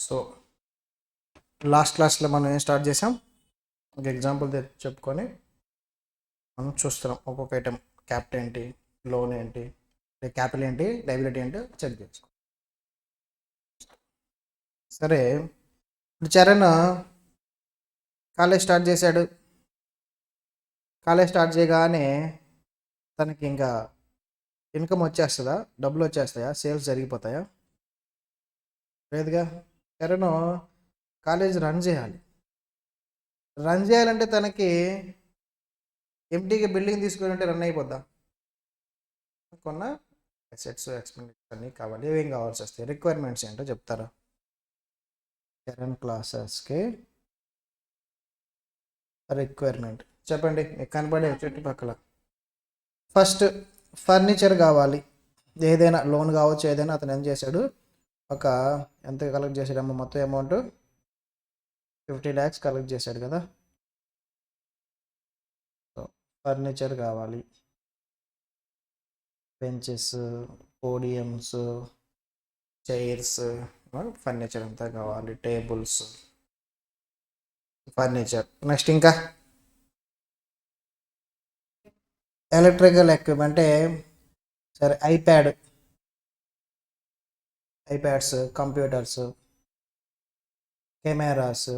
So last క్లాస్లో మనం ఏం స్టార్ట్ చేసాం, ఒక ఎగ్జాంపుల్ చెప్పుకొని మనం చూస్తున్నాం ఒక్కొక్క ఐటెం. క్యాపిటల్ ఏంటి, లోన్ ఏంటి, క్యాపిటల్ ఏంటి, లయబిలిటీ ఏంటి చెక్ చేసుకో. సరే, ఇప్పుడు చరణ్ కాలేజ్ స్టార్ట్ చేశాడు. కాలేజ్ స్టార్ట్ చేయగానే తనకి ఇంకా ఇన్కమ్ వచ్చేస్తుందా, డబ్బులు వచ్చేస్తాయా, సేల్స్ జరిగిపోతాయా? లేదుగా. చరణ్ కాలేజ్ రన్ చేయాలి. రన్ చేయాలంటే తనకి ఎంటీగా బిల్డింగ్ తీసుకుని రన్ అయిపోద్దా? కొన్న అసెట్స్, ఎక్స్పెండిచర్స్ అన్నీ కావాలి. ఏమేం కావాల్సి వస్తాయి, రిక్వైర్మెంట్స్ ఏంటో చెప్తారా? చరణ్ క్లాసెస్కి రిక్వైర్మెంట్ చెప్పండి, మీకు కనపడే చుట్టుపక్కల. ఫస్ట్ ఫర్నిచర్ కావాలి. ఏదైనా లోన్ కావచ్చు, ఏదైనా. అతను ఏం చేశాడు, ఒక ఎంత కలెక్ట్ చేశాడమ్మా, మొత్తం అమౌంట్ 50 lakhs కలెక్ట్ చేశాడు కదా. సో ఫర్నిచర్ కావాలి, బెంచెస్, పోడియమ్స్, చైర్స్, ఫర్నిచర్ అంతా కావాలి, టేబుల్స్, ఫర్నిచర్. నెక్స్ట్ ఇంకా ఎలక్ట్రికల్ ఎక్విప్మెంట్. సరే, ఐప్యాడ్స్, కంప్యూటర్స్, కెమెరాస్,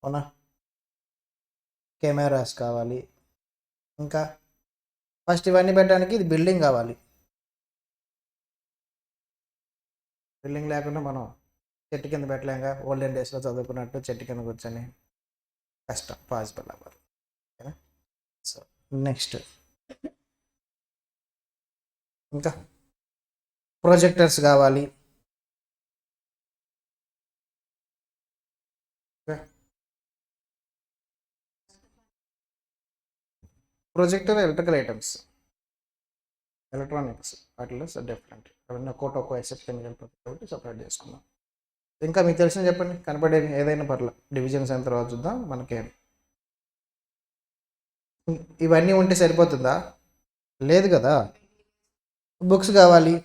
అవునా, కెమెరాస్ కావాలి. ఇంకా ఫస్ట్ ఇవన్నీ పెట్టడానికి ఇది బిల్డింగ్ కావాలి. బిల్డింగ్ లేకుండా మనం చెట్టు కింద పెట్టలేంగా. ఓల్డెన్ డేస్లో చదువుకున్నట్టు చెట్టు కింద కూర్చొని కష్టం, పాసిబుల్ అవ్వాలి. ఓకేనా? సో నెక్స్ట్ ఇంకా ప్రొజెక్టర్స్ కావాలి. ప్రొజెక్టర్, ఎలక్ట్రికల్ ఐటమ్స్, ఎలక్ట్రానిక్స్, వాటిలో డిఫరెంట్. అవన్నీ ఒక్కో ఎసెట్ కెమికల్ కాబట్టి సపరేట్ చేసుకున్నాం. ఇంకా మీకు తెలిసిన చెప్పండి, కనపడేది ఏదైనా పర్లేదు. డివిజన్స్ అయిన తర్వాత చూద్దాం. మనకేం ఇవన్నీ ఉంటే సరిపోతుందా? లేదు కదా. బుక్స్ కావాలి,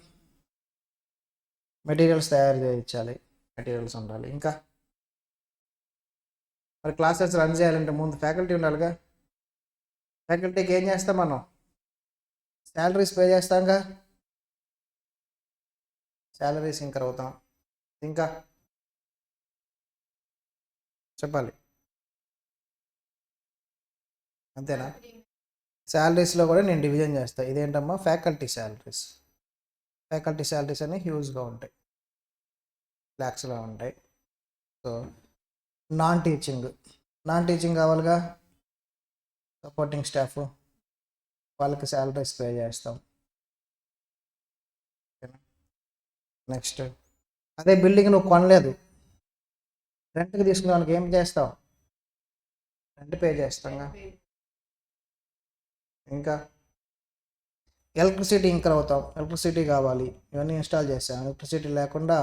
మెటీరియల్స్ తయారు చేయించాలి, మెటీరియల్స్ ఉండాలి. ఇంకా మరి క్లాసెస్ రన్ చేయాలంటే ముందు ఫ్యాకల్టీ ఉండాలిగా. ఫ్యాకల్టీకి ఏం చేస్తాం మనం, శాలరీస్ పే చేస్తాంగా. శాలరీస్ ఇంకా అవుతాం. ఇంకా చెప్పాలి, అంతేనా? శాలరీస్లో కూడా నేను డివిజన్ చేస్తాను. ఇదేంటమ్మా, ఫ్యాకల్టీ శాలరీస్. ఫ్యాకల్టీ శాలరీస్ అనేవి హ్యూజ్గా ఉంటాయి, ల్యాక్స్లో ఉంటాయి. సో నాన్ టీచింగ్ కావాలిగా. సపోర్టింగ్ స్టాఫ్, వాళ్ళకి శాలరీస్ పే చేస్తాం. నెక్స్ట్ అదే బిల్డింగ్ నువ్వు కొనలేదు, రెంట్కి తీసుకునే వాళ్ళకి ఏం చేస్తావు, రెంట్ పే చేస్తాంగా. ఇంకా ఎలక్ట్రిసిటీ ఇంకా అవుతాం. ఎలక్ట్రిసిటీ కావాలి, ఇవన్నీ ఇన్స్టాల్ చేస్తాం. ఎలక్ట్రిసిటీ లేకుండా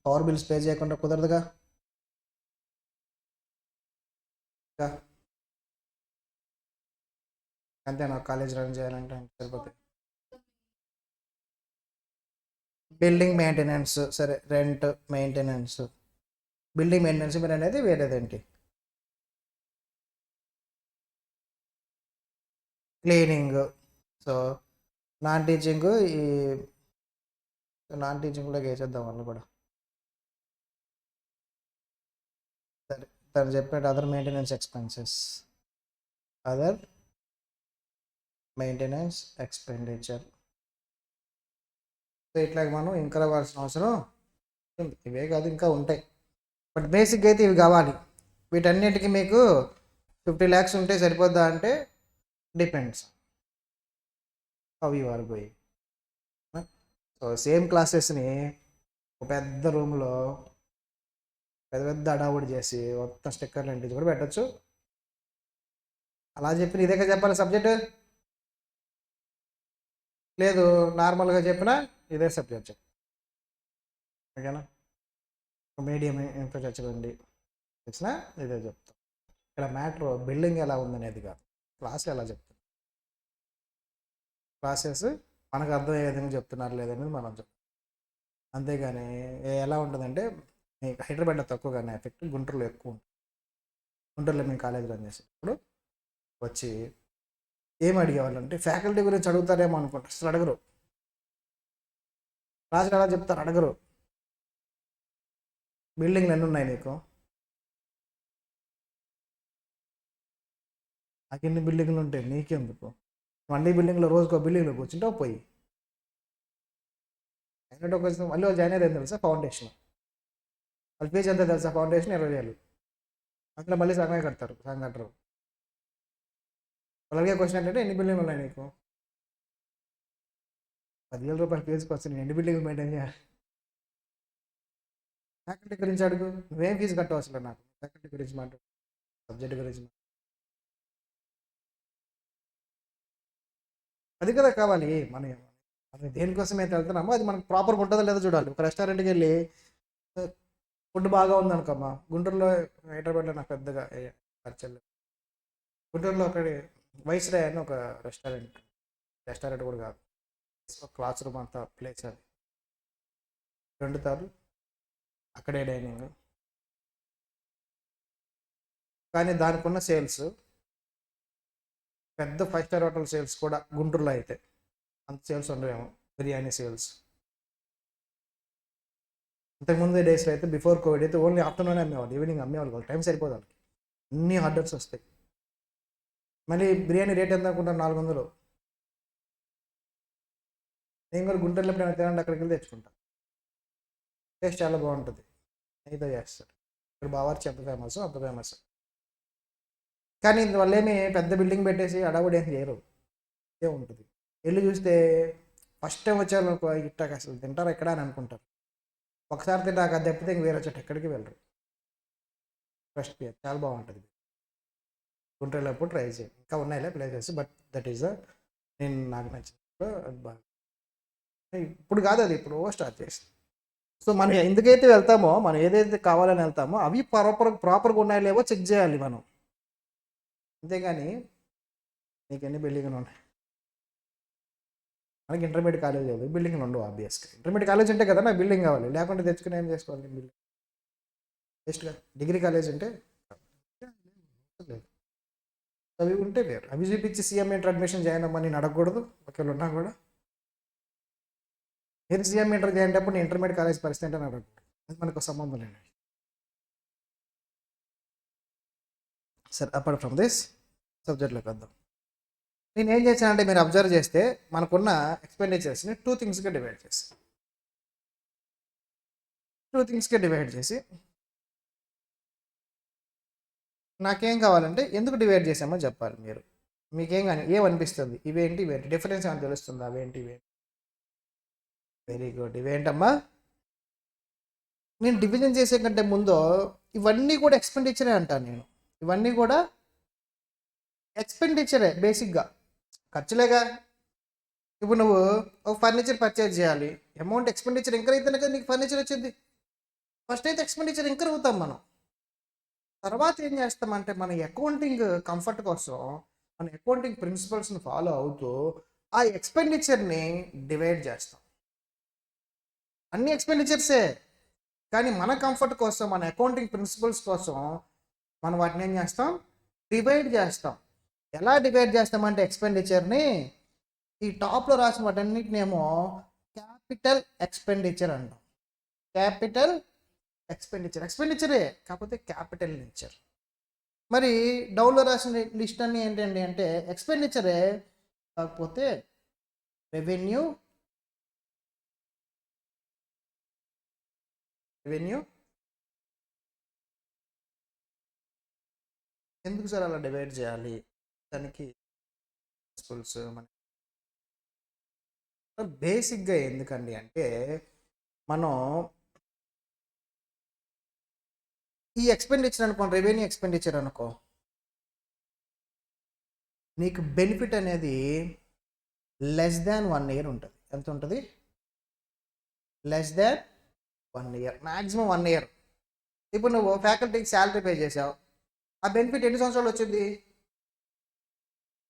పవర్ బిల్స్ పే చేయకుండా కుదరదుగా. ఇంకా అంతేనా, కాలేజ్ రన్ చేయాలంటే సరిపోతాయి. బిల్డింగ్ మెయింటెనెన్స్, సరే, రెంట్, మెయింటెనెన్స్. బిల్డింగ్ మెయింటెనెన్స్ మీరు అనేది వేరేదేంటి, క్లీనింగ్. సో నాన్ టీచింగ్, ఈ నాన్ టీచింగ్లోకి వేసేద్దాం వాళ్ళు కూడా. సరే, తను చెప్పాడు అదర్ మెయింటెనెన్స్ ఎక్స్పెండిచర్. సో ఇట్లా మనం ఇంకా రావాల్సిన అవసరం ఉంది. ఇవే కాదు, ఇంకా ఉంటాయి. బట్ బేసిక్గా అయితే ఇవి కావాలి. వీటన్నిటికీ మీకు 50 lakhs ఉంటే సరిపోద్దా అంటే depends how you are going. So same క్లాసెస్ని ఒక పెద్ద రూమ్లో పెద్ద పెద్ద అడావుడి చేసి మొత్తం స్టిక్కర్లు అంటించి కూడా పెట్టచ్చు. అలా చెప్పిన ఇదే చెప్పాలి సబ్జెక్టు, లేదు నార్మల్గా చెప్పినా ఇదే సబ్జెక్ట్. ఓకేనా, మీడియం ఇన్ఫ్రాస్ట్రక్చర్ ఉంది తెలిసినా ఇదే చెప్తాం. ఇక్కడ మ్యాటర్ బిల్డింగ్ ఎలా ఉందనేది కాదు, క్లాస్ ఎలా చెప్తాం. క్లాసెస్ మనకు అర్థమయ్యే విధంగా చెప్తున్నారు లేదనేది మనం చెప్తాం, అంతేగాని ఎలా ఉంటుందంటే మీకు హైదరాబాద్లో తక్కువ కానీ ఎఫెక్ట్ గుంటూరులో ఎక్కువ ఉంటుంది. గుంటూరులో మేము కాలేజ్ రన్ చేసేటప్పుడు వచ్చి ఏం అడిగేవాళ్ళంటే ఫ్యాకల్టీ గురించి అడుగుతారేమో అనుకుంటారు, అసలు అడగరు. క్లాసులు ఎలా చెప్తారు, అడగరు. బిల్డింగ్లు ఎన్ని ఉన్నాయి నీకు, నాకు ఎన్ని బిల్డింగ్లు ఉంటాయి నీకెందుకు, 1 బిల్డింగ్లో రోజుకో బిల్డింగ్లో కూర్చుంటావు పోయి. అయినట్టు ఒక మళ్ళీ వాళ్ళు జాయిన్ అయ్యేది తెలుసా, ఫౌండేషన్. వాళ్ళ ఫీజు ఎంత తెలుసా, ఫౌండేషన్ 20,000. అందులో మళ్ళీ సగమే కడతారు, సగం కట్టరు. వాళ్ళకే క్వశ్చన్ ఏంటంటే ఎన్ని బిల్డింగ్లు ఉన్నాయి నీకు, 10,000 రూపాయల ఫీజుకి వస్తే నేను ఎన్ని బిల్డింగ్లు మెయింటైన్ చేయాలి. ఫ్యాకల్టీ గురించి అడుగు, నువ్వేం ఫీజు కట్టవసలే నాకు, ఫ్యాకల్టీ గురించి మాట్లాడు, సబ్జెక్ట్ గురించి అది కదా కావాలి. మనం దేనికోసం అయితే వెళ్తున్నామో అది మనకు ప్రాపర్గా ఉంటుందో లేదో చూడాలి. ఒక రెస్టారెంట్కి వెళ్ళి ఫుడ్ బాగా ఉందనుకోమ్మా, గుంటూరులో హైదరాబాద్లో నాకు పెద్దగా ఖర్చు. గుంటూరులో ఒకటి వైస్రాయ్ అని ఒక రెస్టారెంట్ కూడా కాదు, క్లాస్ రూమ్ అంతా ప్లేస్ అది, 2 తారు అక్కడే డైనింగ్. కానీ దానికి ఉన్న సేల్స్ పెద్ద 5 స్టార్ హోటల్ సేల్స్ కూడా గుంటూరులో అయితే అంత సేల్స్ ఉండవేమో. బిర్యానీ సేల్స్ ఇంతకుముందు డేస్లో అయితే, బిఫోర్ కోవిడ్ అయితే ఓన్లీ ఆఫ్టర్నూన్ అమ్మేవాళ్ళు, ఈవినింగ్ అమ్మేవాళ్ళు కాదు, టైం సరిపోదు వాళ్ళకి, అన్ని ఆర్డర్స్ వస్తాయి. మళ్ళీ బిర్యానీ రేట్ ఎంత అనుకుంటారు, 400. నేను కూడా గుంటూరులో ఎప్పుడైనా తినండి అక్కడికి వెళ్ళి తెచ్చుకుంటాను. టేస్ట్ చాలా బాగుంటుంది, అయితే చేస్తారు. ఇక్కడ బావర్చి ఎంత ఫేమస్ అంత ఫేమస్. కానీ వాళ్ళు ఏమి పెద్ద బిల్డింగ్ పెట్టేసి అడవుడు ఏం చేయరు, ఇదే ఉంటుంది. వెళ్ళి చూస్తే ఫస్ట్ టైం వచ్చారు ఇట్టాక అసలు తింటారు ఎక్కడ అని అనుకుంటారు. ఒకసారి తింటాక అది తప్పితే ఇంక వేరే చోట ఎక్కడికి వెళ్ళరు. ఫస్ట్ పియర్ చాలా బాగుంటుంది. గుంటూరులో ఎప్పుడు ట్రై చేయండి, ఇంకా ఉన్నాయిలే ప్లేసెస్, బట్ దట్ ఈస్ నాకు నచ్చిన అది బాగా. ఇప్పుడు కాదు, అది ఇప్పుడు స్టార్ట్ చేసింది. సో మనం ఎందుకైతే వెళ్తామో, మనం ఏదైతే కావాలని వెళ్తామో అవి ప్రాపర్గా ఉన్నాయో లేవో చెక్ చేయాలి మనం. అంతేగాని నీకు ఎన్ని బిల్డింగ్లు ఉన్నాయి, మనకి ఇంటర్మీడియట్ కాలేజ్ లేదు, బిల్డింగ్లు ఉండవు ఆబ్వియస్గా. ఇంటర్మీడియట్ కాలేజ్ ఉంటే కదా నాకు బిల్డింగ్ కావాలి, లేకుంటే తెచ్చుకుని ఏం చేసుకోవాలి బిల్డింగ్ బెస్ట్గా. డిగ్రీ కాలేజ్ ఉంటే లేదు, అవి ఉంటే వేరు. అవి చూపించి సీఎం ఇంటర్ అడ్మిషన్ జాయిన్ అమ్మని నేను అడగకూడదు, ఒకవేళ ఉన్నా కూడా. మీరు సీఎం ఇంటర్ జాయిన్ అప్పుడు నేను ఇంటర్మీడియట్ కాలేజ్ పరిస్థితి అంటే అడగకూడదు, అది మనకు సంబంధం లేదు. సరే, అపార్ట్ ఫ్రమ్ దిస్ సబ్జెక్ట్లోకి వద్దాం. నేను ఏం చేశానంటే, మీరు అబ్జర్వ్ చేస్తే మనకున్న ఎక్స్పెండిచర్స్ని 2 థింగ్స్గా డివైడ్ చేసి నాకేం కావాలంటే ఎందుకు డివైడ్ చేసామో చెప్పాలి మీరు. మీకేం కానీ ఏమనిపిస్తుంది, ఇవేంటి డిఫరెన్స్ ఏమైనా తెలుస్తుందా, అవేంటి వెరీ గుడ్. ఇవేంటమ్మా, నేను డివిజన్ చేసే కంటే ముందు ఇవన్నీ కూడా ఎక్స్పెండిచరే అంటాను నేను. ఇవన్నీ కూడా ఎక్స్పెండిచరే బేసిక్గా, ఖర్చులేగా. ఇప్పుడు నువ్వు ఒక ఫర్నిచర్ పర్చేజ్ చేయాలి, అమౌంట్ ఎక్స్పెండిచర్ ఇంకర్ అయితేనే కదా నీకు ఫర్నిచర్ వచ్చింది. ఫస్ట్ అయితే ఎక్స్పెండిచర్ ఇంకర్ అవుతాం మనం. తర్వాత ఏం చేస్తామంటే మన అకౌంటింగ్ కంఫర్ట్ కోసం మన అకౌంటింగ్ ప్రిన్సిపల్స్ని ఫాలో అవుతూ ఆ ఎక్స్పెండిచర్ని డివైడ్ చేస్తాం. అన్ని ఎక్స్పెండిచర్సే, కానీ మన కంఫర్ట్ కోసం, మన అకౌంటింగ్ ప్రిన్సిపల్స్ కోసం మనం వాటిని ఏం చేస్తాం, డివైడ్ చేస్తాం. ఎలా డివైడ్ చేస్తామంటే ఎక్స్పెండిచర్ని ఈ టాప్లో రాసిన వాటన్నిటినేమో క్యాపిటల్ ఎక్స్పెండిచర్ అంటాం. క్యాపిటల్ ఎక్స్పెండిచరే కాకపోతే క్యాపిటల్ నేచర్. మరి డౌన్లో రాసిన లిస్ట్ అన్నీ ఏంటండి అంటే ఎక్స్పెండిచరే కాకపోతే రెవెన్యూ ఎందుకు సార్ అలా డివైడ్ చేయాలి, దానికి మన బేసిక్గా ఎందుకండి అంటే, మనం ఈ ఎక్స్పెండిచర్ అనుకో, రెవెన్యూ ఎక్స్పెండిచర్ అనుకో, నీకు బెనిఫిట్ అనేది లెస్ దాన్ 1 ఇయర్ ఉంటుంది. ఎంత ఉంటుంది, less than 1 year, maximum 1 year. ఇప్పుడు నువ్వు ఫ్యాకల్టీకి శాలరీ పే చేసావు, ఆ బెనిఫిట్ ఎన్ని సంవత్సరాలు వచ్చింది,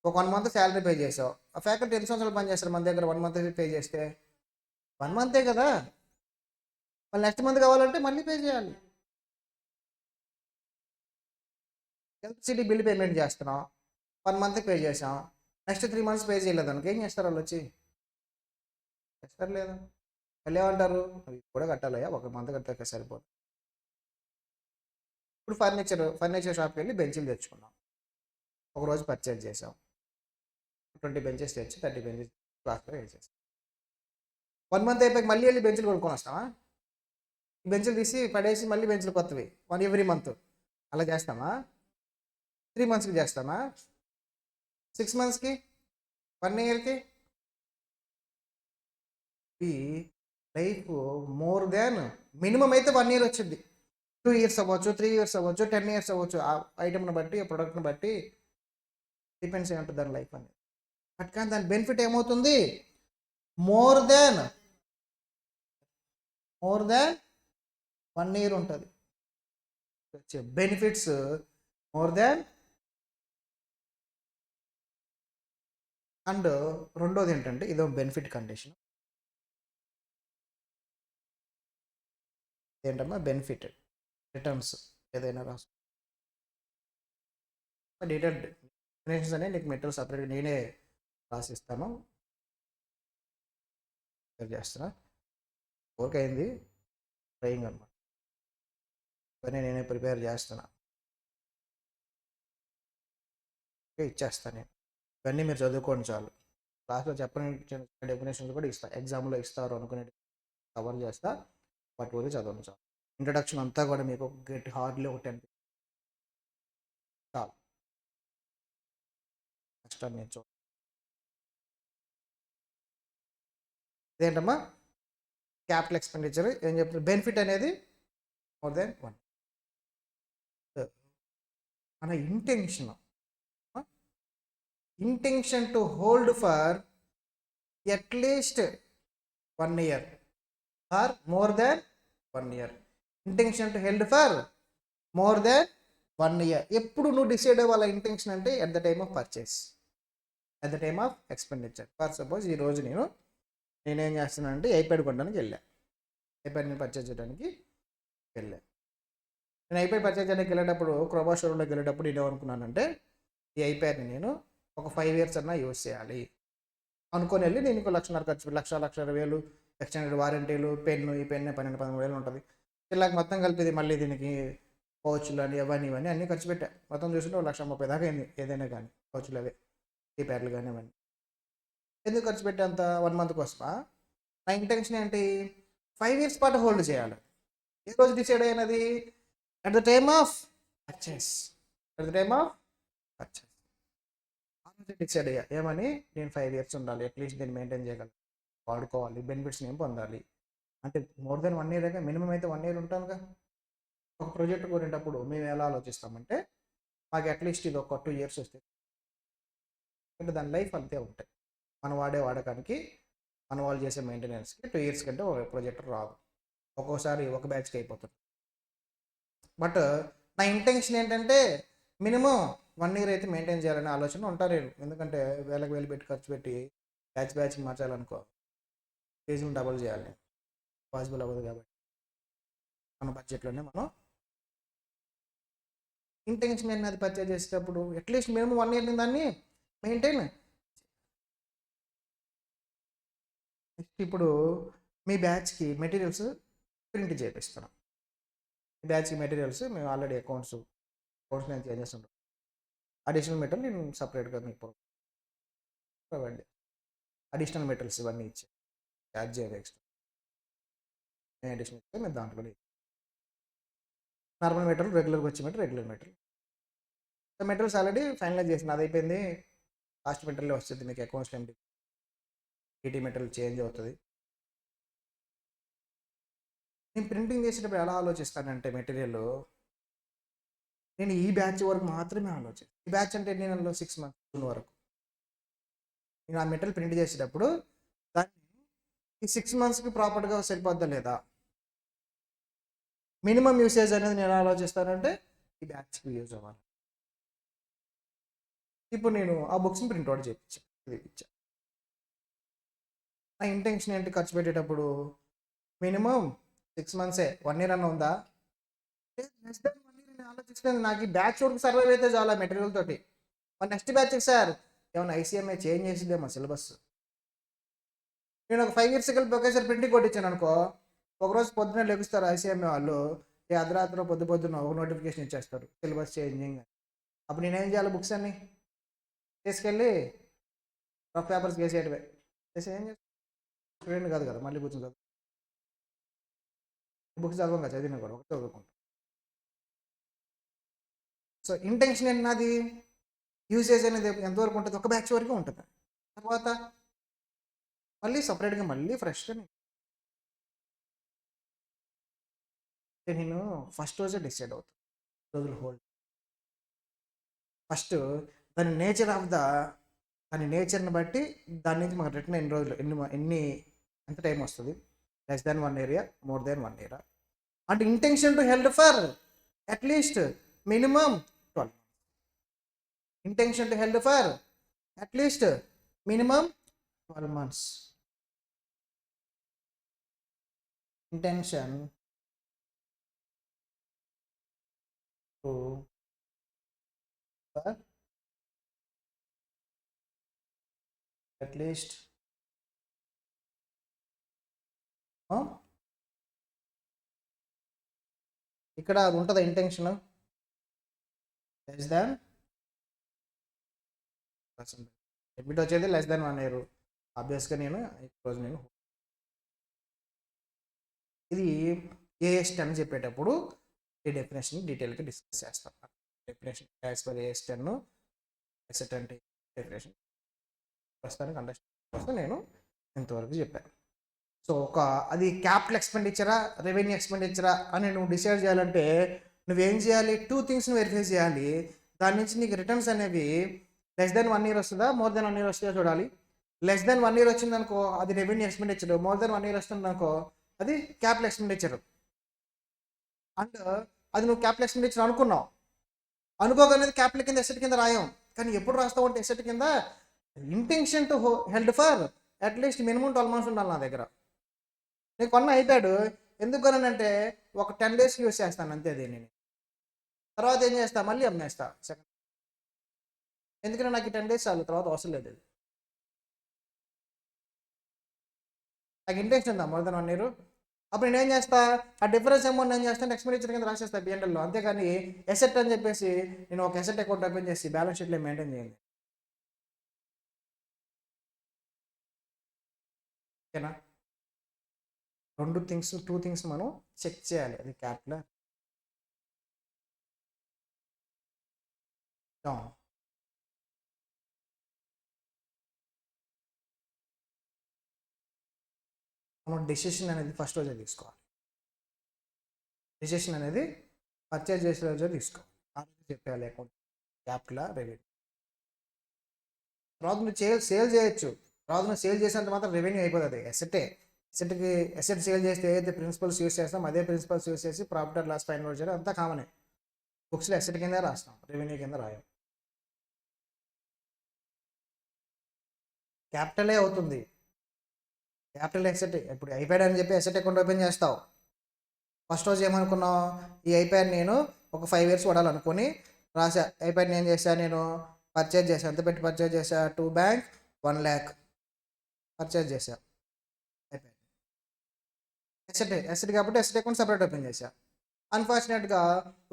ఒక 1 మంత్ శాలరీ పే చేసావు. ఆ ఫ్యాకల్టీ ఎన్ని సంవత్సరాలు పనిచేస్తారు మన దగ్గర, 1 మంత్ పే చేస్తే 1 మంతే కదా. మళ్ళీ నెక్స్ట్ మంత్ కావాలంటే మళ్ళీ పే చేయాలి. ఎలక్ట్రిసిటీ బిల్ పేమెంట్ చేస్తున్నాం, 1 మంత్ పే చేసాం, నెక్స్ట్ 3 మంత్స్ పే చేయలేదు అనుకో ఏం చేస్తారు వాళ్ళు వచ్చి? చేస్తారు లేదా? మళ్ళీ ఏమంటారు, అవి కూడా కట్టాలయ్యా, 1 మంత్ కట్టాక సరిపోదు. ఇప్పుడు ఫర్నిచర్ షాప్కి వెళ్ళి బెంచ్లు తెచ్చుకున్నాం, ఒకరోజు పర్చేజ్ చేసాం, 20 బెంచెస్ తెచ్చి 30 బెంచెస్ క్లాస్లో వేసేసాం. 1 మంత్ అయిపోయి మళ్ళీ వెళ్ళి బెంచ్లు కొనుక్కొని వస్తామా? ఈ బెంచ్లు తీసి పడేసి మళ్ళీ బెంచ్లు కొత్తవి ఎవ్రీ మంత్ అలా చేస్తామా? 3 మంత్స్కి చేస్తామా? 6 మంత్స్కి, 1 ఇయర్కి? ఈ లైఫ్ మోర్ దాన్ మినిమం అయితే 1 ఇయర్ వచ్చింది. 2 ఇయర్స్ అవ్వచ్చు, 3 ఇయర్స్ అవ్వచ్చు, 10 ఇయర్స్ అవ్వచ్చు. ఆ ఐటమ్ని బట్టి, ఆ ప్రోడక్ట్ని బట్టి డిపెండ్స్ అయి ఉంటుంది దాని లైఫ్ అనేది. బట్ కానీ దాని బెనిఫిట్ ఏమవుతుంది? మోర్ దాన్ 1 ఇయర్ ఉంటుంది. వచ్చే బెనిఫిట్స్ మోర్ దాన్. అండ్ రెండోది ఏంటంటే, ఇదో బెనిఫిట్ కండిషన్. ఏంటమ్మా? బెనిఫిట్ రిటర్న్స్ ఏదైనా రాసు డీటెయిల్డ్ డెఫినేషన్స్ అనేవి నీకు మెటీరియల్ సపరేట్గా నేనే రాసిస్తాను, చేస్తున్నా. వర్క్ అయింది, ట్రైయింగ్ అనమాట, ఇవన్నీ నేనే ప్రిపేర్ చేస్తున్నా, ఇచ్చేస్తాను నేను. ఇవన్నీ మీరు చదువుకోండి చాలు. క్లాస్లో చెప్పని డెఫినేషన్స్ కూడా ఇస్తా, ఎగ్జామ్లో ఇస్తారు అనుకునే కవర్ చేస్తా, వాటి వరకు చదవండి చాలు. ఇంట్రడక్షన్ అంతా కూడా మీకు గెట్ హార్డ్లీ ఒక 10 చాలు. నెక్స్ట్ నేను చూడండి ఇదేంటమ్మా? క్యాపిటల్ ఎక్స్పెండిచర్ ఏం చెప్తుంది? బెనిఫిట్ అనేది మోర్ దెన్ 1. మన intention to hold for at least 1 year are more than 1 year. Intention to held for more than 1 year. ఎప్పుడు నువ్వు డిసైడ్ అవ్వాల ఇంటెన్షన్ అంటే at the time of purchase, at the time of expenditure. For suppose ఈరోజు నేనేం చేస్తున్నానంటే iPad కొనడానికి వెళ్ళా, ఐప్యాడ్ని purchase చేయడానికి వెళ్ళా. నేను ఐప్యాడ్ పర్చేజ్ చేయడానికి వెళ్ళేటప్పుడు క్రోమా షోరూంలోకి వెళ్ళేటప్పుడు నేనేమనుకున్నానంటే, ఈ ఐప్యాడ్ని నేను ఒక 5 ఇయర్స్ అన్నా యూజ్ చేయాలి అనుకొని వెళ్ళి నేను ఇంకో 1,50,000 ఖర్చు, 1,20,000 ఎక్స్టెండెడ్ వారంటీలు, పెన్ను, ఈ పెన్ను 12,000-13,000 ఉంటుంది. ఇలా మొత్తం కలిపి మళ్ళీ దీనికి పౌచ్లు అని ఇవన్నీ అన్నీ ఖర్చు పెట్టా. మొత్తం చూస్తుంటే 1,30,000 దాకా అయింది ఏదైనా కానీ, పౌచ్లు అవే, ఈ ప్యాడ్లు కానీ అవన్నీ. ఎందుకు ఖర్చు పెట్టే అంత 1 మంత్ కోసమా? నా ఇంటెన్షన్ ఏంటి? 5 ఇయర్స్ పాటు హోల్డ్ చేయాలి. ఏ రోజు డిసైడ్ అయినది? At the time of purchase. At the time of purchase decide అయ్యా ఏమని, నేను 5 ఇయర్స్ ఉండాలి అట్లీస్ట్, దీన్ని మెయింటైన్ చేయగలను, వాడుకోవాలి, బెనిఫిట్స్ నేను పొందాలి. అంటే మోర్ దెన్ 1 ఇయర్ అయితే మినిమం అయితే 1 ఇయర్ ఉంటానుగా. ఒక ప్రాజెక్ట్ కొనేటప్పుడు మేము ఎలా ఆలోచిస్తామంటే, మాకు అట్లీస్ట్ ఇది ఒక 2 ఇయర్స్ వస్తే, అంటే దాని లైఫ్ అంతే ఉంటాయి. మనం వాడే వాడకానికి, మన వాళ్ళు చేసే మెయింటెనెన్స్కి 2 ఇయర్స్ కంటే ఒక ప్రొజెక్టర్ రాదు, ఒక్కోసారి ఒక బ్యాచ్కి అయిపోతుంది. బట్ నా ఇంటెన్షన్ ఏంటంటే మినిమం 1 ఇయర్ అయితే మెయింటైన్ చేయాలనే ఆలోచన ఉంటారు నేను. ఎందుకంటే వేలకు పెట్టి ఖర్చు పెట్టి బ్యాచ్ మార్చాలనుకో, ఫీజులు డబుల్ చేయాలి, పాసిబుల్ అవ్వదు. కాబట్టి మన బడ్జెట్లోనే మనం ఇంటెన్షన్ అనేది పర్చేజ్ చేసేటప్పుడు అట్లీస్ట్ మినిమం 1 ఇయర్ దాన్ని మెయింటైన్. నెక్స్ట్ ఇప్పుడు మీ బ్యాచ్కి మెటీరియల్స్ ప్రింట్ చేపిస్తున్నాం. మీ బ్యాచ్కి మెటీరియల్స్ మేము ఆల్రెడీ అకౌంట్స్ నేను చేంజ్ చేస్తుంటాం. అడిషనల్ మెటీరియల్ నేను సపరేట్గా మీకు ప్రొవైడ్, అడిషనల్ మెటీరియల్స్ ఇవన్నీ ఇచ్చి ఛార్జ్ చేయాలి ఎక్స్ట్రా. నేను అడిషనల్ ఇస్తే మేము దాంట్లో నార్మల్ మెటీరియల్, రెగ్యులర్గా వచ్చే regular material. Materials already finalize చేసిన, అది అయిపోయింది. లాస్ట్ మెటీరియల్ వస్తుంది మీకు అకౌంట్స్ ఏంటి, ఈటీ మెటీరియల్ చేంజ్ అవుతుంది. నేను ప్రింటింగ్ చేసేటప్పుడు ఎలా ఆలోచిస్తానంటే, మెటీరియల్ నేను ఈ బ్యాచ్ వరకు మాత్రమే ఆలోచిస్తాను. ఈ బ్యాచ్ అంటే నేను 6 months వరకు నేను ఆ మెటీరియల్ ప్రింట్ చేసేటప్పుడు దాన్ని ఈ 6 monthsకి ప్రాపర్గా సరిపోద్దా లేదా, మినిమం యూసేజ్ అనేది నేను ఆలోచిస్తానంటే ఈ బ్యాచ్కి యూజ్ అవ్వాలి. ఇప్పుడు నేను ఆ బుక్స్ని ప్రింట్అవుట్ చేయించాను. నా ఇంటెన్షన్ ఏంటి? ఖర్చు పెట్టేటప్పుడు మినిమం 6 మంత్సే, 1 ఇయర్ అన్న ఉందా? లెస్ దాన్ 1 ఇయర్ నేను ఆలోచిస్తున్నాను. నాకు ఈ బ్యాచ్ వరకు సర్వైవ్ అయితే చాలా మెటీరియల్ తోటి. మరి నెక్స్ట్ బ్యాచ్కి సార్ ఏమన్నా ఐసీఎంఏ చేంజ్ చేసిందేమో సిలబస్. నేను ఒక 5 ఇయర్స్ కలిపి ఒకేసారి ప్రింటింగ్ కొట్టించాను అనుకో, ఒకరోజు పొద్దున్న లెగుస్తారు ఐసీఎంఏ వాళ్ళు, ఈ అర్ధరాత్రి పొద్దున్న ఒక నోటిఫికేషన్ ఇచ్చేస్తారు సిలబస్ చేంజింగ్. అప్పుడు నేనేం చేయాలి? బుక్స్ అన్ని తీసుకెళ్ళి రఫ్ పేపర్స్ వేసేయటమే. చేసి ఏం చేస్తాను? స్టూడెంట్ కాదు కదా, మళ్ళీ కూర్చొని చదువు. బుక్స్ చదవం కదా, చదివినా కూడా ఒకటి చదువుకుంటాం. సో ఇంటెన్షన్ ఏంటది? యూసేజ్ అనేది ఎంతవరకు ఉంటుంది? ఒక బ్యాచ్ వరకు ఉంటుంది. తర్వాత మళ్ళీ సపరేట్గా మళ్ళీ ఫ్రెష్గా నేను ఫస్ట్ రోజే డిసైడ్ అవుతాను. రోజులు హోల్డ్ ఫస్ట్ దాని నేచర్ ఆఫ్ దాని నేచర్ని బట్టి దాని నుంచి మాకు రిటర్న్ ఎన్ని రోజులు ఎంత టైం వస్తుంది? Less than 1 year, more than 1 year. అంటే intention to held for at least minimum 12. Intention to held for at least minimum 12 months. Intention to for at least ఇక్కడ అది ఉంటుంది ఇంటెన్షన్ లెస్ దాన్ డెబిట్ వచ్చేది లెస్ దాన్ 1 ఇయర్. ఆబ్వియస్గా ఈరోజు నేను ఇది AS10 చెప్పేటప్పుడు ఈ డెఫినేషన్ డీటెయిల్గా డిస్కస్ చేస్తాను. Definition as per AS10 asset అంటే డెఫినేషన్ ప్రస్తుతానికి అండర్స్టాండ్ కోసం నేను ఇంతవరకు చెప్పాను. సో అది క్యాపిటల్ ఎక్స్పెండిచరా రెవెన్యూ ఎక్స్పెండిచరా అని నువ్వు డిసైడ్ చేయాలంటే నువ్వేం చేయాలి? 2 థింగ్స్ని వెరిఫై చేయాలి. దాని నుంచి నీకు రిటర్న్స్ అనేవి లెస్ దాన్ 1 ఇయర్ వస్తుందా, మోర్ దాన్ 1 ఇయర్ వస్తుందా చూడాలి. లెస్ దాన్ 1 ఇయర్ వచ్చిందనుకో అది revenue expenditure, more than 1 year వస్తుందనుకో అది క్యాపిటల్ ఎక్స్పెండిచర్. అండ్ అది నువ్వు క్యాపిటల్ ఎక్స్పెండిచర్ అనుకోగానే క్యాపిటల్ కింద ఎసెట్ కింద రాయం. కానీ ఎప్పుడు రాస్తావు అంటే ఎసెట్ కింద intention to held for at least minimum 12 months ఉండాలి నా దగ్గర. నేను కొన్న ఐప్యాడ్ ఎందుకు కొన్నానంటే ఒక 10 days యూస్ చేస్తాను అంతే. నేను తర్వాత ఏం చేస్తా? మళ్ళీ అమ్మేస్తా సెకండ్. ఎందుకంటే నాకు 10 days చాలు, తర్వాత అవసరం లేదు. నాకు ఇంటెన్షన్ ఉందా మోర్ దాన్ 1 year? అప్పుడు నేను ఏం చేస్తా? ఆ డిఫరెన్స్ అమౌంట్ నేను చేస్తాను ఎక్స్పెండిచర్ కింద రాసేస్తా బిఎన్ఎల్లో. అంతేగాని ఎసెట్ అని చెప్పేసి నేను ఒక ఎసెట్ అకౌంట్ ఓపెన్ చేసి బ్యాలెన్స్ షీట్లో మెయింటైన్ చేయండి. ఓకేనా? 2 థింగ్స్ మనం చెక్ చేయాలి. అది క్యాపిటల్ డౌన్. మనం డెసిషన్ అనేది ఫస్ట్ రోజే తీసుకోవాలి. డెసిషన్ అనేది పర్చేజ్ చేసే రోజే తీసుకోవాలి. ఆ రోజు చెప్పేయాలి అకౌంట్ క్యాపిటల్ రెవెన్యూ. తర్వాత నువ్వు సేల్ చేయొచ్చు. తర్వాత నువ్వు సేల్ చేసినంత మాత్రం రెవెన్యూ అయిపోతుంది. ఎసెట్కి ఎసెట్ సేల్ చేస్తే ఏదైతే ప్రిన్సిపల్స్ యూస్ చేస్తాం అదే ప్రిన్సిపల్స్ యూస్ చేసి profit and loss find out చేయడం అంతా కామనే. బుక్స్లో ఎసెట్ కింద రాస్తాం, రెవెన్యూ కింద రాయం. క్యాపిటలే అవుతుంది. Capital asset. ఇప్పుడు ఐప్యాడ్ అని చెప్పి ఎసెట్ అకౌంట్ ఓపెన్ చేస్తావు. ఫస్ట్ రోజు ఏమనుకున్నావు? ఈ ఐప్యాడ్ నేను ఒక 5 years వాడాలనుకుని రాసా. ఐప్యాడ్ ఏం చేశాను? నేను పర్చేజ్ చేశాను. ఎంత పెట్టి పర్చేజ్ చేశా? 2 bank 1 lakh పర్చేజ్ చేశా ఐప్యాడ్. ఎసెట్ కాబట్టి ఎసెట్ అకౌంట్ సపరేట్ ఓపెన్ చేశా. అన్ఫార్చునేట్గా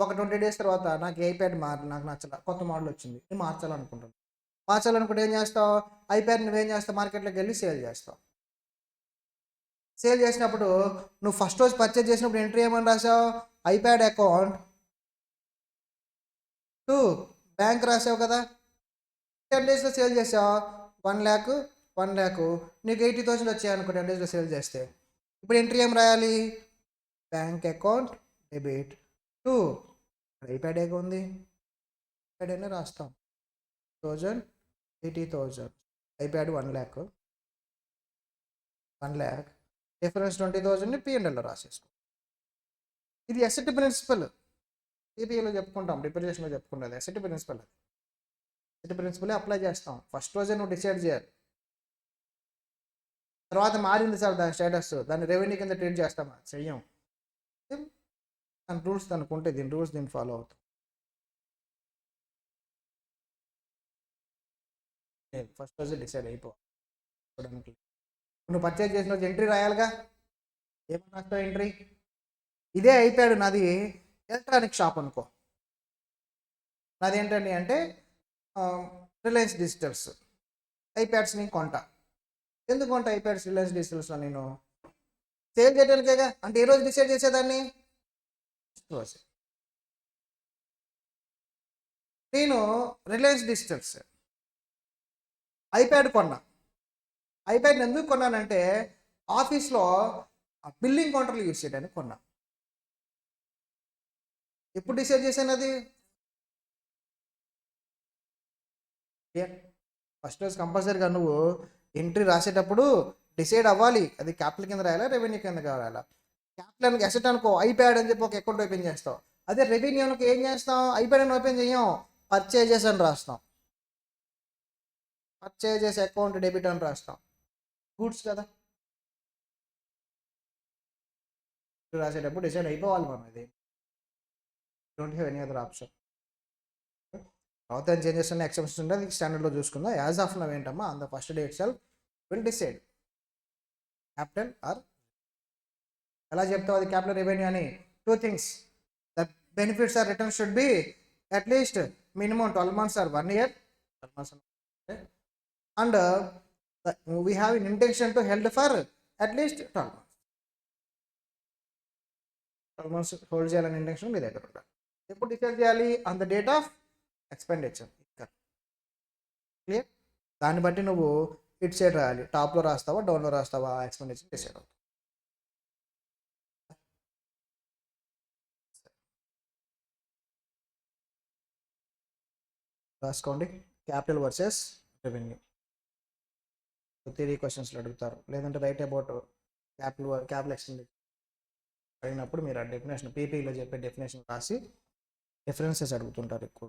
ఒక 20 days తర్వాత నాకు ఐప్యాడ్ నాకు నచ్చల, కొత్త మోడల్ వచ్చింది, నేను మార్చాలనుకుంటే ఏం చేస్తావు? ఐప్యాడ్ నువ్వేం చేస్తావు? మార్కెట్లోకి వెళ్ళి సేల్ చేస్తావు. సేల్ చేసినప్పుడు నువ్వు ఫస్ట్ రోజు పర్చేజ్ చేసినప్పుడు ఎంట్రీ ఏమని రాసావు? ఐప్యాడ్ అకౌంట్ టు బ్యాంక్ రాసావు కదా. 10 daysలో సేల్ చేసావు. 1 lakh నీకు 80,000 వచ్చాయి అనుకో 10 daysలో సేల్ చేస్తే. ఇప్పుడు ఎంట్రీ ఏం రాయాలి? Bank account debit to iPad ఏగా ఉంది, ఐప్యాడ్ అనే రాస్తాం. 80,000 ఐప్యాడ్ 1 lakh డిఫరెన్స్ 20,000ని P&Lలో రాసేసుకో. ఇది ఎసెట్ ప్రిన్సిపల్. సిపిఐలో చెప్పుకుంటాం, డిప్రిసియేషన్లో చెప్పుకుంటాం. Asset principle. ఎసెట్ ప్రిన్సిపలే అప్లై చేస్తాం. ఫస్ట్ రోజే నువ్వు డిసైడ్ చేయాలి. తర్వాత మారింది సార్ దాని స్టేటస్, దాన్ని రెవెన్యూ కింద ట్రీట్ చేస్తామా? చెయ్యం. దాని రూల్స్ దానికి ఉంటాయి, దీని రూల్స్ దీన్ని ఫాలో అవుతాం. ఫస్ట్ రోజు డిసైడ్ అయిపోవడానికి. నువ్వు పర్చేజ్ చేసిన రోజు ఎంట్రీ రాయాలిగా, ఏమని రాస్తావు ఎంట్రీ? ఇదే అయిపోయాడు నాది ఎలక్ట్రానిక్ షాప్ అనుకో, నాది ఏంటండి అంటే రిలయన్స్ డిజిటల్స్ ఐప్యాడ్స్ని కొంటా. ఎందుకు కొంటా ఐప్యాడ్స్ రిలయన్స్ డిజిటల్స్లో? నేను సేల్ చేయడానికేగా. అంటే ఏ రోజు డిసైడ్ చేసేదాన్ని? రోజు. నేను రిలయన్స్ డిజిటల్స్ ఐప్యాడ్ కొన్నా. ఐప్యాడ్ ఎందుకు కొన్నానంటే ఆఫీస్లో బిల్లింగ్ కౌంటర్లు యూజ్ చేయడానికి కొన్నా. ఎప్పుడు డిసైడ్ చేశాను అది? ఫస్ట్ రోజు కంపల్సరీగా నువ్వు ఎంట్రీ రాసేటప్పుడు డిసైడ్ అవ్వాలి, అది క్యాపిటల్ కింద రాయాలా రెవెన్యూ కింద రాయాలా. క్యాపిటల్ అనుకో అసెట్ అనుకో ఐప్యాడ్ అని చెప్పి ఒక అకౌంట్ ఓపెన్ చేస్తావు. అదే రెవెన్యూ అనుకో ఏం చేస్తాం? ఐప్యాడ్ అని ఓపెన్ చేయం, పర్చేజెస్ అని రాస్తాం. పర్చేజెస్ అకౌంట్ డెబిట్ అని రాస్తాం. గూడ్స్ కదా, రాసేటప్పుడు డిసైడ్ అయిపోవాలి మనం. ఇది don't have any other option. తర్వాత చేంజెస్ అన్ని ఎక్సెప్షన్స్ ఉంటే అది స్టాండర్డ్లో చూసుకుందాం. యాజ్ ఆఫ్ నవ్ ఏంటమ్మా, on the first day itself will decide capital or. ఎలా చెప్తావు అది క్యాపిటల్ రెవెన్యూ అని? 2 things. The benefits or return should be at least minimum 12 months or 1 year. 12 months. And we have an intention to held for at least 12 months. 12 months hold చేయాలని intention మీ దగ్గర ఉండాలి. ఎప్పుడు decide చేయాలి? On the date of expenditure. Clear? దాన్ని బట్టి నువ్వు it side రాయాలి, టాప్లో రాస్తావా డౌన్లో రాస్తావా, ఎక్స్పెండిచర్ డిసైడ్ అవుతుంది. రాసుకోండి. క్యాపిటల్ వర్సెస్ రెవెన్యూ 3 questions అడుగుతారు. లేదంటే రైట్ అబౌట్ క్యాపిటల్ ఎక్స్పెండిచర్ అడిగినప్పుడు మీరు ఆ డెఫినేషన్ పీపీలో చెప్పే డెఫినేషన్ రాసి డిఫరెన్సెస్ అడుగుతుంటారు ఎక్కువ.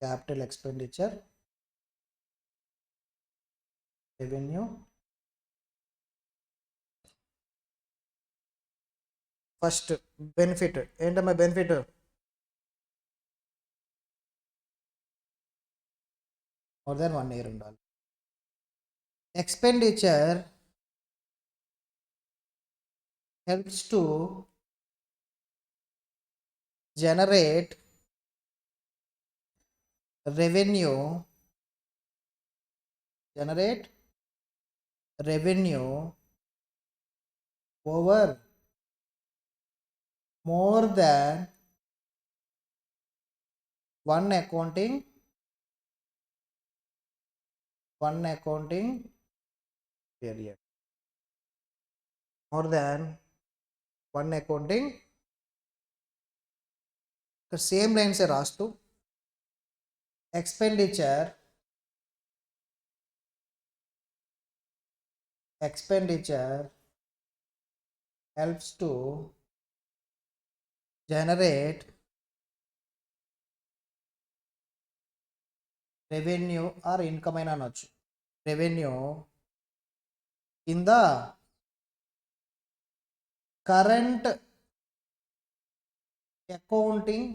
Capital expenditure, revenue. First benefit ఏంటమ్మా? బెనిఫిట్ మోర్ దెన్ 1 year ఉండాలి. Expenditure helps to generate revenue over more than one accounting period. More than one accounting. Same lines రాస్తూ expenditure helps to generate revenue or income అయినా అనొచ్చు. Revenue in the current accounting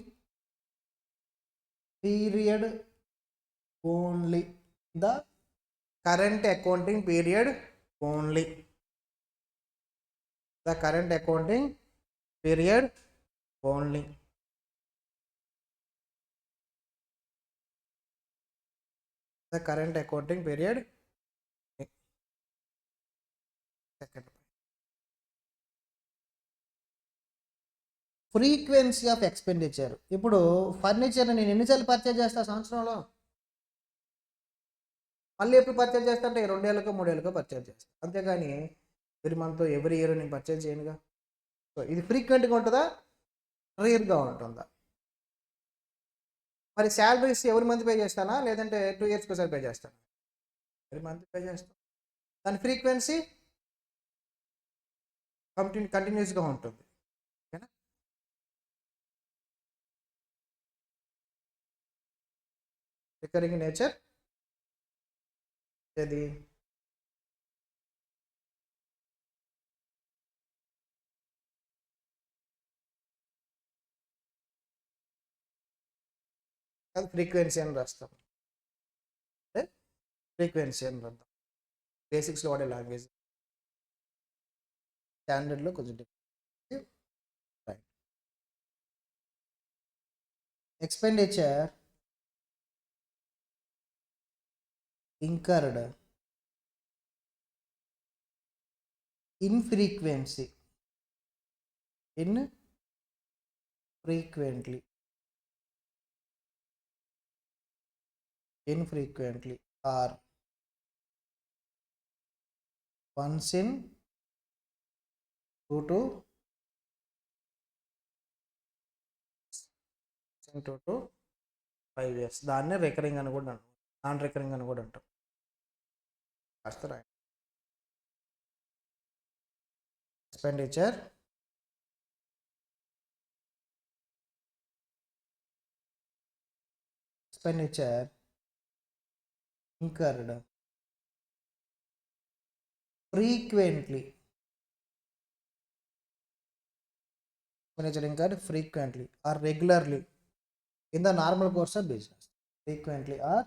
period only. The current accounting period only. The current accounting period only. The current accounting period. Second, frequency of expenditure. ఇప్పుడు furniture నేను ఎన్నిసార్లు purchase చేస్తాను సంవత్సరంలో? మళ్ళీ ఎప్పుడు purchase చేస్తా అంటే 2 ఏళ్ళకో 3 ఏళ్ళకో పర్చేజ్ చేస్తాను, అంతేగాని ఎవ్రీ మంత్ ఎవ్రీ ఇయర్ నేను పర్చేజ్ చేయనుగా. సో ఇది ఫ్రీక్వెంట్గా ఉంటుందా, రేర్గా ఉంటుందా? మరి శాలరీస్ ఎవరి మంత్ పే చేస్తానా, లేదంటే 2 yearsకి ఒకసారి పే చేస్తాను? ఎవరి మంత్ పే చేస్తాను. దాని ఫ్రీక్వెన్సీ కంటిన్యూస్గా ఉంటుంది. ఓకేనా? రికరింగ్ నేచర్ ఏది? అది ఫ్రీక్వెన్సీ అని రాస్తాం. అంటే ఫ్రీక్వెన్సీ అని రాద్దాం. బేసిక్స్లో వాడే లాంగ్వేజ్, స్టాండర్డ్లో కొంచెం different. Right. Expenditure incurred infrequently or once in 2 to 5 years. దాన్నే రికరింగ్ అని కూడా అంటాం, నాన్ రికరింగ్ అని కూడా అంటాం. రాస్తారా? Expenditure incurred frequently or regularly in the normal course of business. Frequently or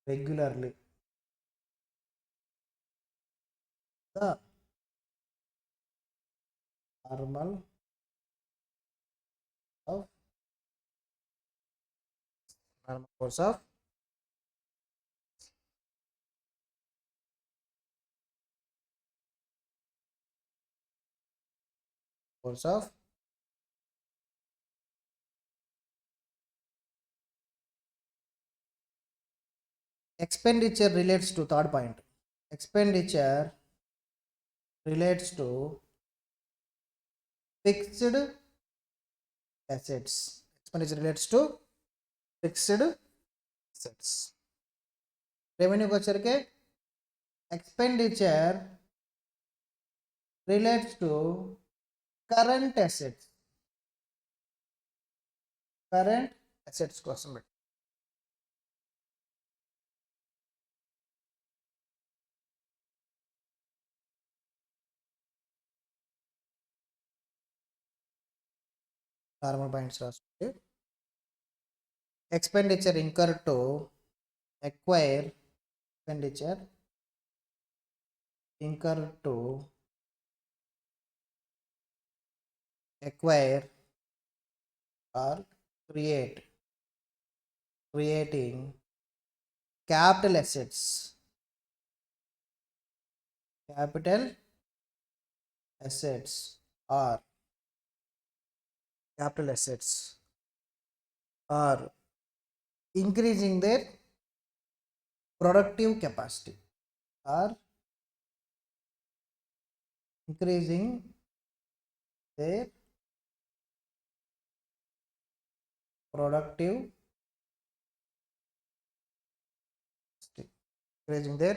regularly the normal course of expenditure relates to third point. Expenditure relates to fixed assets. Expenditure relates to fixed assets. Revenue వచ్చరికి expenditure relates to current assets. కోసం పెట్టి normal points రాసుకుంటే expenditure incurred to acquire or creating capital assets or increasing their productive capacity or increasing their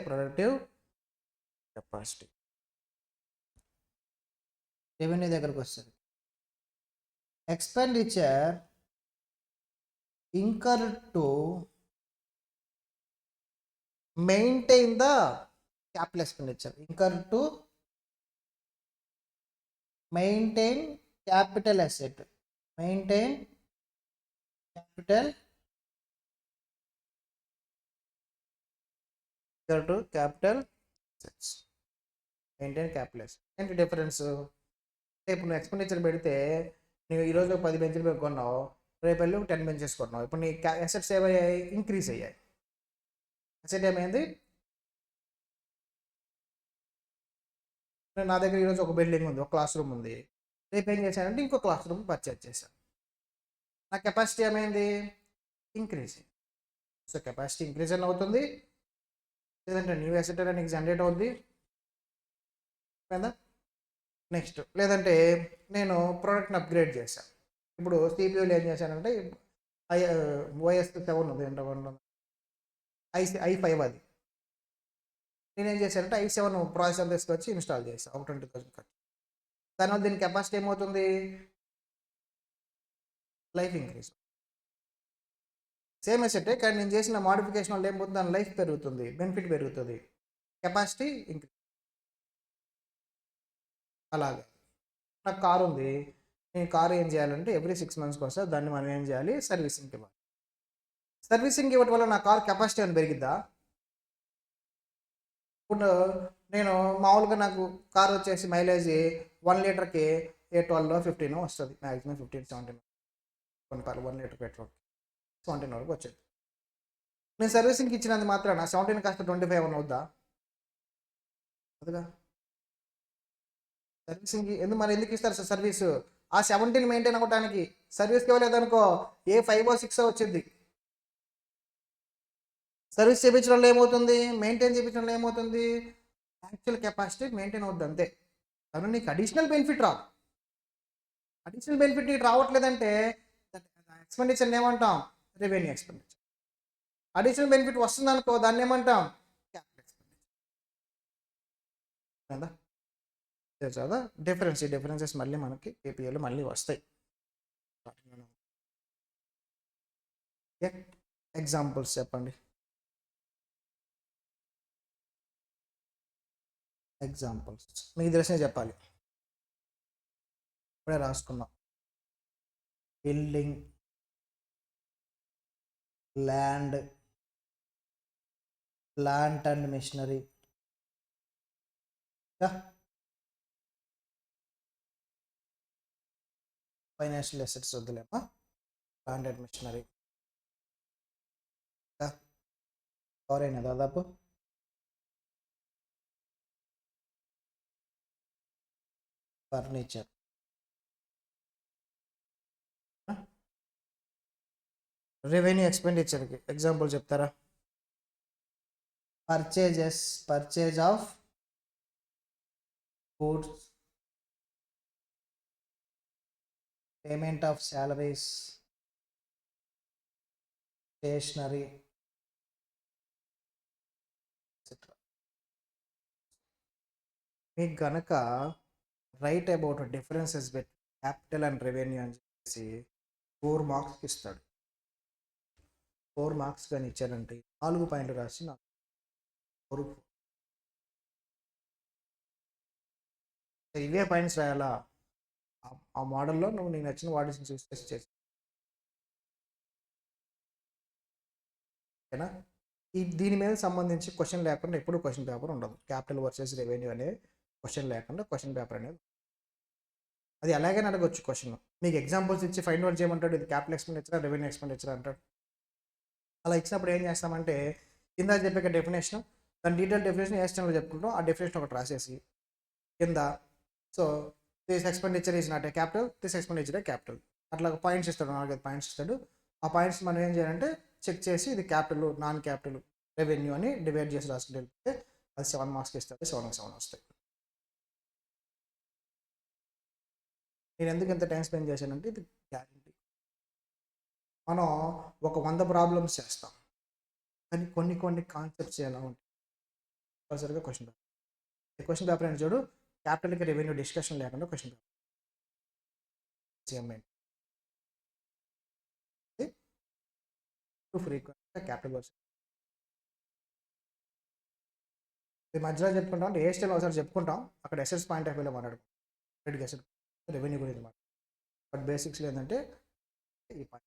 productive capacity. Revenue దగ్గరకు వస్తుంది. Expenditure incurred to maintain the capital expenditure. Incurred to maintain capital asset. Maintain capital assets. Maintain capital assets. ఏంటి difference? ఇప్పుడు నువ్వు expenditure పెడితే నువ్వు ఈరోజు 10 బెంచ్లు పెట్టుకున్నావు, రేపు వెళ్ళి 10 బెంచెస్ కొన్నావు. ఇప్పుడు నీ అసెట్స్ ఏమయ్యాయి? ఇంక్రీజ్ అయ్యాయి. అసెట్ ఏమైంది? నా దగ్గర ఈరోజు ఒక బిల్డింగ్ ఉంది, ఒక క్లాస్ రూమ్ ఉంది. రేపు ఏం చేశానంటే ఇంకో క్లాస్ రూమ్ పర్చేజ్ చేశాను. నా కెపాసిటీ ఏమైంది? ఇంక్రీజ్. సో కెపాసిటీ ఇంక్రీజ్ అని అవుతుంది, లేదంటే న్యూ అసెట్ నీకు జనరేట్ అవుద్ది కదా. నెక్స్ట్ లేదంటే నేను ప్రోడక్ట్ని అప్గ్రేడ్ చేశాను. ఇప్పుడు సిపియూలు ఏం చేశానంటే OS7 ఉంది, i5 అది. నేనేం చేశానంటే i7 ప్రాసెసర్ తీసుకొచ్చి ఇన్స్టాల్ చేశాను, ఒక 20,000 ఖర్చు. దానివల్ల దీని కెపాసిటీ ఏమవుతుంది? Life increase. సేమ్ అసెటే, కానీ నేను చేసిన మాడిఫికేషన్ వల్ల ఏమవుతుంది? దాని లైఫ్ పెరుగుతుంది, బెనిఫిట్ పెరుగుతుంది, కెపాసిటీ ఇంక్రీజ్. అలాగే నాకు కారు ఉంది, నేను కారు ఏం చేయాలంటే ఎవ్రీ 6 మంత్స్కి వస్తుంది, దాన్ని మనం ఏం చేయాలి, సర్వీసింగ్కి ఇవ్వాలి. సర్వీసింగ్ ఇవ్వడం వల్ల నా కార్ కెపాసిటీ అని పెరిగిద్దా? ఇప్పుడు నేను మామూలుగా నాకు కార్ వచ్చేసి మైలేజ్ 1 లీటర్కి 12 15 వస్తుంది, మ్యాక్సిమం 15-17 కొన్నిసార్లు 1 లీటర్ పెట్రోల్ 17 వరకు వచ్చేది. నేను సర్వీసింగ్కి ఇచ్చినంత మాత్రాన 17 కాస్త 25 అని అవుద్దా? అదిగా సర్వీసింగ్కి ఎందుకు ఇస్తారు సార్ సర్వీసు? ఆ 17 మెయింటైన్ అవ్వడానికి. సర్వీస్కి ఇవ్వలేదనుకో ఏ 5 or 6 వచ్చింది. సర్వీస్ చేయించడంలో ఏమవుతుంది, మెయింటైన్ చేయించడంలో ఏమవుతుంది, యాక్చువల్ కెపాసిటీ మెయింటైన్ అవుద్ది అంతే. కానీ నీకు అడిషనల్ బెనిఫిట్ రాదు. అడిషనల్ బెనిఫిట్ నీకు రావట్లేదంటే ఎక్స్పెండిచర్ ఏమంటాం, రెవెన్యూ ఎక్స్పెండిచర్. అడిషనల్ బెనిఫిట్ వస్తుంది అనుకో, దాన్ని ఏమంటాం, క్యాపిటల్ ఎక్స్పెండిచర్. కదా కదా డిఫరెన్సెస్ మళ్ళీ మనకి ఏపీఏలో మళ్ళీ వస్తాయి. ఎగ్జాంపుల్స్ చెప్పండి. ఎగ్జాంపుల్స్ మీకు తెలిసినవి చెప్పాలి. ఇప్పుడే రాసుకున్నాం. Building, land, plant and machinery, financial assets వద్దులేమా, ప్లాంట్ అండ్ మిషనరీ ఎవరైనా దాదాపు ఫర్నిచర్, రెవెన్యూ ఎక్స్పెండిచర్కి ఎగ్జాంపుల్ చెప్తారా? Purchase of goods, payment of salaries, stationery etcetera. మీకు గనక write about differences between capital and revenue అని చెప్పేసి 4 మార్క్స్కి ఇస్తాడు. 4 మార్క్స్ కానీ ఇచ్చారంటే 4 పాయింట్లు రాసి 4 ఇవే పాయింట్స్ రాయాలా? ఆ మోడల్లో నువ్వు నీకు నచ్చిన వాటిని చూసి టెస్ట్ చేసి, ఓకేనా? దీని మీద సంబంధించి క్వశ్చన్ లేకుండా ఎప్పుడు క్వశ్చన్ పేపర్ ఉండదు. క్యాపిటల్ వర్సెస్ రెవెన్యూ అనే క్వశ్చన్ లేకుండా క్వశ్చన్ పేపర్ అనేది అది ఎలాగైనా అడగొచ్చు క్వశ్చన్. మీకు ఎగ్జాంపుల్స్ ఇచ్చి ఫైండ్ అవుట్ చేయమంటాడు, ఇది క్యాపిటల్ ఎక్స్పెండిచర్ రెవెన్యూ ఎక్స్పెండిచర్ అంటాడు. అలా ఇచ్చినప్పుడు ఏం చేస్తామంటే కింద చెప్పే డెఫినేషన్, దాని డీటెయిల్ డెఫినేషన్ ఏ స్టైల్లో చెప్పుకుంటాం, ఆ డెఫినేషన్ ఒకటి రాసేసి కింద so this expenditure is not a capital, this expenditure A capital, అట్లా పాయింట్స్ ఇస్తాడు, 4-5 పాయింట్స్ ఇస్తాడు. ఆ పాయింట్స్ మనం ఏం చేయాలంటే చెక్ చేసి ఇది క్యాపిటల్ నాన్ క్యాపిటల్ రెవెన్యూ అని డివైడ్ చేసి రాసుకుంటే వెళ్తే అది 7 మార్క్స్కి ఇస్తాడు. 7 వస్తాయి. నేను ఎందుకు ఎంత టైం స్పెండ్ చేశానంటే ఇది గ్యారంటీ. మనం ఒక 100 ప్రాబ్లమ్స్ చేస్తాం, కానీ కొన్ని కాన్సెప్ట్స్ ఎలా ఉంటాయి సరిగ్గా క్వశ్చన్ పేపర్ అని చూడు, క్యాపిటల్కి రెవెన్యూ డిస్కషన్ లేకుండా క్వశ్చన్ పేపర్ ఫ్రీక్వెంట్గా క్యాపిటల్ వర్స్ ఇది మధ్యలో చెప్పుకుంటాం అంటే ఏ స్టైల్ ఒకసారి చెప్పుకుంటాం, అక్కడ ఎసెట్స్ పాయింట్ ఆఫ్ వ్యూలో మాట్లాడుకుంటాం, క్రెడిట్ ఎసెట్ రెవెన్యూ గురించి మాట్లాడుతాం. బట్ బేసిక్స్లో ఏంటంటే ఈ point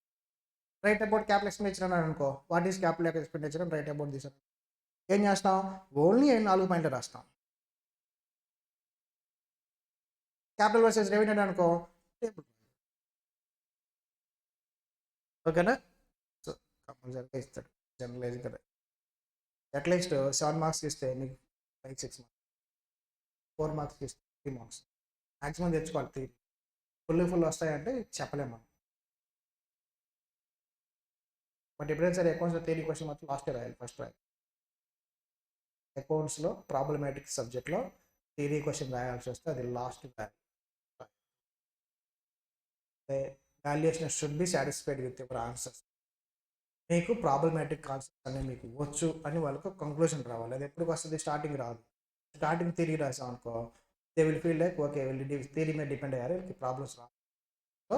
write about capital expenditure అన్నాడు అనుకో, వాట్ ఈస్ క్యాపిటల్ ఎక్స్పెండిచర్ అని రైట్ అబౌట్ దిస్ ఏం చేస్తాం, ఓన్లీ 4 పాయింట్లు రాస్తాం. క్యాపిటల్ వర్సెస్ రెవెన్యూ అనుకో టేబుల్, ఓకేనా? సో కంపల్సరీగా ఇస్తాడు జనరలైజ్గా. అట్లీస్ట్ 7 మార్క్స్కి ఇస్తే మీకు 5-6 మార్క్స్, 4 మార్క్స్కి ఇస్తే 3 మార్క్స్ మ్యాక్సిమం తెచ్చుకోవాలి. ఫుల్ వస్తాయంటే చెప్పలేము మనం. బట్ ఎప్పుడైనా సరే అకౌంట్స్లో థియరీ క్వశ్చన్ మాత్రం లాస్ట్ రాయాలి, ఫస్ట్ రాయాలి. అకౌంట్స్లో ప్రాబ్లమాటిక్ సబ్జెక్ట్లో థియరీ క్వశ్చన్ రాయాల్సి వస్తే అది లాస్ట్ రాయాలి. Valuation should be satisfied with your answers. మీకు ప్రాబ్లమాటిక్ కాన్సెప్ట్స్ అనేవి మీకు వచ్చు అని వాళ్ళకు కంక్లూజన్ రావాలి. అది ఎప్పుడు వస్తుంది, స్టార్టింగ్ రాదు. స్టార్టింగ్ థియరీ రాసాం అనుకో, they will feel like okay వీళ్ళు థియరీ మీద డిపెండ్ అయ్యారు, వీళ్ళకి ప్రాబ్లమ్స్ రాదు. సో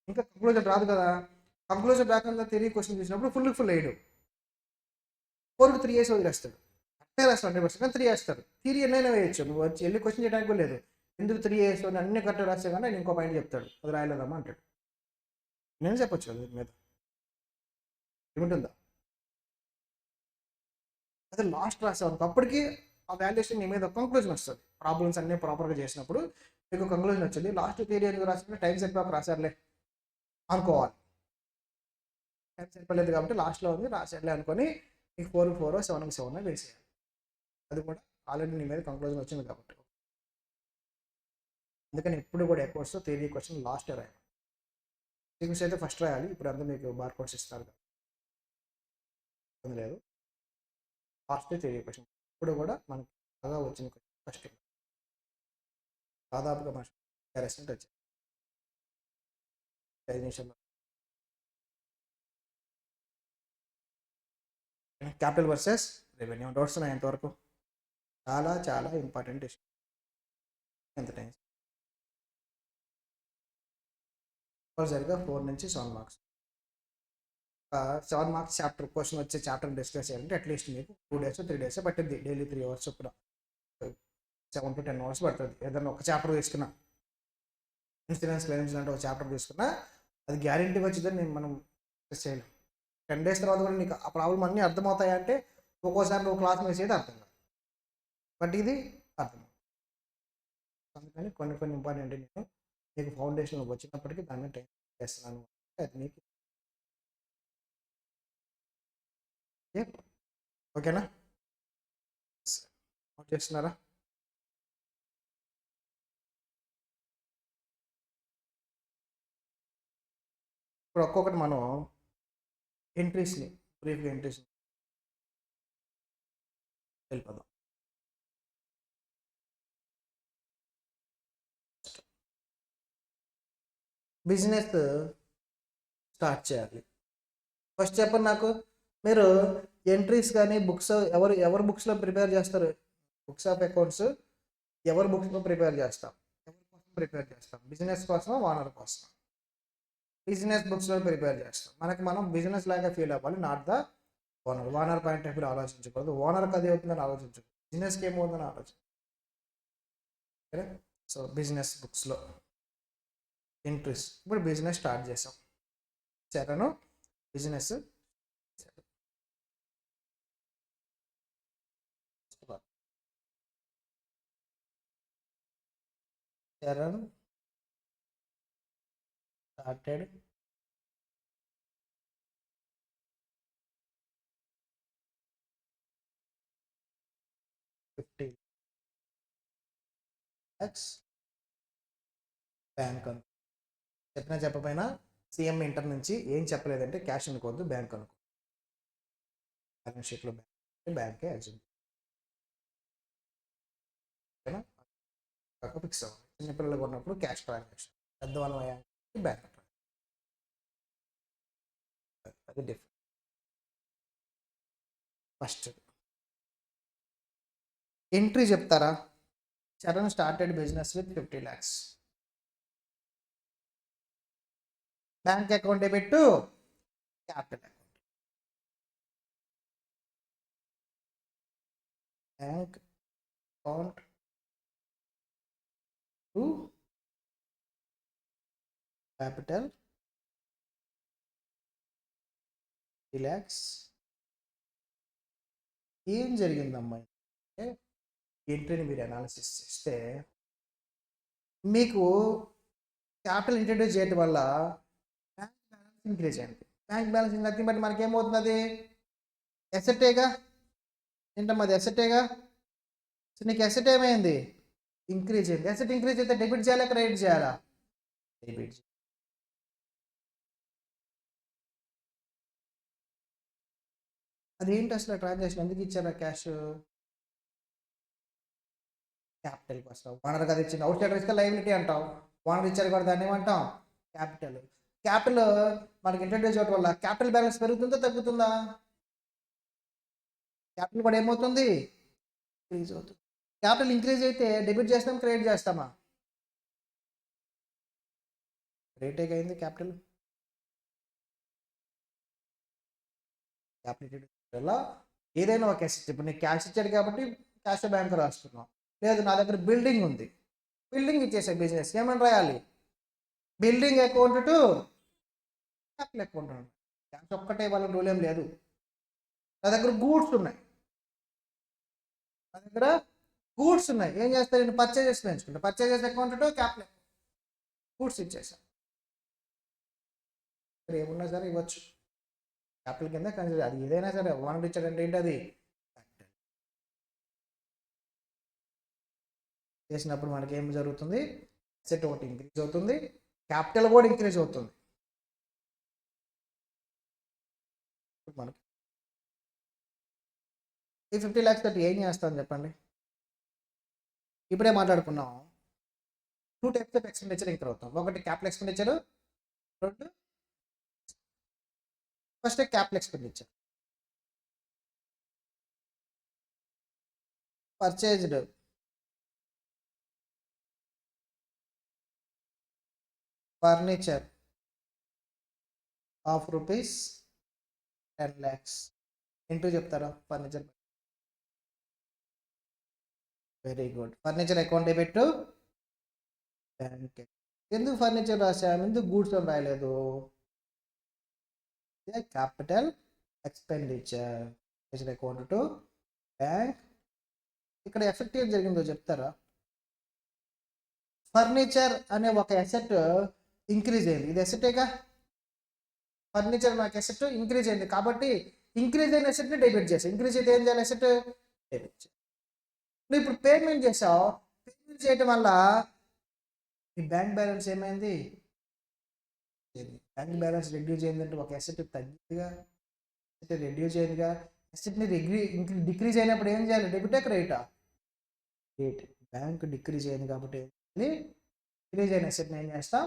ఇంకా కంక్లూజన్ రాదు కదా, కంక్లూజన్ రాకుండా థియరీ క్వశ్చన్ చూసినప్పుడు ఫుల్ వేయడు, 4కి 3 వేసి వదిలేస్తాడు. అట్టే రాస్తాడు 100%, 3 వేస్తాడు. థియరీ ఎన్నైనా వేయచ్చు, నువ్వు వచ్చి వెళ్ళి క్వశ్చన్ చేయడానికి కూడా లేదు. ఎందుకు 3 years అని అన్ని కరెక్ట్ రాసే కానీ ఆయన ఇంకో పాయింట్ చెప్తాడు, అది రాయలేదమ్మా అంటాడు. నేను చెప్పొచ్చు కదా దీని మీద, ఏమిటిందా అదే లాస్ట్ రాసేవానికి అప్పటికి ఆ వాల్యుయేషన్ నీ మీద కంక్లూజన్ వస్తుంది. ప్రాబ్లమ్స్ అన్నీ ప్రాపర్గా చేసినప్పుడు మీకు కంక్లూజన్ వచ్చింది. లాస్ట్ థియరీ ఎందుకు రాసినప్పుడు టైం సరిపోక రాశారులే అనుకోవాలి. టైం సరిపోలేదు కాబట్టి లాస్ట్లో ఉంది రాశారులే అనుకొని మీకు 4 4 7 7 వేసేయాలి. అది కూడా ఆల్రెడీ నీ మీద కంక్లూజన్ వచ్చింది కాబట్టి. అందుకని ఎప్పుడు కూడా ఎకోర్స్ థియరీ క్వశ్చన్ లాస్ట్ రాయాలి. సీక్వెన్స్ అయితే ఫస్ట్ రాయాలి. ఇప్పుడు అందరూ మీకు బార్ కోర్స్ ఇస్తారు కదా, లేదు లాస్ట్ థియరీ క్వశ్చన్ ఇప్పుడు కూడా మనకి బాగా వచ్చిన క్వశ్చన్ ఫస్ట్ దాదాపుగా మన వచ్చాయి 5 నిమిషాల్లో. క్యాపిటల్ వర్సెస్ రెవెన్యూ డౌట్స్ ఉన్నాయి ఎంతవరకు? చాలా చాలా ఇంపార్టెంట్ ఇష్యూ. ఎంత టైం సరిగ్గా 4 నుంచి 7 మార్క్స్. 7 మార్క్స్ చాప్టర్ క్వశ్చన్ వచ్చే చాప్టర్ డిస్కస్ చేయాలంటే అట్లీస్ట్ మీకు 2 days 3 days పట్టింది. డైలీ 3 hours చొప్పున 7 to 10 hours పడుతుంది. ఏదైనా ఒక చాప్టర్ తీసుకున్నా, ఇన్సూరెన్స్ క్లెయిమ్స్ అంటే ఒక చాప్టర్ తీసుకున్నా అది గ్యారెంటీగా వచ్చిందని మనం డిస్కస్ చేయలేం. 10 days తర్వాత కూడా నీకు ఆ ప్రాబ్లం అన్నీ అర్థమవుతాయంటే ఒక్కోసారి నువ్వు క్లాస్ మిస్ అయితే అర్థం కాదు, బట్ ఇది అర్థం. అందుకని కొన్ని కొన్ని ఇంపార్టెంట్ నేను మీకు ఫౌండేషన్ వచ్చినప్పటికీ దాన్ని టైం చేస్తున్నాను. అది మీకు ఓకేనా? నోట్ చేస్తున్నారా? ఇప్పుడు ఒక్కొక్కటి మనం ఎంట్రీస్ని బ్రీఫ్గా ఎంట్రీస్ని వెళ్ళిపోదాం. బిజినెస్ స్టార్ట్ చేయాలి. ఫస్ట్ చెప్పండి నాకు, మీరు ఎంట్రీస్ కానీ బుక్స్ ఎవరు బుక్స్లో ప్రిపేర్ చేస్తారు? బుక్స్ ఆఫ్ అకౌంట్స్ ఎవరు బుక్స్లో ప్రిపేర్ చేస్తాం? ఎవరి కోసం ప్రిపేర్ చేస్తాం? బిజినెస్ కోసం, ఓనర్ కోసం. బిజినెస్ బుక్స్లో ప్రిపేర్ చేస్తాం. మనం బిజినెస్ లాగా ఫీల్ అవ్వాలి, not the owner. Owner point of view ఆలోచించకూడదు. ఓనర్కి అది అవుతుందని ఆలోచించకూడదు, బిజినెస్కి ఏమవుతుందని ఆలోచించు. సో బిజినెస్ బుక్స్లో ఎంట్రీస్. ఇప్పుడు బిజినెస్ స్టార్ట్ చేసాం, Charan business Charan started $50 lakhs bank అను. చెప్పినా చెప్పపోయినా సీఎం ఇంటర్ నుంచి ఏం చెప్పలేదంటే క్యాష్ అనుకోవద్దు, బ్యాంక్ అనుకో. బ్యాలెన్స్ షీట్లో బ్యాంకే యాక్షన్ ఫిక్స్ అవ్వాలి. చిన్నపిల్లలు ఉన్నప్పుడు క్యాష్ ట్రాన్సాక్షన్, పెద్దవాళ్ళం అయ్యాక బ్యాంక్ ట్రాన్సాక్షన్. అది డిఫరెంట్. ఫస్ట్ ఎంట్రీ చెప్తారా? Charan started business with 50 lakhs. Bank account పెట్టు, capital account. Bank account to capital 50 lakhs. ఏం జరిగిందమ్మా అంటే ఎంట్రీని మీరు అనాలిసిస్ చేస్తే మీకు క్యాపిటల్ ఇంట్రడ్యూస్ చేయడం వల్ల బ్యాంక్ బ్యాలెన్స్ ఇంక్రీజ్ అయింది. బ్యాంక్ బ్యాలెన్స్ నథింగ్ బట్ మనకి ఏమవుతుంది? ఎసెటేగా. ఏంటమ్మా అది? ఎసెటేగా. సో నీకు ఎసెట్ ఏమైంది? ఇంక్రీజ్ అయింది. ఎసెట్ ఇంక్రీజ్ అయితే డెబిట్ చేయాలా క్రెడిట్ చేయాలా? డెబిట్. అదేంటి అసలు ట్రాన్సాక్షన్ ఎందుకు ఇచ్చారా క్యాష్? క్యాపిటల్ కోసం. ఓనర్ కదా ఇచ్చింది. అవుట్ సైడ్ రిస్క్ లైబిలిటీ అంటాం. ఓనర్ ఇచ్చారు కూడా దాన్ని ఏమంటాం? క్యాపిటల్. క్యాపిటల్ మనకి ఇంట్రడ్యూస్ అవ్వడం వల్ల క్యాపిటల్ బ్యాలెన్స్ పెరుగుతుందా తగ్గుతుందా? క్యాపిటల్ కూడా ఏమవుతుంది? ఇంక్రీజ్ అవుతుంది. క్యాపిటల్ ఇంక్రీజ్ అయితే డెబిట్ చేస్తాం క్రెడిట్ చేస్తామా? క్రెడిట్ అయింది క్యాపిటల్. క్యాపిటల్ వల్ల ఏదైనా ఒక అసెట్, ఇప్పుడు నీకు క్యాష్ ఇచ్చాడు కాబట్టి క్యాష్ బ్యాంక్ రాస్తున్నాం. లేదు నా దగ్గర బిల్డింగ్ ఉంది, బిల్డింగ్ ఇచ్చేసా బిజినెస్ ఏమని రాయాలి? Building account to capital account అండి. క్యాష్ ఒక్కటే వాళ్ళ రూల్ ఏం లేదు. నా దగ్గర గూడ్స్ ఉన్నాయి, ఏం చేస్తారు? నేను పర్చేజెస్ పెంచుకుంటా. Purchases account to capital goods ఇచ్చేసాను. ఇక్కడ ఏమున్నా సరే ఇవ్వచ్చు క్యాపిటల్ కింద కన్సిడర్. అది ఏదైనా సరే వన్ ఇచ్చాడంటే ఏంటి అది చేసినప్పుడు మనకి ఏం జరుగుతుంది? అసెట్ ఒకటి ఇంక్రీజ్ అవుతుంది, క్యాపిటల్ కూడా ఇంక్రీజ్ అవుతుంది. మనకి ఈ 50 lakhs తోటి ఏం చేస్తాను చెప్పండి? ఇప్పుడే మాట్లాడుకున్నాం 2 types ఆఫ్ ఎక్స్పెండిచర్ ఇంక్రీజ్ అవుతాం. ఒకటి క్యాపిటల్ ఎక్స్పెండిచర్, రెండు first capital expenditure. Purchased furniture of rupees 10 lakhs into చెప్తారా furniture? Very good. Furniture account debit to bank. ఎందుకు ఫర్నిచర్ రాసాము, ఎందుకు గూడ్స్ అని రాయలేదు? Capital expenditure account to bank. ఇక్కడ ఎఫెక్ట్ ఏం జరిగిందో చెప్తారా? ఫర్నిచర్ అనే ఒక అసెట్ ఇంక్రీజ్ అయింది. ఇది అసెటేగా, ఫర్నిచర్ నాకు అసెట్ ఇంక్రీజ్ అయింది కాబట్టి ఇంక్రీజ్ అయిన అసెట్ని డెబిట్ చేసావు. ఇంక్రీజ్ అయితే ఏం చేయాలి? అసెట్ డెబిట్ చేయాలి. నువ్వు ఇప్పుడు పేమెంట్ చేసావు. పేమెంట్ చేయటం వల్ల నీ బ్యాంక్ బ్యాలెన్స్ ఏమైంది? బ్యాంక్ బ్యాలెన్స్ రెడ్యూస్ అయిందంటే ఒక అసెట్ తగ్గిందిగా, అసెట్ రెడ్యూస్ అయిందిగా. అసెట్ని డిక్రీజ్ అయినప్పుడు ఏం చేయాలి? డెబిటా క్రెడిటా? క్రెడిట్. బ్యాంక్ డిక్రీజ్ అయింది కాబట్టి డిక్రీజ్ అయిన అసెట్ని ఏం చేస్తాం?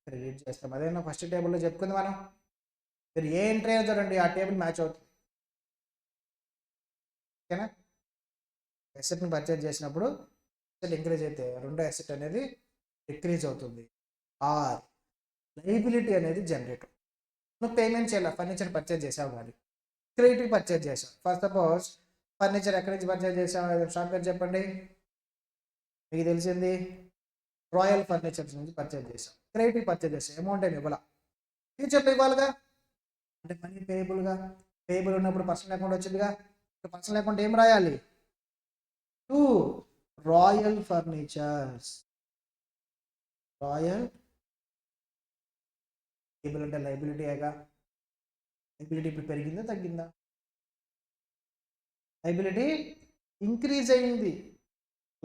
క్రెడిట్ చేస్తాం. అదేనా ఫస్ట్ టేబుల్లో చెప్పుకుంది మనం. మీరు ఏ ఎంట్రీ అయినా చూడండి ఆ టేబుల్ మ్యాచ్ అవుతుంది. ఓకేనా? అసెట్ని పర్చేజ్ చేసినప్పుడు అసెట్ ఇంక్రీజ్ అయితే రెండో అసెట్ అనేది డిక్రీజ్ అవుతుంది. ఆర్ లైబిలిటీ అనేది జనరేట్. నువ్వు పేమెంట్ చేయాలి, ఫర్నిచర్ పర్చేజ్ చేసావు కానీ క్రెడిట్ పర్చేజ్ చేసావు. ఫస్ట్ సపోజ్ ఫర్నిచర్ ఎక్కడి నుంచి పర్చేజ్ చేసావు? షార్ట్ కట్ చెప్పండి. మీకు తెలిసింది రాయల్ ఫర్నిచర్స్ నుంచి పర్చేజ్ చేసాం. క్రెడిట్ పర్చేజ్ చేసాం, అమౌంట్ ఏమి ఇవ్వాల, ఫ్యూచర్లో ఇవ్వాలిగా. అంటే మనీ పేయబుల్ ఉన్నప్పుడు పర్సనల్ అకౌంట్ వచ్చిందిగా. పర్సనల్ అకౌంట్ ఏం రాయాలి? To royal furnitures. Royal payable అంటే లైబిలిటీగా. లైబిలిటీ ఇప్పుడు పెరిగిందా తగ్గిందా? లైబిలిటీ ఇంక్రీజ్ అయింది.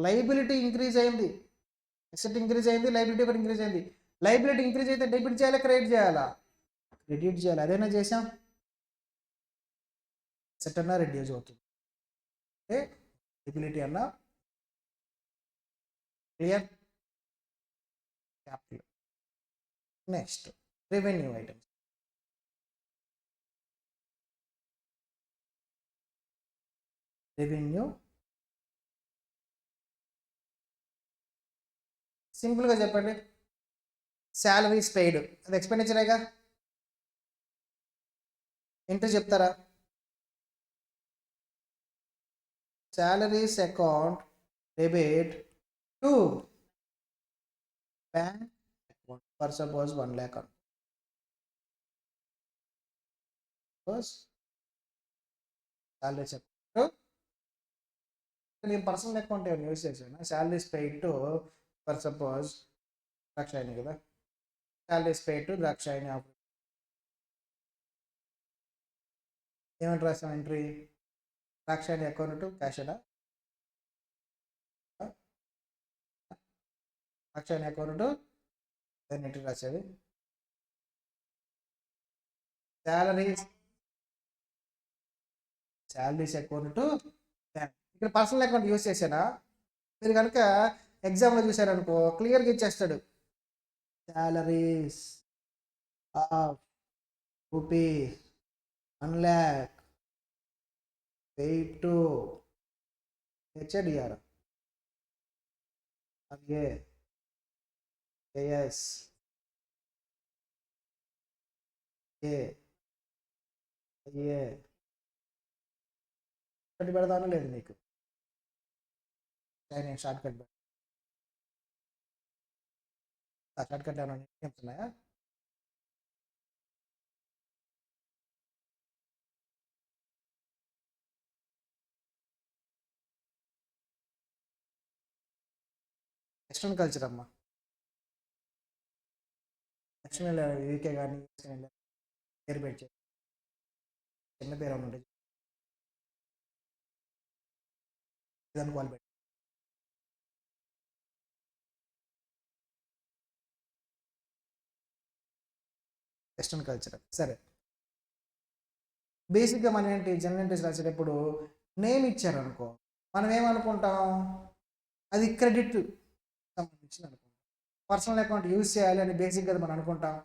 లైబిలిటీ ఇంక్రీజ్ అయింది, అసెట్ ఇంక్రీజ్ అయింది, లైబిలిటీ కూడా ఇంక్రీజ్ అయింది. లైబిలిటీ ఇంక్రీజ్ అయితే డెబిట్ చేయాలా క్రెడిట్ చేయాలా? క్రెడిట్ చేయాలి. అదేనా చేసాం. అసెట్ అన్నా రెడ్యూస్ అవుతుంది, అంటే లైబిలిటీ అన్నా clear. Capital. Next revenue items. Revenue సింపుల్గా చెప్పండి. శాలరీస్ పెయిడ్ అది ఎక్స్పెండిచరేగా, ఏంటో చెప్తారా? Salaries account debit to bank account for suppose 1 lakh account. Salaries account నేను పర్సనల్ అకౌంట్ ఏమైనా యూజ్ చేశాను. Salaries paid to for suppose Drakshayani కదా, శాలరీస్ పెయిడ్ టు ద్రాక్షాయణి. ఏమంటారు రాసాం ఎంట్రీ? ద్రాక్షాయణి అకౌంట్ క్యాషడా, ద్రాక్షాయణి అకౌంట్ దాన్ని ఎంట్రీ రాసేది. Salaries account bank. ఇక్కడ పర్సనల్ అకౌంట్ యూజ్ చేశానా? మీరు కనుక ఎగ్జామ్లో చూసారనుకో క్లియర్గా ఇచ్చేస్తాడు. Salaries of rupees 1 lakh paid to HDR అలాగే ఏఎస్ ఏ పెడతాను లేదు నీకు నేను షార్ట్ కట్ షార్ట్ కట్ ఏమైనా నేమ్స్ ఉన్నాయా? వెస్ట్రన్ కల్చర్ అమ్మా. వెస్ట్రన్ యూకే కానీ పేరు పెట్టి చిన్న పేరు ఏమైనా ఉంటుంది దానికి వాళ్ళు పెట్టి వెస్ట్రన్ కల్చర్. సరే, బేసిక్గా మనం ఏంటి జనరల్ ఎంట్రీస్ రాసేటప్పుడు నేమ్ ఇచ్చారనుకో మనం ఏమనుకుంటాం, అది క్రెడిట్ సంబంధించింది అనుకుంటాం. పర్సనల్ అకౌంట్ యూజ్ చేయాలి అని బేసిక్గా మనం అనుకుంటాం,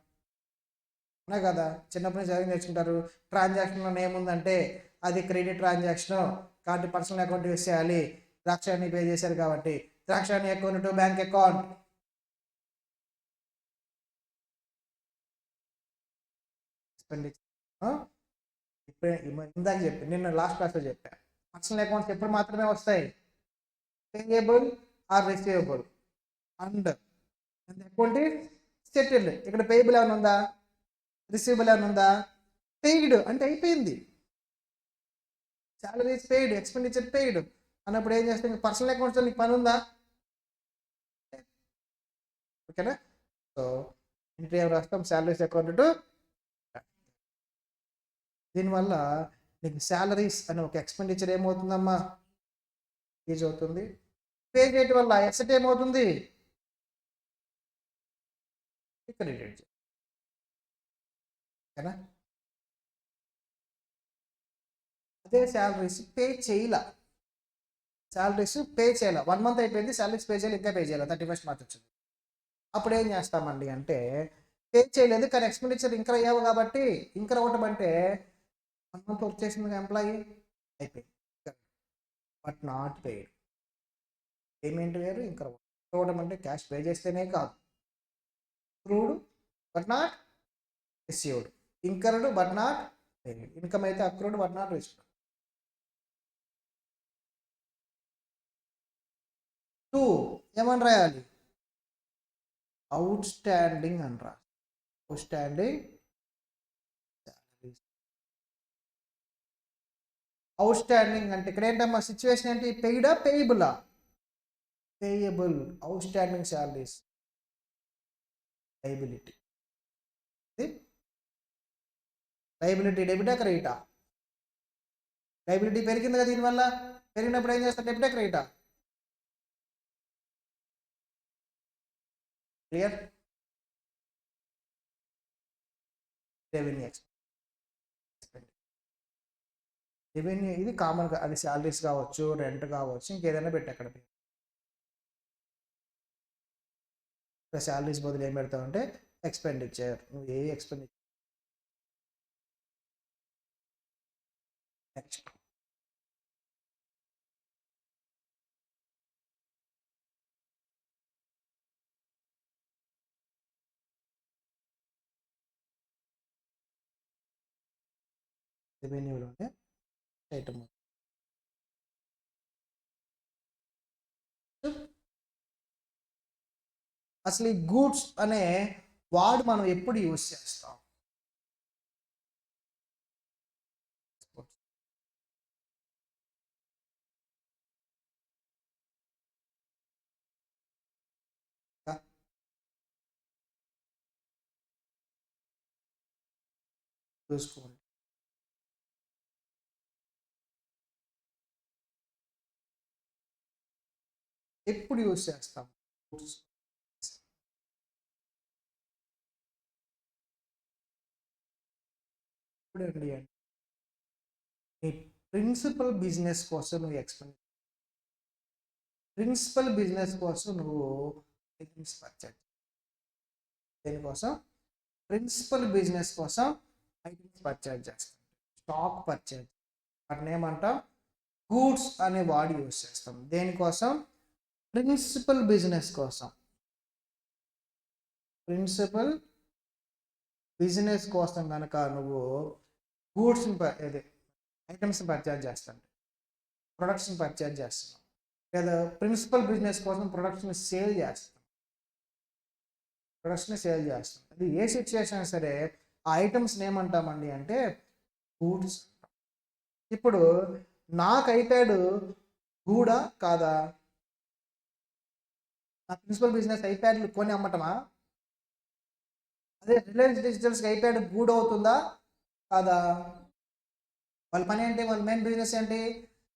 అవునా కదా? చిన్నప్పటి నుంచి చదివి నేర్చుకుంటారు. ట్రాన్సాక్షన్లో నేమ్ ఉందంటే అది క్రెడిట్ ట్రాన్సాక్షన్ కాబట్టి పర్సనల్ అకౌంట్ యూజ్ చేయాలి. ద్రాక్షాన్ని పే చేశారు కాబట్టి ద్రాక్షాన్ని అకౌంట్ టు బ్యాంక్ అకౌంట్. ఇప్పుడే ఇందాక చెప్పి నిన్న లాస్ట్ క్లాస్లో చెప్పా, పర్సనల్ అకౌంట్స్ ఎప్పుడు మాత్రమే వస్తాయి, payable or receivable and account settled. ఇక్కడ పేయబుల్ ఏమైనా ఉందా, రిసీవబుల్ ఏమైనా ఉందా? పెయిడ్ అంటే అయిపోయింది, సాలరీ పెయిడ్, ఎక్స్పెండిచర్ పెయిడ్ అన్నప్పుడు ఏం చేస్తాం, పర్సనల్ అకౌంట్స్తో నీకు పని ఉందా? ఓకేనా? సో ఎంట్రీ ఏం రాస్తాం, సాలరీస్ అకౌంట్ టు. దీనివల్ల నీకు శాలరీస్ అనే ఒక ఎక్స్పెండిచర్ ఏమవుతుందమ్మా, ఏజ్ అవుతుంది. పే చేయటం వల్ల ఎసెట్ ఏమవుతుంది, క్రెడిట్. ఓకేనా? అదే శాలరీస్ పే చేయాల, శాలరీస్ పే చేయాలి, 1 month అయిపోయింది, శాలరీస్ పే చేయాలి, ఇంకా పే చేయాలి, 31st March వచ్చింది. అప్పుడు ఏం చేస్తామండి అంటే పే చేయలేదు కానీ ఎక్స్పెండిచర్ ఇంకా అయ్యావు కాబట్టి ఇంకా అవ్వటం అంటే 1 month వర్క్ చేసింది ఎంప్లాయీ అయిపోయింది, బట్ నాట్ పెయిడ్. పేమెంట్ వేరు, ఇంకా అవ్వడం అంటే క్యాష్ పే చేస్తేనే కాదు, accrued but not received, incurred but not paid. Income అయితే అక్రూడ్ బట్ నాట్ రిసీవ్డ్. 2 ఏమని రాయాలి, అవుట్ స్టాండింగ్ అని రా, అవుట్ స్టాండింగ్ అవుట్ స్టాండింగ్ అంటే ఇక్కడ ఏంటమ్మా సిచ్యువేషన్ ఏంటి, పెయిడా పేయబులా, payable. Outstanding salaries liability, liability డెబిటా క్రెడిటా, లైబిలిటీ పెరిగింది కదా, దీనివల్ల పెరిగినప్పుడు ఏం చేస్తారు, డెబిటా క్రెడిటా, క్లియర్? రెవెన్యూ ఎక్స్పెండ్, రెవెన్యూ ఇది కామన్గా అది శాలరీస్ కావచ్చు, రెంట్ కావచ్చు, ఇంకేదైనా పెట్టి అక్కడ శాలరీస్ బదులు ఏం పెడతామంటే ఎక్స్పెండిచర్. నువ్వు ఏ ఎక్స్పెండిచర్ నెక్స్ట్ రెవెన్యూలోనే ఐటమ్ అసలు ఈ గూడ్స్ అనే వాడు మనం ఎప్పుడు యూజ్ చేస్తాం, చూసుకోండి. ఎప్పుడు యూజ్ చేస్తాం గూడ్స్, ఎప్పుడండి అంటే నీ ప్రిన్సిపల్ బిజినెస్ కోసం నువ్వు ఎక్స్పెండ్, ప్రిన్సిపల్ బిజినెస్ కోసం నువ్వు ఐటమ్స్ పర్చేజ్, దేనికోసం, ప్రిన్సిపల్ బిజినెస్ కోసం ఐటమ్స్ పర్చేజ్ చేస్తాం, స్టాక్ పర్చేజ్, వాటిని ఏమంటాం గూడ్స్ అనే వాడు యూజ్ చేస్తాం. దేనికోసం, ప్రిన్సిపల్ బిజినెస్ కోసం, ప్రిన్సిపల్ బిజినెస్ కోసం కనుక నువ్వు గూడ్స్ని ఐటమ్స్ని పర్చేజ్ చేస్తాను, ప్రొడక్ట్స్ని పర్చేజ్ చేస్తున్నాం, లేదా ప్రిన్సిపల్ బిజినెస్ కోసం ప్రొడక్ట్స్ని సేల్ చేస్తాం, ప్రొడక్ట్స్ని సేల్ చేస్తాం. అది ఏ సిచ్యువేషన్ సరే ఆ ఐటమ్స్ని ఏమంటామండి అంటే గూడ్స్. ఇప్పుడు నాకు ఐప్యాడ్ గూడా కాదా? నా ప్రిన్సిపల్ బిజినెస్ ఐప్యాడ్లు కొని అమ్మటమా? అదే రిలయన్స్ డిజిటల్స్కి ఐప్యాడ్ గూడ్ అవుతుందా కాదా? వాళ్ళ పని ఏంటి? వాళ్ళ మెయిన్ బిజినెస్ ఏంటి?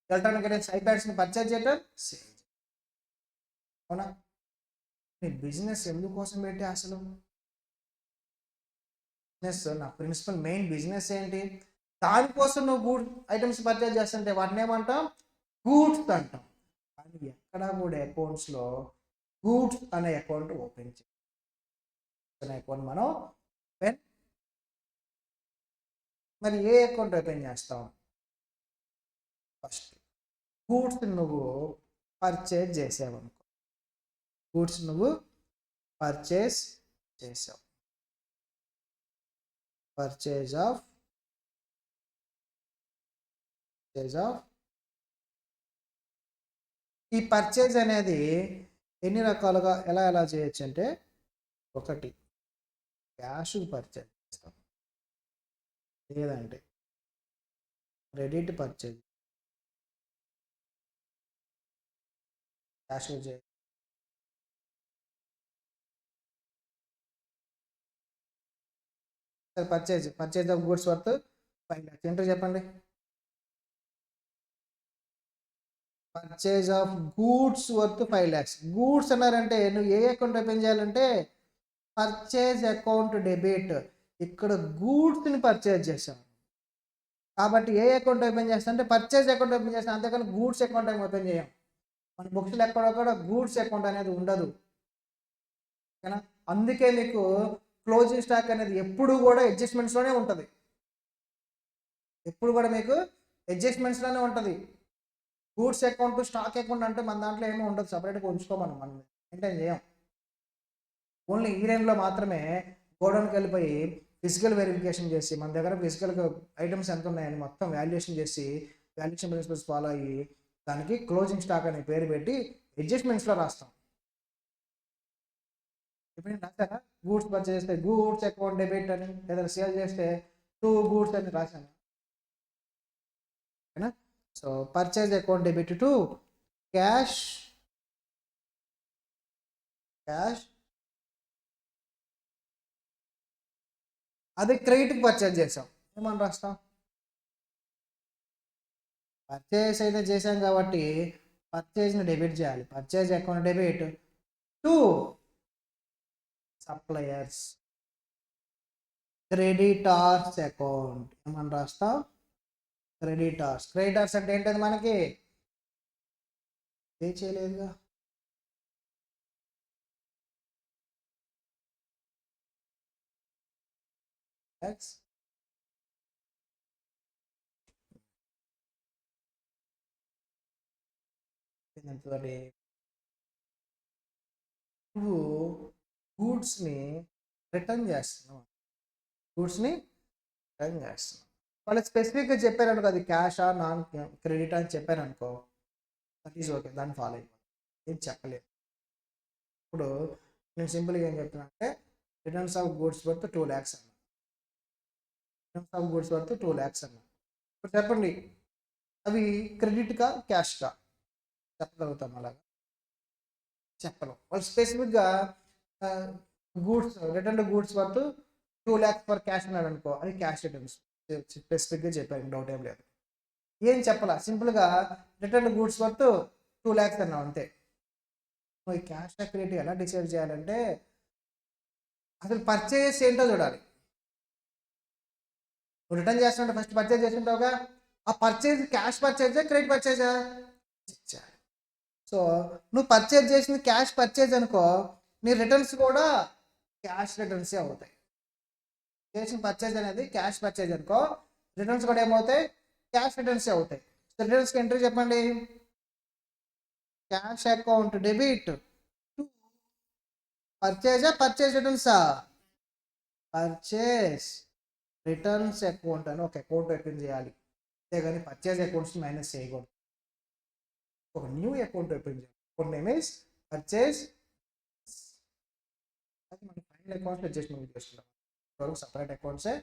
ఎలక్ట్రానిక్ ఐటమ్స్ ఐప్యాడ్స్ని పర్చేజ్ చేయటం, సేల్. అవునా? నీ బిజినెస్ ఎందుకోసం పెట్టి అసలు బిజినెస్ నా ప్రిన్సిపల్ మెయిన్ బిజినెస్ ఏంటి? దానికోసం నువ్వు గూడ్ ఐటమ్స్ పర్చేజ్ చేస్తుంటే వాటిని ఏమంటాం? గూడ్స్ అంటాం. కానీ ఎక్కడా కూడా అకౌంట్స్లో గూడ్స్ అనే అకౌంట్ ఓపెన్ చేయాలి. అకౌంట్ మనం ఓపెన్. మరి ఏ అకౌంట్ ఓపెన్ చేస్తాం? ఫస్ట్ గూడ్స్ నువ్వు పర్చేజ్ చేసావనుకో, గూడ్స్ నువ్వు పర్చేజ్ చేసావు, పర్చేజ్ ఆఫ్ ఈ పర్చేజ్ అనేది ఎన్ని రకాలుగా ఎలా చేయొచ్చు అంటే, ఒకటి క్యాష్ పర్చేజ్ చేస్తాం, లేదంటే credit purchase. Cash purchase of goods worth 5 lakhs. ఏంటో చెప్పండి? Purchase of goods worth 5 lakhs. Goods అన్నారంటే నువ్వు ఏ అకౌంట్ ఓపెన్ చేయాలంటే పర్చేజ్ అకౌంట్ డెబిట్. ఇక్కడ గూడ్స్ని పర్చేజ్ చేసాం కాబట్టి ఏ అకౌంట్ ఓపెన్ చేస్తా అంటే పర్చేజ్ అకౌంట్ ఓపెన్ చేస్తాం, అంతేకాని గూడ్స్ అకౌంట్ ఏమి ఓపెన్ చేయం. మన బుక్స్లో ఎక్కడ కూడా గూడ్స్ అకౌంట్ అనేది ఉండదు. ఓకేనా? అందుకే మీకు క్లోజింగ్ స్టాక్ అనేది ఎప్పుడు కూడా అడ్జస్ట్మెంట్స్లోనే ఉంటుంది. ఎప్పుడు కూడా మీకు అడ్జస్ట్మెంట్స్లోనే ఉంటుంది. గూడ్స్ అకౌంట్ స్టాక్ అకౌంట్ అంటే మన దాంట్లో ఏమీ ఉండదు, సపరేట్గా ఉంచుకోమని మనం మెయింటైన్ చేయం. ఓన్లీ ఈ లైన్లో మాత్రమే గోడౌన్కి వెళ్ళిపోయి ఫిజికల్ వెరిఫికేషన్ చేసి మన దగ్గర ఫిజికల్ ఐటమ్స్ ఎంత ఉన్నాయని మొత్తం వాల్యుయేషన్ చేసి వాల్యుయేషన్ ప్రిన్సిపల్స్ ఫాలో అయ్యి దానికి క్లోజింగ్ స్టాక్ అనే పేరు పెట్టి అడ్జస్ట్మెంట్స్లో రాస్తాం. ఇప్పుడు నేను రాశారా? గూడ్స్ పర్చేజ్ చేస్తే గూడ్స్ అకౌంట్ డెబిట్ అని, ఏదైనా సేల్ చేస్తే 2 గూడ్స్ అని రాశాను. ఓకేనా? So purchase account debit to cash అదే క్రెడిట్కి పర్చేజ్ చేసాం, ఏమని రాస్తాం? పర్చేజ్ అయితే చేసాం కాబట్టి పర్చేజ్ని డెబిట్ చేయాలి. Purchase account debit to suppliers. Creditors account ఏమని రాస్తాం? క్రెడిటార్స్. క్రెడిటార్స్ అంటే ఏంటది? మనకి పే చేయలేదుగా. నువ్వు గూడ్స్ని రిటర్న్ చేస్తున్నావు, వాళ్ళకి స్పెసిఫిక్గా చెప్పారనుకో, అది క్యాషా నాన్ క్రెడిట్ అని చెప్పారనుకో, దట్ ఈజ్ ఓకే, దాన్ని ఫాలో అయిపోతుంది. ఏం చెప్పలేదు. ఇప్పుడు నేను సింపుల్గా ఏం చెప్తున్నా అంటే returns of goods worth 2 lakhs అన్న, returns of goods worth 2 lakhs అన్న. ఇప్పుడు చెప్పండి, అవి క్రెడిట్గా క్యాష్గా చెప్పగలుగుతాం? అలాగా చెప్పలేం. వాళ్ళు స్పెసిఫిక్గా goods return goods worth 2 lakhs for cash అన్నాడు అనుకో, అది క్యాష్ రిటర్న్స్ స్పెసిఫిక్గా చెప్పాను, డౌట్ ఏం లేదు. ఏం చెప్పాలా, సింపుల్గా రిటర్న్ గూడ్స్ వర్త్ 2 lakhs అన్నావు అంతే. ఈ క్యాష్ క్రెడిట్ ఎలా డిసైడ్ చేయాలంటే అసలు పర్చేస్ ఏంటో చూడాలి. నువ్వు రిటర్న్ చేస్తుంటే ఫస్ట్ పర్చేజ్ చేస్తుంటావుగా, ఆ పర్చేజ్ క్యాష్ పర్చేజా క్రెడిట్ పర్చేజా? సో నువ్వు పర్చేజ్ చేసింది క్యాష్ పర్చేజ్ అనుకో, నీ రిటర్న్స్ కూడా క్యాష్ రిటర్న్సే అవుతాయి. చేసిన పర్చేజ్ అనేది క్యాష్ పర్చేజ్ అనుకో, రిటర్న్స్ కూడా ఏమవుతాయి? క్యాష్ రిటర్న్సే అవుతాయి. రిటర్న్స్కి ఎంట్రీ చెప్పండి. క్యాష్ అకౌంట్ డెబిట్ పర్చేజా పర్చేజ్ రిటర్న్సా? పర్చేజ్ రిటర్న్స్ అకౌంట్ అని ఒక అకౌంట్ ఓపెన్ చేయాలి, అంతేగాని పర్చేజ్ అకౌంట్స్ మైనస్ చేయకూడదు. ఒక న్యూ అకౌంట్ ఓపెన్ చేయాలి. Account name is purchase. అది మన అకౌంట్స్ అడ్జస్ట్మెంట్ చేసుకుంటాం, సపరేట్ అకౌంట్సే.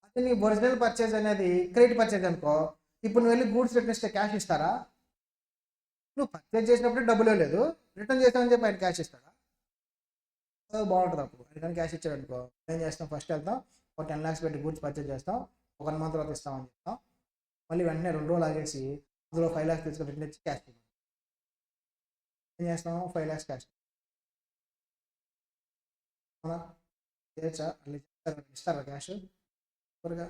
అదే నీ ఒరిజినల్ పర్చేజ్ అనేది క్రెడిట్ పర్చేజ్ అనుకో, ఇప్పుడు నువ్వు వెళ్ళి గూడ్స్ రిటర్న్ ఇస్తే క్యాష్ ఇస్తారా? నువ్వు పర్చేజ్ చేసినప్పుడు డబ్బులు లేదు, రిటర్న్ చేస్తామని చెప్పి ఆయన క్యాష్ ఇస్తాడా? బాగుంటుంది. అప్పుడు రిటర్న్ క్యాష్ ఇచ్చాడు అనుకో, ఏం చేస్తాం, ఫస్ట్ వెళ్తాం ఒక 10 lakhs పెట్టి గూడ్స్ పర్చేజ్ చేస్తాం, ఒక 1 month తర్వాత ఇస్తామని చెప్తాం, మళ్ళీ వెంటనే 2 రోజులు ఆగేసి అందులో 5 lakhs తీసుకొని రిటర్న్ ఇచ్చి క్యాష్ ఏం చేస్తాం, 5 lakhs క్యాష్ చేయొచ్చా? ఇస్తారా క్యాష్ త్వరగా?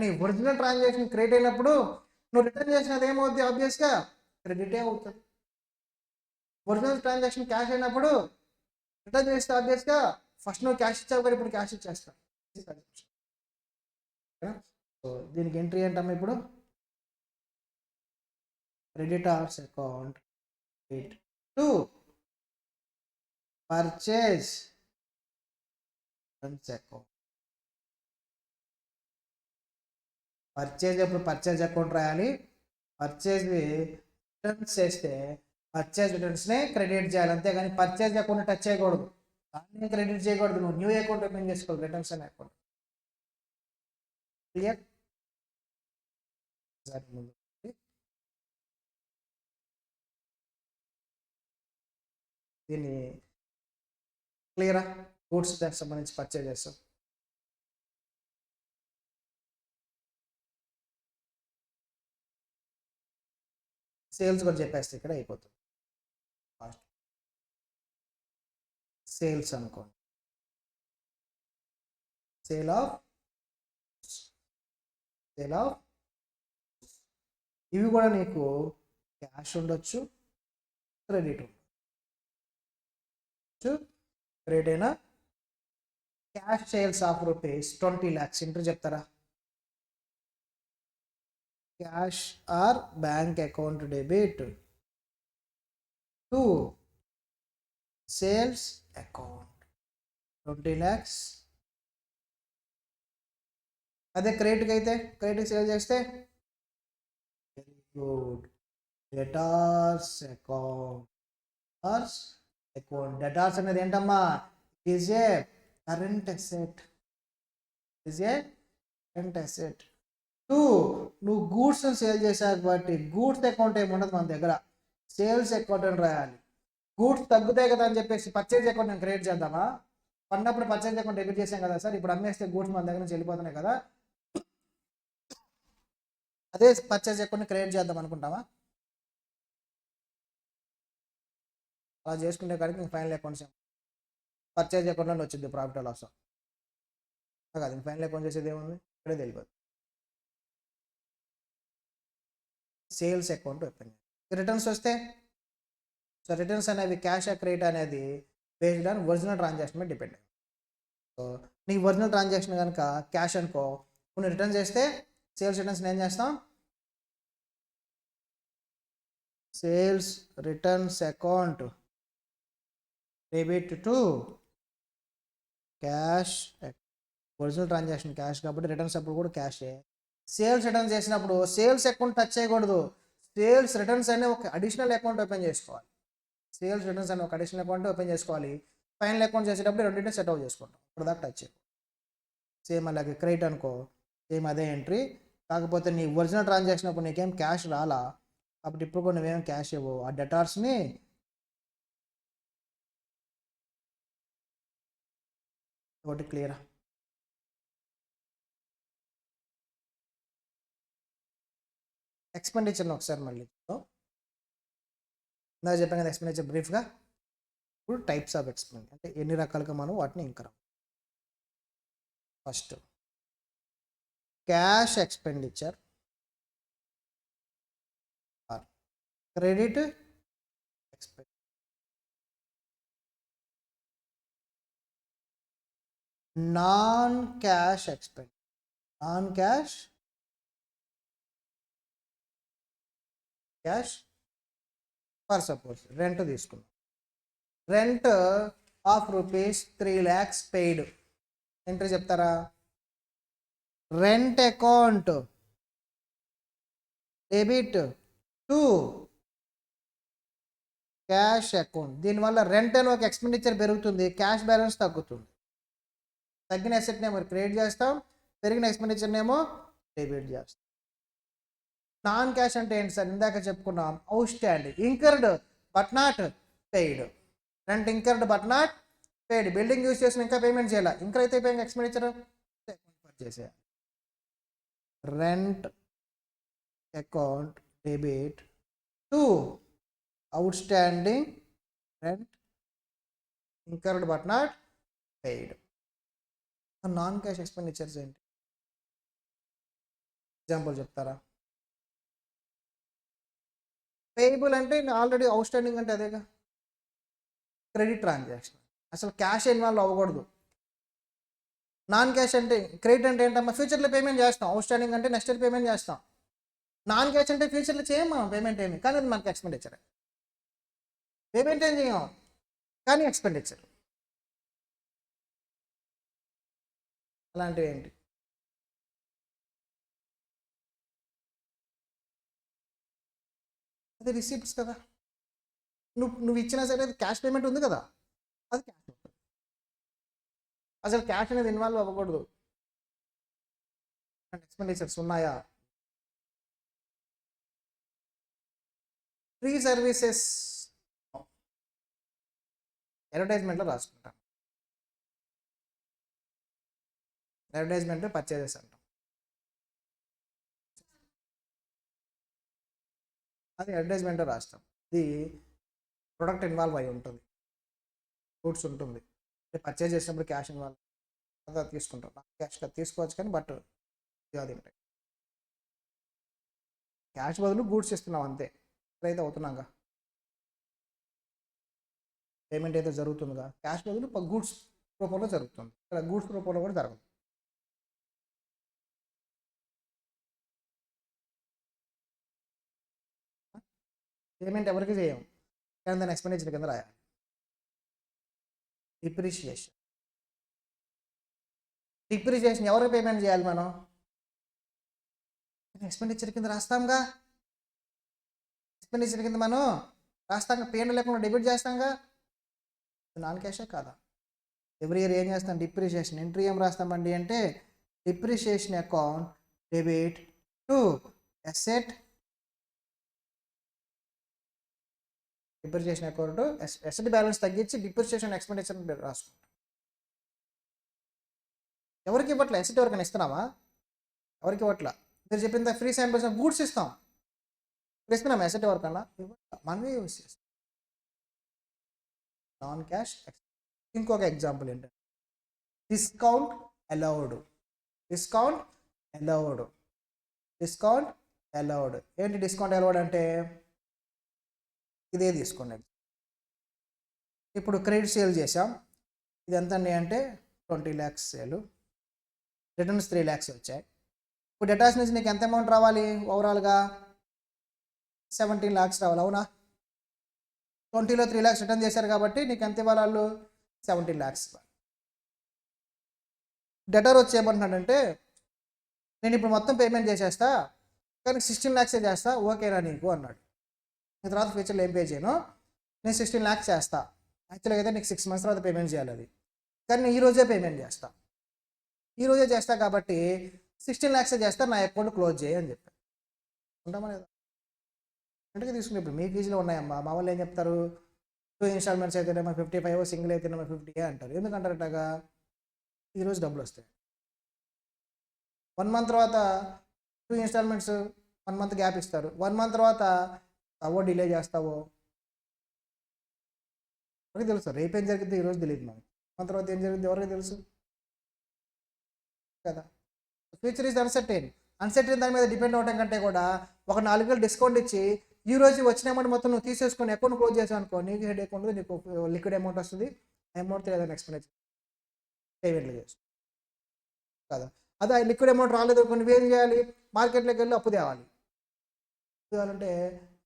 నీ ఒరిజినల్ ట్రాన్సాక్షన్ క్రియేట్ అయినప్పుడు నువ్వు రిటర్న్ చేసినది ఏమవుతుంది, ఆబ్వియస్గా క్రెడిటే అవుతుంది. ఒరిజినల్ ట్రాన్సాక్షన్ క్యాష్ అయినప్పుడు రిటర్న్ చేస్తే ఆబ్వియస్గా ఫస్ట్ నువ్వు క్యాష్ ఇచ్చావు కానీ ఇప్పుడు క్యాష్ ఇచ్చేస్తావు. సో దీనికి ఎంట్రీ ఏంటమ్మా ఇప్పుడు, creditors account to purchase account. Purchase ఎప్పుడు పర్చేజ్ అకౌంట్ రాయాలి, పర్చేజ్ రిటర్న్స్ చేస్తే పర్చేజ్ రిటర్న్స్నే క్రెడిట్ చేయాలి, అంతేగాని పర్చేజ్ అకౌంట్ టచ్ చేయకూడదు, దాన్ని క్రెడిట్ చేయకూడదు. నువ్వు న్యూ అకౌంట్ ఓపెన్ చేసుకోవాలి, రిటర్న్స్ అనే అకౌంట్. క్లియర్? దీన్ని క్లియరా? గూడ్స్ దానికి సంబంధించి పర్చేజ్ చేస్తాం. సేల్స్ కూడా చెప్పేస్తే ఇక్కడ అయిపోతుంది. సేల్స్ అనుకోండి, సేల్ ఆఫ్ ఇవి కూడా నీకు క్యాష్ ఉండొచ్చు, క్రెడిట్ ఉండొచ్చు. క్రెడిట్ అయినా cash sales of ₹20 lakhs entry చెప్తారా? Cash or bank account debit to sales account 20 lakhs. అదే క్రెడిట్కి అయితే, క్రెడిట్ సేల్ చేస్తే very good, debtors account. Debtors అనేది ఏంటమ్మా, ఈజ్ ఏ కరెంట్ అసెట్. నువ్వు గూడ్స్ సేల్ చేశావు కాబట్టి గూడ్స్ అకౌంట్ ఏమి ఉండదు మన దగ్గర, సేల్స్ అకౌంట్ అని రాయాలి. గూడ్స్ తగ్గుతాయి కదా అని చెప్పేసి పర్చేజ్ అకౌంట్ నేను క్రియేట్ చేద్దామా? కొన్నప్పుడు పర్చేజ్ అకౌంట్ డెబిట్ చేసాం కదా సార్, ఇప్పుడు అమ్మేస్తే గూడ్స్ మన దగ్గర నుంచి వెళ్ళిపోతున్నాయి కదా, అదే పర్చేజ్ అకౌంట్ని క్రియేట్ చేద్దాం అనుకుంటామా? అలా చేసుకునే కాడికి ఫైనల్ అకౌంట్స్ పర్చేజ్ అకౌంట్లో వచ్చింది ప్రాఫిట్ లాస్ కాదు, ఫైనల్ అకౌంట్ చేసేది ఏముంది, ఇక్కడే తెలియదు. Sales account open. రిటర్న్స్ వస్తే, సో రిటర్న్స్ అనేవి క్యాష్ క్రెడిట్ అనేది బేస్డ్ ఆన్ ఒరిజినల్ ట్రాన్సాక్షన్ మీద డిపెండ్. సో నీకు ఒరిజినల్ ట్రాన్సాక్షన్ కనుక క్యాష్ అనుకో, కొన్ని రిటర్న్ చేస్తే సేల్స్ రిటర్న్స్ ఏం చేస్తాం, sales returns account debit to cash. Original transaction cash కాబట్టి రిటర్న్స్ అప్పుడు కూడా క్యాషే. సేల్స్ రిటర్న్స్ చేసినప్పుడు సేల్స్ అకౌంట్ టచ్ చేయకూడదు, సేల్స్ రిటర్న్స్ అనే ఒక అడిషనల్ అకౌంట్ ఓపెన్ చేసుకోవాలి. సేల్స్ రిటర్న్స్ అనే ఒక అడిషనల్ అకౌంట్ ఓపెన్ చేసుకోవాలి. ఫైనల్ అకౌంట్ చేసేటప్పుడు రెండింటిని సెట్ అవుట్ చేసుకుంటాం, ఇప్పుడు దాకా టచ్ చేయకూడదు. సేమ్ అలాగే క్రెడిట్ అనుకో, సేమ్ అదే ఎంట్రీ, కాకపోతే నీ ఒరిజినల్ ట్రాన్సాక్షన్ అప్పుడు నీకేం క్యాష్ రాలా కాబట్టి ఇప్పుడు కూడా నువ్వేం క్యాష్ ఇవ్వవు. ఆ డెటార్స్ని ఒకటి క్లియరా? ఎక్స్పెండిచర్ని ఒకసారి మళ్ళీ ఇందాక చెప్పాను కదా ఎక్స్పెండిచర్ బ్రీఫ్గా. ఇప్పుడు టైప్స్ ఆఫ్ ఎక్స్పెండిచర్ అంటే ఎన్ని రకాలుగా మనం వాటిని ఇంకరం. First cash expenditure or credit expenditure. Non cash expenditure, non cash for suppose rent తీసుకున్నాం, rent of ₹3 lakhs paid. Entry చెప్తారా? Rent account debit to cash account. దీనివల్ల రెంట్ అని ఒక ఎక్స్పెండిచర్ పెరుగుతుంది, క్యాష్ బ్యాలెన్స్ తగ్గుతుంది. తగ్గిన అసెట్నేమో క్రియేట్ చేస్తాం, పెరిగిన ఎక్స్పెండిచర్నేమో డెబిట్ చేస్తాం. నాన్ క్యాష్ అంటే ఏంటి సార్? ఇందాక చెప్పుకున్నాం, out standing, incurred but not paid. Rent incurred but not paid. Building use చేసిన ఇంకా పేమెంట్ చేయాలి, ఇంకా అయితే పేయింగ్ ఎక్స్పెండిచర్ చేసేయాలి. Rent account debit to out standing rent incurred but not paid. Non cash expenditures ఏంటి? Example చెప్తారా? Payable అంటే already out standing అంటే అదేగా, క్రెడిట్ ట్రాన్సాక్షన్, అసలు క్యాష్ ఇన్వాల్వ్ అవ్వకూడదు. నాన్ క్యాష్ అంటే క్రెడిట్ అంటే ఏంటమ్మా? ఫ్యూచర్లో పేమెంట్ చేస్తాం. అవుట్ స్టాండింగ్ అంటే నెక్స్ట్ ఇయర్ పేమెంట్ చేస్తాం. నాన్ క్యాష్ అంటే ఫ్యూచర్లో చేయం మనం పేమెంట్ ఏమి, కానీ అది మనకి ఎక్స్పెండిచర్. పేమెంట్ ఏం చేయం కానీ ఎక్స్పెండిచర్. అలాంటివి ఏంటి? అది రిసీప్ట్స్ కదా. నువ్వు ఇచ్చినా సరే అది క్యాష్ పేమెంట్ ఉంది కదా, అది క్యాష్. అసలు క్యాష్ అనేది ఇన్వాల్వ్ అవ్వకూడదు. ఎక్స్పెండిచర్స్ ఉన్నాయా? ఫ్రీ సర్వీసెస్ అడ్వర్టైజ్మెంట్లో రాసుకుంటాం. అడ్వర్టైజ్మెంట్ పర్చేజెస్ అంటాం. అది అడ్వర్టైజ్మెంట్లో రాస్తాం. ఇది ప్రొడక్ట్ ఇన్వాల్వ్ అయి ఉంటుంది, గూడ్స్ ఉంటుంది. పర్చేజ్ చేసినప్పుడు క్యాష్ ఇన్వాల్వ్ అదా తీసుకుంటాం. క్యాష్గా తీసుకోవచ్చు కానీ బట్ అది ఉంటాయి. క్యాష్ బదులు గూడ్స్ ఇస్తున్నాం అంతే. అయితే అవుతున్నాగా, పేమెంట్ అయితే జరుగుతుందిగా, క్యాష్ బదులు గూడ్స్ రూపంలో జరుగుతుంది. ఇక్కడ గూడ్స్ రూపంలో కూడా జరగదు. పేమెంట్ ఎవరికి చేయం కానీ దాని ఎక్స్పెండిచర్ కింద రాయాలి. డిప్రిషియేషన్. డిప్రిషియేషన్ ఎవరికి పేమెంట్ చేయాలి? మనం ఎక్స్పెండిచర్ కింద రాస్తాంగా. ఎక్స్పెండిచర్ కింద మనం రాస్తాంగా, పేమెంట్ లేకుండా డెబిట్ చేస్తాంగా. నాన్ క్యాషే కాదా? ఎవ్రీ ఇయర్ ఏం చేస్తాం? డిప్రిషియేషన్. ఎంట్రీ ఏం రాస్తామండి అంటే depreciation account debit to asset. Depreciation account asset balance తగ్గించి డిప్రిషియేషన్ ఎక్స్పెండిచర్ రాసుకుంటాం. ఎవరికి ఇవ్వట్లే, అసెట్ ఎవరికైనా ఇస్తున్నామా? ఎవరికి ఇవ్వట్లా. మీరు చెప్పిన ఫ్రీ శాంపిల్స్ గూడ్స్ ఇస్తాం, ఇస్తున్నాం. అసెట్ ఎవరికన్నా మనమే యూజ్ చేస్తాం. Non cash. ఇంకొక ఎగ్జాంపుల్ ఏంటంటే discount allowed. Discount allowed. Discount allowed ఏంటి? డిస్కౌంట్ అలౌడ్ అంటే ఇదే తీసుకోండి. ఇప్పుడు క్రెడిట్ సేల్ చేసాం, ఇది ఎంత అండి అంటే 20 lakhs సేలు, రిటర్న్స్ 3 lakhs వచ్చాయి. ఇప్పుడు డెటాస్ నుంచి నీకు ఎంత అమౌంట్ రావాలి? ఓవరాల్గా 17 lakhs రావాలి, అవునా? 20లో 3 lakhs రిటర్న్ చేశారు కాబట్టి నీకు ఎంత ఇవ్వాలి? వాళ్ళు 17 lakhs. డెటర్ వచ్చి ఏమంటున్నాడంటే నేను ఇప్పుడు మొత్తం పేమెంట్ చేసేస్తా కానీ 16 lakhs చేస్తా, ఓకేనా నీకు అన్నాడు. తర్వాత ఫ్యూచర్లో ఏం పే చేయను, నేను 16 lakhs చేస్తా. యాక్చువల్గా అయితే నీకు 6 months తర్వాత పేమెంట్ చేయాలి అది, కానీ నేను ఈరోజే పేమెంట్ చేస్తా. ఈరోజే చేస్తా కాబట్టి 16 lakhs చేస్తా, నా అకౌంట్ క్లోజ్ చేయి అని చెప్పాను. ఉంటామా లేదా? ఇంటికి తీసుకుని ఇప్పుడు మీ ఫీజులో ఉన్నాయమ్మా. మా వాళ్ళు ఏం చెప్తారు? 2 installments అయితేనేమో 55, సింగిల్ అయితేనేమో 50 అంటారు. ఎందుకంటారటగా? ఈరోజు డబ్బులు వస్తాయి. 1 month తర్వాత 2 installments 1 month గ్యాప్ ఇస్తారు. 1 month తర్వాత అవో డిలే చేస్తావో ఎవరికి తెలుసు? రేపు ఏం జరిగింది ఈరోజు తెలియదు మనకి. 1 month తర్వాత ఏం జరిగింది ఎవరికి తెలుసు కదా. Future is uncertain. అన్సర్టైన్ దాని మీద డిపెండ్ అవడం కంటే కూడా ఒక 4 వేలు డిస్కౌంట్ ఇచ్చి ఈ రోజు వచ్చిన అమౌంట్ మొత్తం నువ్వు తీసేసుకొని అకౌంట్ క్లోజ్ చేసావు అనుకో, నీకు హెడ్ అకౌంట్, నీకు లిక్విడ్ అమౌంట్ వస్తుంది. అమౌంట్ ఏదైనా ఎక్స్పెండిచర్ పేమెంట్లు చేస్తావు కదా. అదే లిక్విడ్ అమౌంట్ రాలేదు కొన్ని వేలు చేయాలి, మార్కెట్లోకి వెళ్ళి అప్పు తేవాలి. తేవాలంటే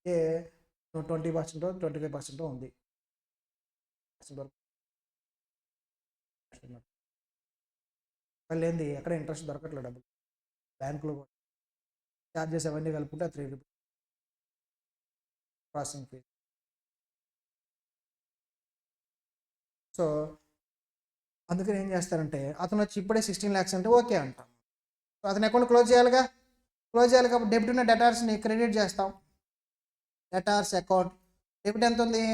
20% 25% ఉంది మళ్ళీ ఏంది ఎక్కడ ఇంట్రెస్ట్ దొరకట్లేదు, డబ్బులు బ్యాంకులో ఛార్జెస్ అవన్నీ కలుపుకుంటే 3 రూపీస్ ప్రాసెసింగ్ ఫీజు. సో అందుకని ఏం చేస్తారంటే అతను వచ్చి ఇప్పుడే 16 lakhs అంటే ఓకే అంటాం. సో అతని అకౌంట్ క్లోజ్ చేయాలి కాబట్టి డెబిట్ ఉన్న డెటార్స్ని క్రెడిట్ చేస్తాం. డెటార్స్ అకౌంట్ డెబిట్ ఎంత ఉంది,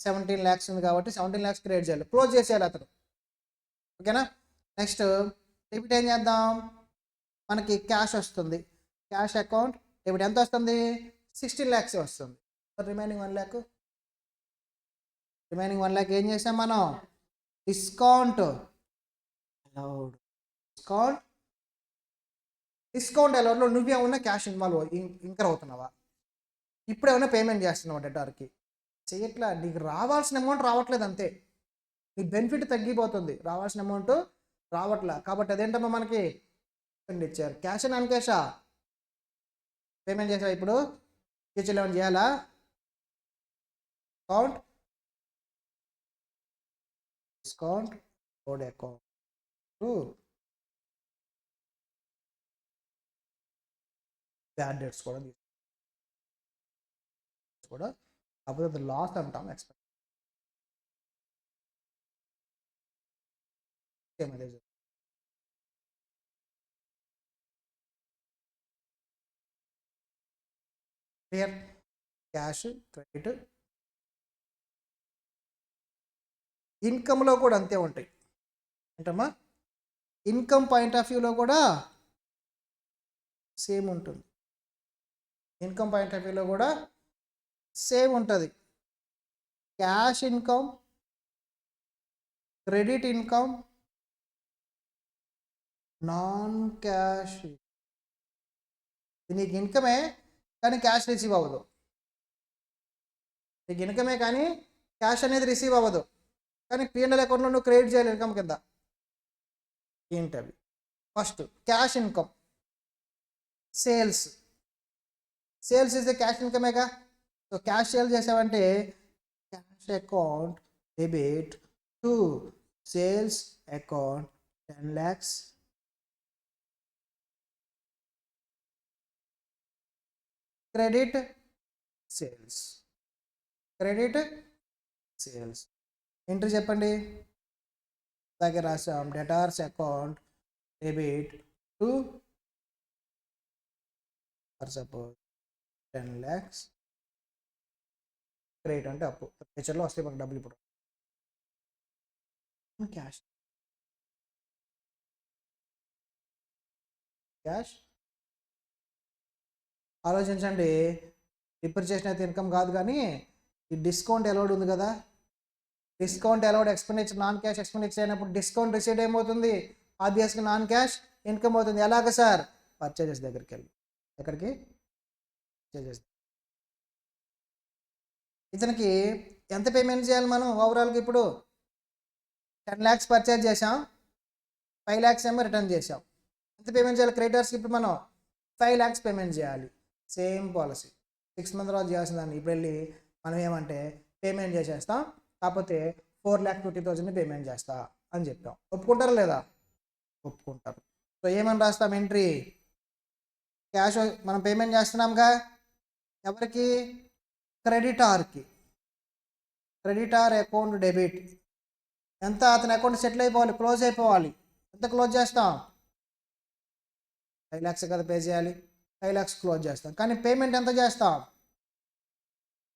17 lakhs ఉంది కాబట్టి 17 lakhs క్రియేట్ చేయాలి, క్లోజ్ చేసేయాలి అతను. ఓకేనా. నెక్స్ట్ డెబిట్ ఏం చేద్దాం, మనకి క్యాష్ వస్తుంది, క్యాష్ అకౌంట్ డెబిట్ ఎంత వస్తుంది, 16 lakhs వస్తుంది. రిమైనింగ్ 1 lakh ఏం చేసాం మనం, డిస్కౌంట్ అలౌడ్. డిస్కౌంట్ అలౌడ్లో నువ్వేమన్నా క్యాష్ ఇంకర్ అవుతున్నావా, ఇప్పుడు ఏమైనా పేమెంట్ చేస్తున్నావు డెటార్కి, చేయట్లా. నీకు రావాల్సిన అమౌంట్ రావట్లేదు అంతే, నీ బెనిఫిట్ తగ్గిపోతుంది, రావాల్సిన అమౌంట్ రావట్లా. కాబట్టి అదేంటమ్మా మనకి ఇచ్చారు, క్యాష్ అండ్ అన్ క్యాషా పేమెంట్ చేసావా, ఇప్పుడు ఫ్యూచర్లో ఏమైనా చేయాలా, account discount code account bad dates కూడా కాకపోతే లాస్ అంటాం, ఎక్స్పెక్ట్ క్లియర్. క్యాష్ క్రెడిట్ ఇన్కమ్లో కూడా అంతే ఉంటాయి ఏంటమ్మా, ఇన్కమ్ పాయింట్ ఆఫ్ వ్యూలో కూడా సేమ్ ఉంటుంది, ఇన్కమ్ పాయింట్ ఆఫ్ వ్యూలో కూడా సేమ్ ఉంటుంది. Cash income, credit income, non cash. నీకు ఇన్కమే కానీ క్యాష్ రిసీవ్ అవ్వదు, నీకు ఇన్కమే కానీ క్యాష్ అనేది రిసీవ్ అవ్వదు, కానీ P&L అకౌంట్లో నువ్వు క్రెడిట్ చేయాలి ఇన్కమ్ కింద. ఏంటవి, first cash income, sales is cash ఇన్కమేగా. సో క్యాష్ సేల్ చేసావంటే cash account debit to sales account 10 lakhs, credit sales entry చెప్పండి, అలాగే రాసాం. Debtors account debit to suppose 10 lakhs, credit అంటే అప్పు, ఫ్యూచర్లో వస్తాయి మనకు డబ్బులు, ఇప్పుడు క్యాష్ ఆలోచించండి. డిప్రిసియేషన్ అయితే ఇన్కమ్ కాదు, కానీ ఈ డిస్కౌంట్ అలౌడ్ ఉంది కదా, discount allowed expenditure non cash expenditure అయినప్పుడు డిస్కౌంట్ రిసీవ్డ్ ఏమవుతుంది, ఆబ్వియస్గా నాన్ క్యాష్ ఇన్కమ్ అవుతుంది. ఎలాగ సార్, పర్చేజెస్ దగ్గరికి వెళ్ళి, ఎక్కడికి, పర్చేజెస్. ఇతనికి ఎంత పేమెంట్ చేయాలి మనం ఓవరాల్గా, ఇప్పుడు 10 lakhs పర్చేజ్ చేసాం, 5 lakhs ఏమో రిటర్న్ చేసాం. ఎంత పేమెంట్ చేయాలి క్రెడిటర్స్కి, ఇప్పుడు మనం 5 lakhs పేమెంట్ చేయాలి. సేమ్ పాలసీ 6 months తర్వాత చేయాల్సిన దాన్ని ఇప్పుడు వెళ్ళి మనం ఏమంటే పేమెంట్ చేసేస్తాం, కాకపోతే 4,50,000 పేమెంట్ చేస్తా అని చెప్పాం. ఒప్పుకుంటారా లేదా, ఒప్పుకుంటారు. సో ఏమని రాస్తాం, ఎంట్రీ క్యాష్ మనం పేమెంట్ చేస్తున్నాంగా, ఎవరికి, క్రెడిటార్కి. క్రెడిటార్ అకౌంట్ డెబిట్ ఎంత, అతని అకౌంట్ సెటిల్ అయిపోవాలి, క్లోజ్ అయిపోవాలి. ఎంత క్లోజ్ చేస్తాం, 5 lakhs కదా పే చేయాలి, 5 lakhs క్లోజ్ చేస్తాం. కానీ పేమెంట్ ఎంత చేస్తాం,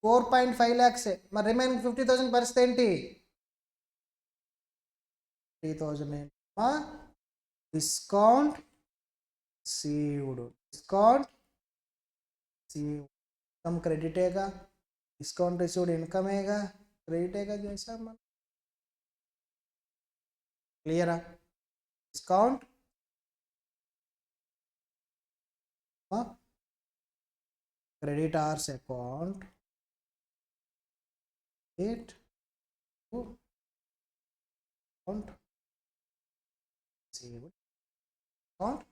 4.5 lakhs. మరి రిమైనింగ్ 50,000 పరిస్థితి ఏంటి, 3,000 డిస్కౌంట్ సీవ్డ్, ఇన్కమ్ క్రెడిటేగా, డిస్కౌంట్ రిసీవ్డ్ ఇన్కమేగా, క్రెడిటేగా చేసాం మనం. క్లియరా, discount creditors account debit to account received account.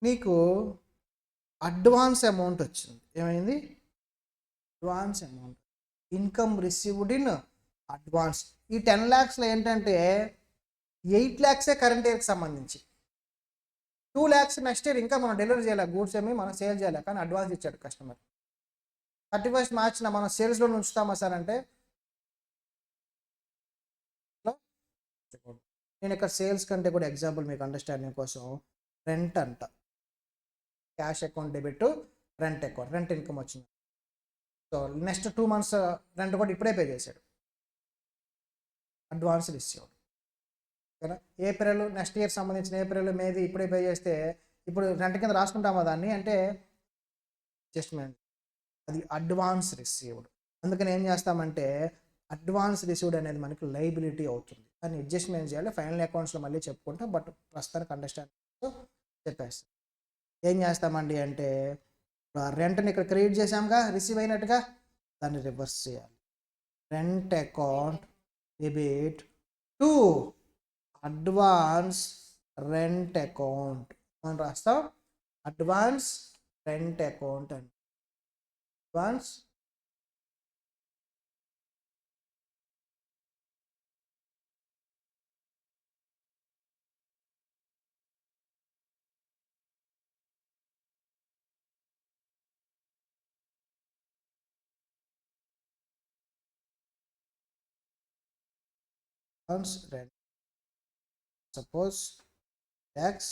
నీకు అడ్వాన్స్ అమౌంట్ వచ్చింది, ఏమైంది, advance amount, income received in advance. ఈ 10 lakhsలో ఏంటంటే 8 lakhs కరెంట్ ఇయర్కి సంబంధించి, 2 lakhs నెక్స్ట్ ఇయర్ ఇంకా మనం డెలివరీ చేయాలి, గూడ్స్ ఏమి మనం సేల్ చేయాలి, కానీ అడ్వాన్స్ ఇచ్చాడు కస్టమర్. 31st మార్చిన మనం సేల్స్లో ఉంచుతామా సార్ అంటే నేను ఇక్కడ సేల్స్ కంటే కూడా ఎగ్జాంపుల్ మీకు అండర్స్టాండింగ్ కోసం రెంట్ అంట, cash account debit, rent account, rent income వచ్చింది. సో నెక్స్ట్ 2 months రెంట్ కూడా ఇప్పుడే పే చేశాడు, అడ్వాన్స్ రిసీవ్. ఓకేనా, ఏప్రిల్ నెక్స్ట్ ఇయర్ సంబంధించిన ఏప్రిల్ మేది ఇప్పుడే పే చేస్తే ఇప్పుడు రెంట్ కింద రాసుకుంటామా దాన్ని అంటే అడ్జస్ట్మెంట్, అది అడ్వాన్స్ రిసీవ్డ్. అందుకని ఏం చేస్తామంటే అడ్వాన్స్ రిసీవ్డ్ అనేది మనకి లైబిలిటీ అవుతుంది, దాన్ని అడ్జస్ట్మెంట్ చేయాలి, ఫైనల్ అకౌంట్స్లో మళ్ళీ చెప్పుకుంటాం, బట్ ప్రస్తుతానికి అండర్స్టాండ్ చెప్పేస్తాం. ఏం చేస్తామండి అంటే రెంట్ని ఇక్కడ క్రియేట్ చేసాంగా రిసీవ్ అయినట్టుగా, దాన్ని రివర్స్ చేయాలి. Rent account debit to advance rent account మనం రాస్తాం, అడ్వాన్స్ రెంట్ అకౌంట్ అండి. Advance rent, suppose tax,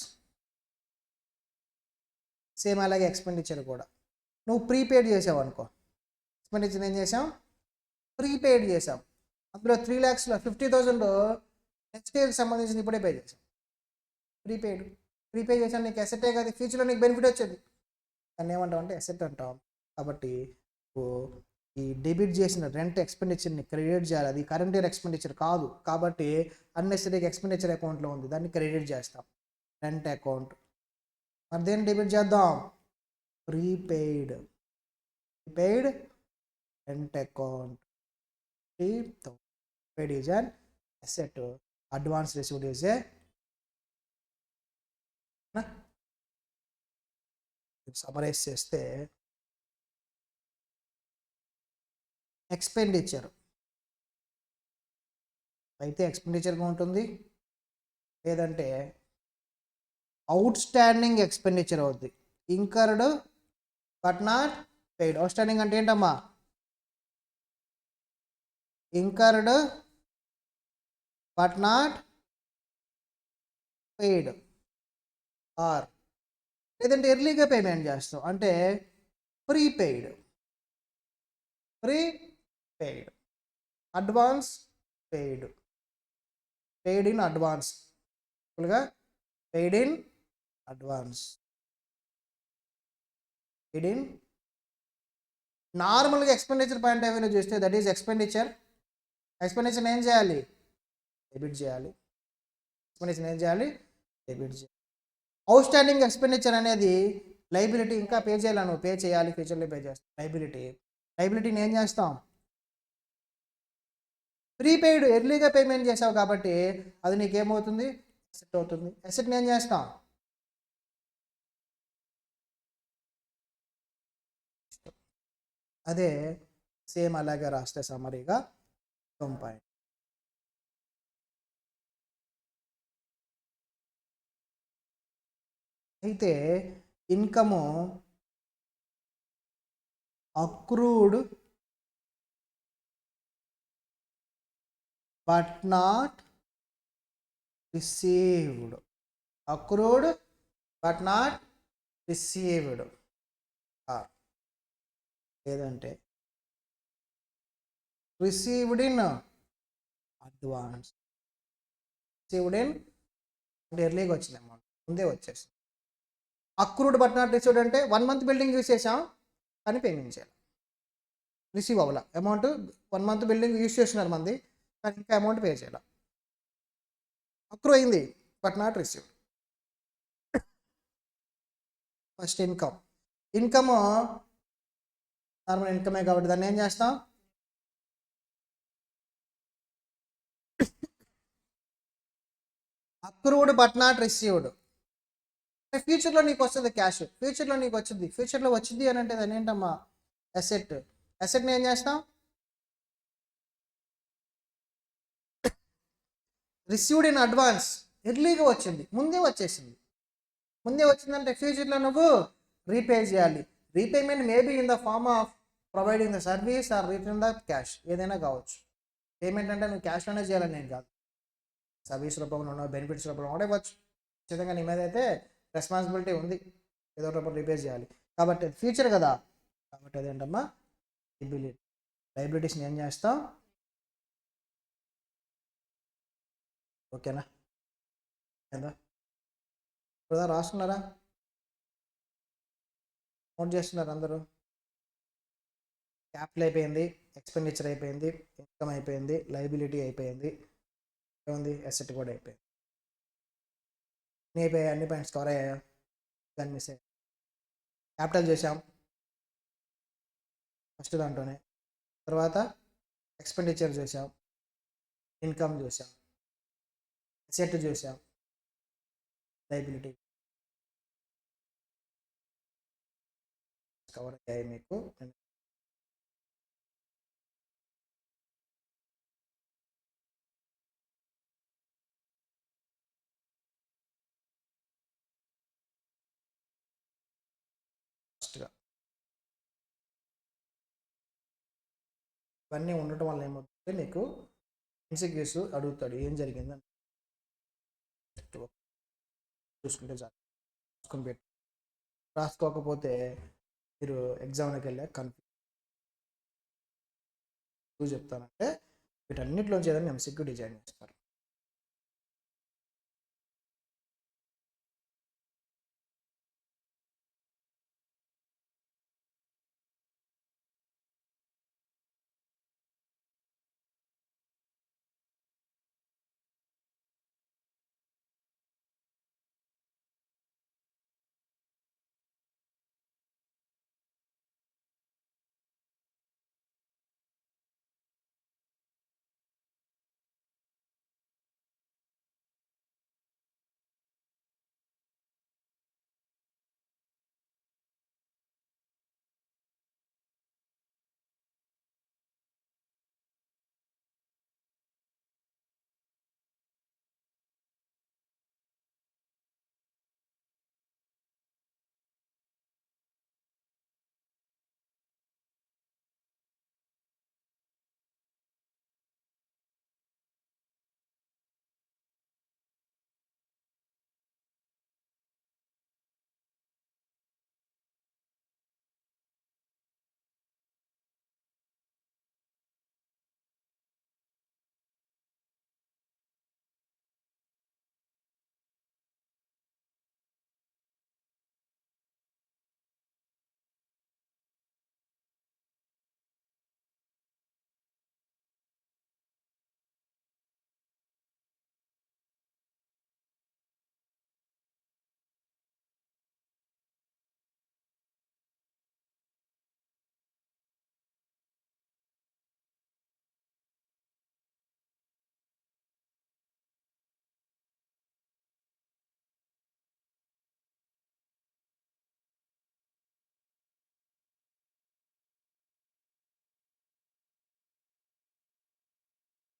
same అలాగే ఎక్స్పెండిచర్ కూడా నువ్వు ప్రీపెయిడ్ చేసావు అనుకో, ఎక్స్పెండిచర్ ఏం చేసాం ప్రీపెయిడ్ చేసాం, అందులో 3 lakhsలో 50,000 నెక్స్ట్ ఇయర్కి సంబంధించిన ఇప్పుడే పే చేసాం, ప్రీపే చేసాను, నీకు ఎసెటే కదా, ఫ్యూచర్లో నీకు బెనిఫిట్ వచ్చేది, దాన్ని ఏమంటావు అంటే ఎసెట్ అంటాం. కాబట్టి ఈ డెబిట్ చేసిన రెంట్ ఎక్స్పెండిచర్ని క్రెడిట్ చేయాలి, అది కరెంట్ ఇయర్ ఎక్స్పెండిచర్ కాదు కాబట్టి అన్నెసరీగా ఎక్స్పెండిచర్ అకౌంట్లో ఉంది, దాన్ని క్రెడిట్ చేస్తాం రెంట్ అకౌంట్. మరి దేన్ని డెబిట్ చేద్దాం prepaid rent account, prepaid is an asset, advance received is a summarize చేస్తే ఎక్స్పెండిచర్ అయితే ఎక్స్పెండిచర్గా ఉంటుంది, లేదంటే అవుట్ స్టాండింగ్ ఎక్స్పెండిచర్ అవుద్ది, incurred but not paid. Outstanding అంటే ఏంటమ్మా incurred but not paid, or లేదంటే ఎర్లీగా పేమెంట్ చేస్తాం అంటే prepaid, advance paid in advance, paid in advance, నార్మల్గా ఎక్స్పెండిచర్ పాయింట్ ఆఫ్ వ్యూలో చూస్తే దట్ ఈజ్ ఎక్స్పెండిచర్ ఏం చేయాలి డెబిట్ చేయాలి, అవుట్ స్టాండింగ్ ఎక్స్పెండిచర్ అనేది లైబిలిటీ, ఇంకా పే చేయాలి, నువ్వు పే చేయాలి, ఫ్యూచర్లో పే చేస్తాం, లైబిలిటీని ఏం చేస్తాం ప్రీపెయిడ్, ఎర్లీగా పేమెంట్ చేసావు కాబట్టి అది నీకేమవుతుంది అసెట్ అవుతుంది, అసెట్ని ఏం చేస్తాం అదే సేమ్ అలాగే రాస్తే సమ్మరీగా పాయింట్. అయితే income accrued but not received, accrued but not received, లేదంటే రిసీవ్డ్ ఇన్ అడ్వాన్స్, అంటే ఎర్లీగా వచ్చింది అమౌంట్, ముందే వచ్చేసింది. అక్రూడ్ బట్ నాట్ రిసీవ్డ్ అంటే 1 month బిల్డింగ్ యూజ్ చేసాం కానీ పేమెంట్ చేయాలి, రిసీవ్ అవ్వాల అమౌంట్, 1 month బిల్డింగ్ యూజ్ చేస్తున్నారు మంది కానీ ఇంకా అమౌంట్ పే చేయాలి, అక్రూ అయింది but not received. First income normal ఇన్కమే కాబట్టి దాన్ని ఏం చేస్తాం అక్రూడ్ బట్ నాట్ రిసీవ్డ్, ఫ్యూచర్లో నీకు వస్తుంది క్యాష్, ఫ్యూచర్లో వచ్చింది అని అంటే దాన్ని ఏంటమ్మా అసెట్ని ఏం చేస్తాం రిసీవ్డ్ ఇన్ అడ్వాన్స్, ఎర్లీగా వచ్చింది, ముందే వచ్చేసింది, ముందే వచ్చిందంటే ఫ్యూచర్లో నువ్వు రీపే చేయాలి. Repayment maybe in the form of providing the service or return the cash, ఏదైనా కావచ్చు. పేమెంట్ అంటే నువ్వు క్యాష్లోనే చేయాలని నేను కాదు, సర్వీస్ రూపంలో బెనిఫిట్స్ రూపంలో కూడా ఇవ్వచ్చు. ఖచ్చితంగా నీ మీద అయితే రెస్పాన్సిబిలిటీ ఉంది, ఏదో రూపంలో రిపేర్ చేయాలి. కాబట్టి ఫ్యూచర్ కదా, కాబట్టి అదేంటమ్మా లైబిలిటీ. లైబిలిటీస్ని ఏం చేస్తాం, ఓకేనా? కదా ఇప్పుడు రాస్తున్నారా, నోట్ చేస్తున్నారు అందరూ? క్యాపిటల్ అయిపోయింది, ఎక్స్పెండిచర్ అయిపోయింది, ఇన్కమ్ అయిపోయింది, లైబిలిటీ అయిపోయింది, ఏముంది అసెట్ కూడా అయిపోయింది. అన్నీ అయిపోయాయి, అన్ని పాయింట్స్ కవర్ అయ్యాయా? దాన్ని మిస్ అయ్యాయి. క్యాపిటల్ చేసాం ఫస్ట్ దాంట్లోనే, తర్వాత ఎక్స్పెండిచర్ చేసాం, ఇన్కమ్ చూసాం, అసెట్ చూసాం, లైబిలిటీ కవర్ అయ్యాయి మీకు. ఫస్ట్గా ఇవన్నీ ఉండటం వల్ల ఏమవుతుంది, మీకు ఎంసీక్యూస్ అడుగుతాడు ఏం జరిగిందని చూసుకుంటే చాలు, చూసుకుని పెట్టి రాసుకోకపోతే మీరు ఎగ్జామ్కి వెళ్ళాక కన్ఫ్యూజ్ చెప్తానంటే వీటన్నిటిలోంచి ఏదైనా ఎంసీక్యూ డిజైన్ చేస్తారు.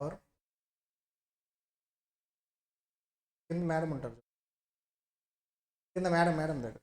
ఆర్ కింద మేడం ఉంటారు, కింద మేడం దగ్గర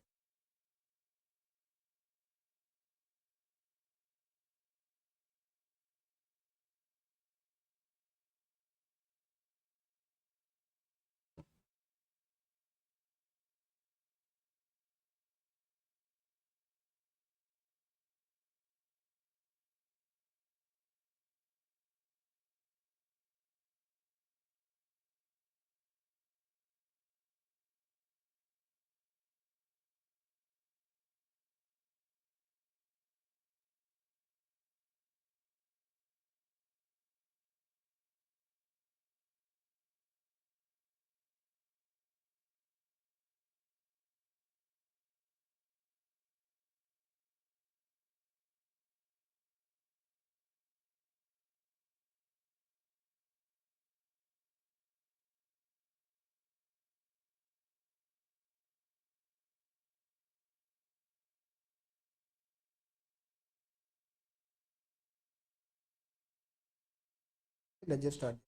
లెడ్జర్ స్టార్ట్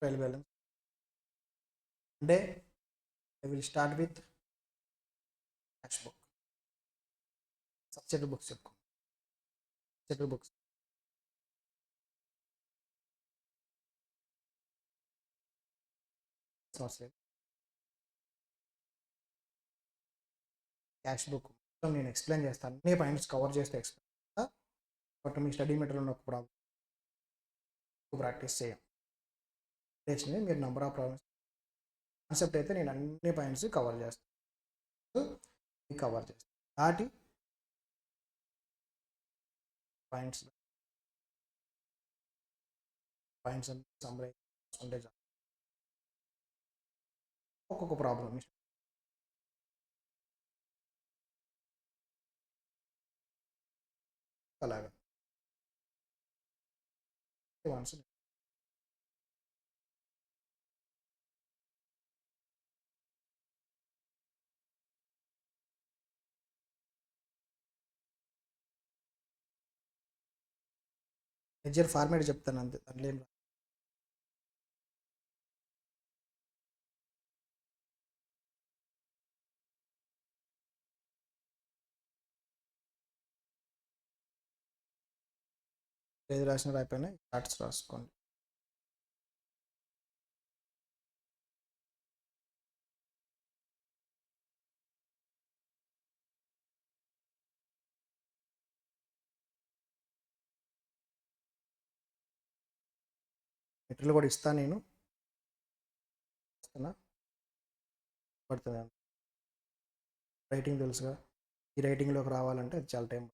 ట్రయల్ బ్యాలెన్స్ అంటే I will start with cash book. Subject books చెప్పుకో. సబ్జెక్ట్ బుక్స్ క్యాష్ బుక్ మొత్తం నేను ఎక్స్ప్లెయిన్ చేస్తాను, అన్ని పాయింట్స్ కవర్ చేస్తే ఎక్స్ప్లెయిన్ చేస్తా. బట్ మీ స్టడీ మెటీరియల్ ఉన్న ఒక ప్రాబ్లం ప్రాక్టీస్ చేయం తెచ్చినవి మీరు నెంబర్ ఆఫ్ ప్రాబ్లమ్స్. కాన్సెప్ట్ అయితే నేను అన్ని పాయింట్స్ కవర్ చేస్తాను, కవర్ చేస్తాను. దాటి పాయింట్స్ పాయింట్స్ అంతా సమ్మరైజ్ చేసుకుంటే చాలు. ఒక్కొక్క ప్రాబ్లం అలాగా వన్స్ లెడ్జర్ ఫార్మాట్ చెప్తాను అంతే, దాంట్లో ఏం ఏది రాసిన రాయిపోయినా చార్ట్స్ రాసుకోండి. మెటీరియల్ కూడా ఇస్తాను నేను, ఇస్తున్నా పడుతుంది. రైటింగ్ తెలుసుగా, ఈ రైటింగ్లోకి రావాలంటే అది చాలా టైం.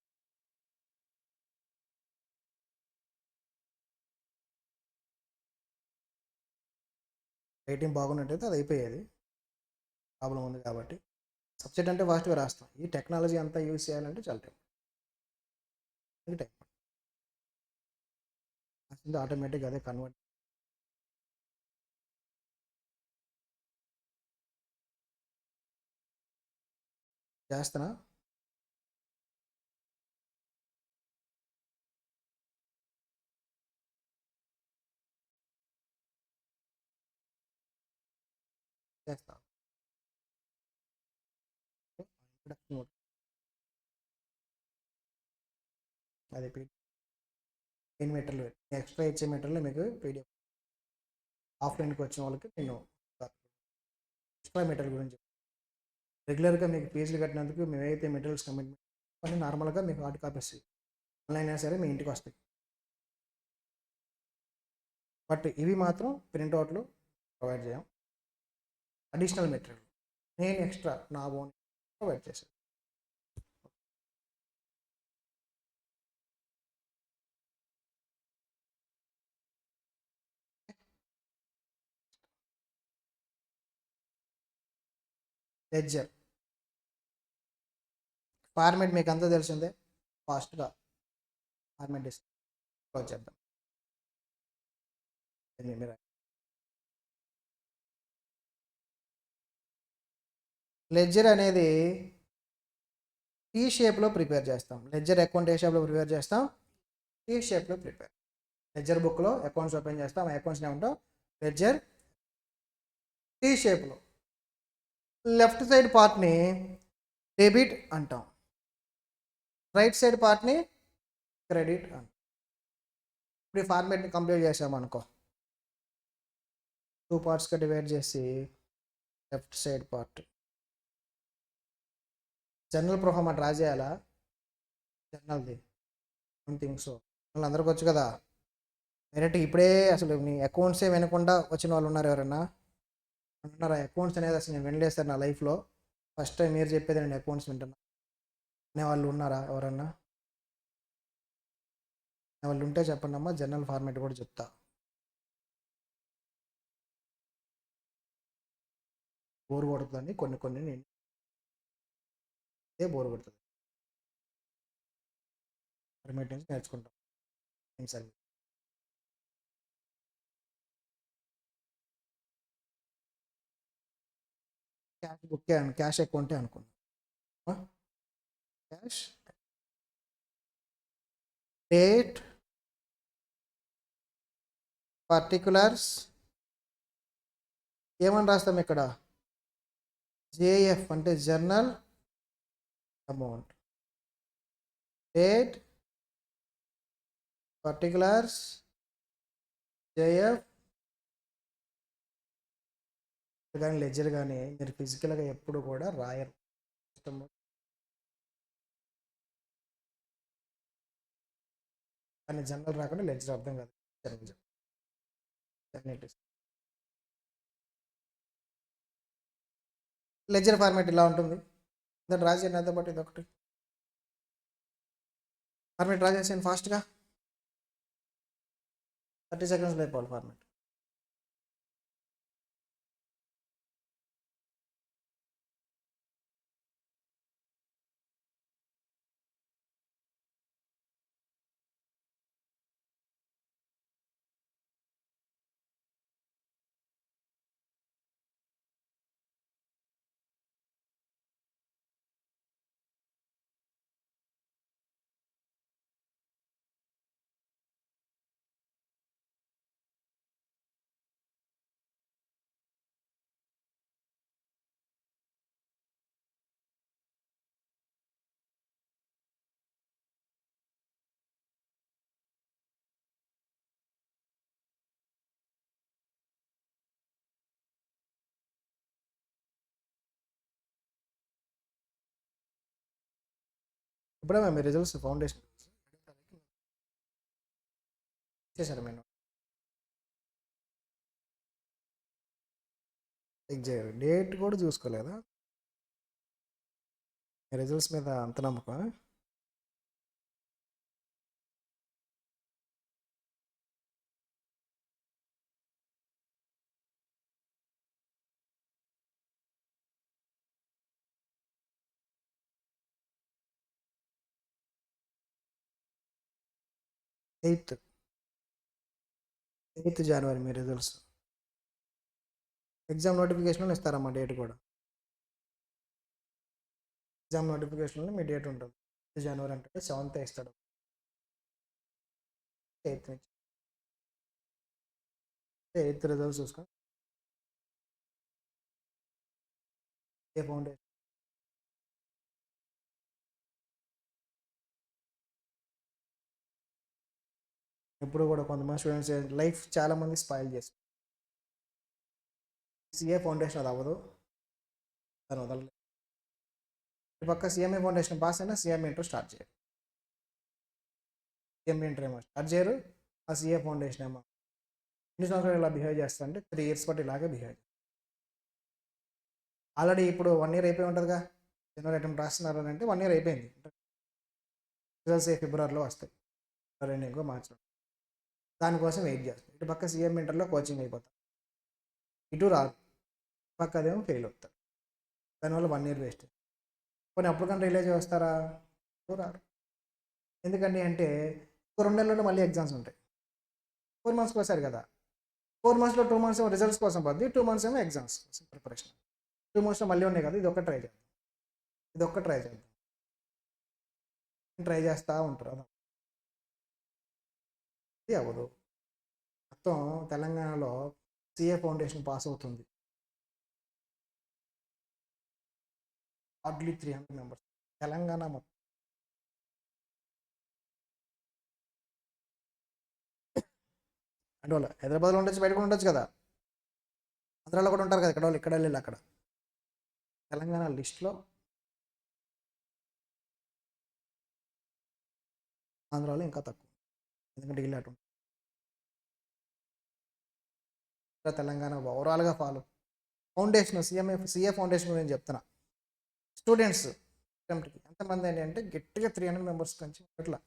రైటింగ్ బాగున్నట్టయితే అది అయిపోయేది, ప్రాబ్లం ఉంది కాబట్టి. సబ్జెక్ట్ అంటే ఫాస్ట్గా రాస్తాం, ఈ టెక్నాలజీ అంతా యూజ్ చేయాలంటే చాలా టైం ఆటోమేటిక్గా అదే కన్వర్ట్ చేస్తున్నా. చేస్తా అది మెయిన్ మెటీరియల్ ఎక్స్ట్రా ఇచ్చే మెటీరియల్ మీకు పీడిఎఫ్. ఆఫ్లైన్కి వచ్చిన వాళ్ళకి నేను ఎక్స్ట్రా మెటీరియల్ గురించి రెగ్యులర్గా మీకు ఫీజులు కట్టినందుకు మేమైతే మెటీరియల్స్ కమిట్మెంట్ అని నార్మల్గా మీకు హార్డ్ కాపీస్ ఆన్లైన్ అయినా సరే మీ ఇంటికి వస్తాయి. బట్ ఇవి మాత్రం ప్రింట్అవుట్లు ప్రొవైడ్ చేయం. అడిషనల్ మెటీరియల్ నేను ఎక్స్ట్రా నా ఓన్ ప్రొవైడ్ చేశాను. లెడ్జర్ ఫార్మేట్ మీకు అంతా తెలిసిందే, ఫాస్ట్గా ఫార్మేట్ క్లోజ్ చేద్దాం. లెడ్జర్ అనేది టీ షేప్లో ప్రిపేర్ చేస్తాం. లెడ్జర్ అకౌంట్ ఏ షేప్లో ప్రిపేర్ చేస్తాం? టీ షేప్లో ప్రిపేర్. లెడ్జర్ బుక్లో అకౌంట్స్ ఓపెన్ చేస్తాం, ఆ అకౌంట్స్ని ఏమంటాం? లెడ్జర్ టీ షేప్లో. లెఫ్ట్ సైడ్ పార్ట్ని డెబిట్ అంటాం, రైట్ సైడ్ పార్ట్ని క్రెడిట్ అంటాం. ఇప్పుడు ఈ ఫార్మేట్ని కంప్లీట్ చేసామనుకో, 2 పార్ట్స్గా డివైడ్ చేసి left side part general proforma draw చేయాలా? జనరల్ది ఐ థింక్ సో, వాళ్ళు అందరికి వచ్చు కదా. డైరెక్ట్ ఇప్పుడే అసలు మీ అకౌంట్సే వినకుండా వచ్చిన వాళ్ళు ఉన్నారు ఎవరన్నా? అంటున్నారా అకౌంట్స్ అనేది అసలు నేను వినలేదు సార్ నా లైఫ్లో, ఫస్ట్ టైం మీరు చెప్పేది నేను అకౌంట్స్ వింటున్నా అనే వాళ్ళు ఉన్నారా ఎవరన్నా? వాళ్ళు ఉంటే చెప్పండి అమ్మా, జనరల్ ఫార్మాట్ కూడా చెప్తా. బోర్ కొడుతుందండి కొన్ని నేను బోర్ కొడుతుంది, ఫార్మాట్ నుంచి నేర్చుకుంటాం సరే. క్యాష్ బుక్కే క్యాష్ అకౌంటే అనుకున్నాం. క్యాష్ డేట్ పర్టికులర్స్ ఏమని రాస్తాం ఇక్కడ? జేఎఫ్ అంటే journal amount, date, particulars, JF. కానీ లెజర్ కానీ మీరు ఫిజికల్గా ఎప్పుడు కూడా రాయరు. కానీ జనరల్ రాకుండా లెజర్ అర్థం కాదు. లెజర్ ఫార్మాట్ ఇలా ఉంటుంది. దాన్ని డ్రా చేయండి. నాతో పాటు ఇది ఒకటి ఫార్మాట్ డ్రా చేసేయండి ఫాస్ట్గా. 30 సెకండ్స్లో అయిపోవాలి ఫార్మాట్. ఇప్పుడే మీ రిజల్ట్స్ ఫౌండేషన్ చేశారు. మేము చెక్ చేయరు, డేట్ కూడా చూసుకోలేదా? రిజల్ట్స్ మీద అంత నమ్మకం? 8th జనవరి మీ రిజల్ట్స్. ఎగ్జామ్ నోటిఫికేషన్లో ఇస్తారమ్మా డేట్ కూడా. ఎగ్జామ్ నోటిఫికేషన్లో మీ డేట్ ఉంటుంది. 8th జనవరి అంటే 7th ఇస్తాడు. 8th నుంచి 8th రిజల్ట్స్ చూసుకో. ఏ ఫౌండేషన్ ఎప్పుడు కూడా కొంతమంది స్టూడెంట్స్ లైఫ్ చాలామంది స్పాయిల్ చేస్తారు. సిఏ ఫౌండేషన్ అది అవ్వదు, దాని వదలలేదు. పక్క సిఎంఏ ఫౌండేషన్ పాస్ అయినా సిఎంఏ ఇంటర్ స్టార్ట్ చేయరు. సిఎంఏ ఇంటర్ ఏమో స్టార్ట్ చేయరు. ఆ సిఏ ఫౌండేషన్ ఏమో ఎన్ని సంవత్సరాలు ఇలా బిహేవ్ చేస్తా అంటే 3 years పాటు ఇలాగే బిహేవ్ చేస్తారు. ఆల్రెడీ ఇప్పుడు 1 year అయిపోయి ఉంటుందిగా. జనవరి అటెంప్ట్ రాస్తున్నారు అంటే 1 year అయిపోయింది. రిజల్ట్స్ ఫిబ్రవరిలో వస్తాయి, ఇంకో మార్చిలో. దానికోసం వెయిట్ చేస్తాం. ఇటు పక్క సీఎం ఇంటర్లో కోచింగ్ అయిపోతాం, ఇటు రాదు. పక్క అదేమో ఫెయిల్ అవుతారు. దానివల్ల 1 year వేస్ట్. కొన్ని అప్పటికన్నా రిలీజ్ వస్తారా? రారు. ఎందుకండి అంటే 2 నెలల్లో మళ్ళీ ఎగ్జామ్స్ ఉంటాయి. 4 monthsకి వస్తారు కదా. 4 monthsలో 2 months ఏమో రిజల్ట్స్ కోసం పడుతుంది, 2 months ఏమో ఎగ్జామ్స్ కోసం ప్రిపరేషన్. 2 monthsలో మళ్ళీ ఉన్నాయి కదా, ఇది ఒక్క ట్రై చేద్దాం, ఇది ఒక్క ట్రై చేద్దాం, ట్రై చేస్తూ ఉంటారు. అది అవ్వదు. మొత్తం తెలంగాణలో సిఏ ఫౌండేషన్ పాస్ అవుతుంది హార్డ్లీ 300 members. తెలంగాణ మొత్తం. అంటే వాళ్ళు హైదరాబాద్లో ఉండొచ్చు, బయట కూడా ఉండొచ్చు కదా, ఆంధ్రాలో కూడా ఉంటారు కదా. ఇక్కడ వాళ్ళు ఇక్కడ వెళ్ళి అక్కడ. తెలంగాణ లిస్ట్లో ఆంధ్రాలో ఇంకా తక్కువ, ఎందుకంటే వీళ్ళు అటు తెలంగాణ ఓవరాల్గా ఫాలో ఫౌండేషన్ సిఏ ఫౌండేషన్ గురించి చెప్తున్నా. స్టూడెంట్స్ అటెంప్ట్కి ఎంతమంది అండి అంటే గట్టిగా 300 members కంచి ఇట్లా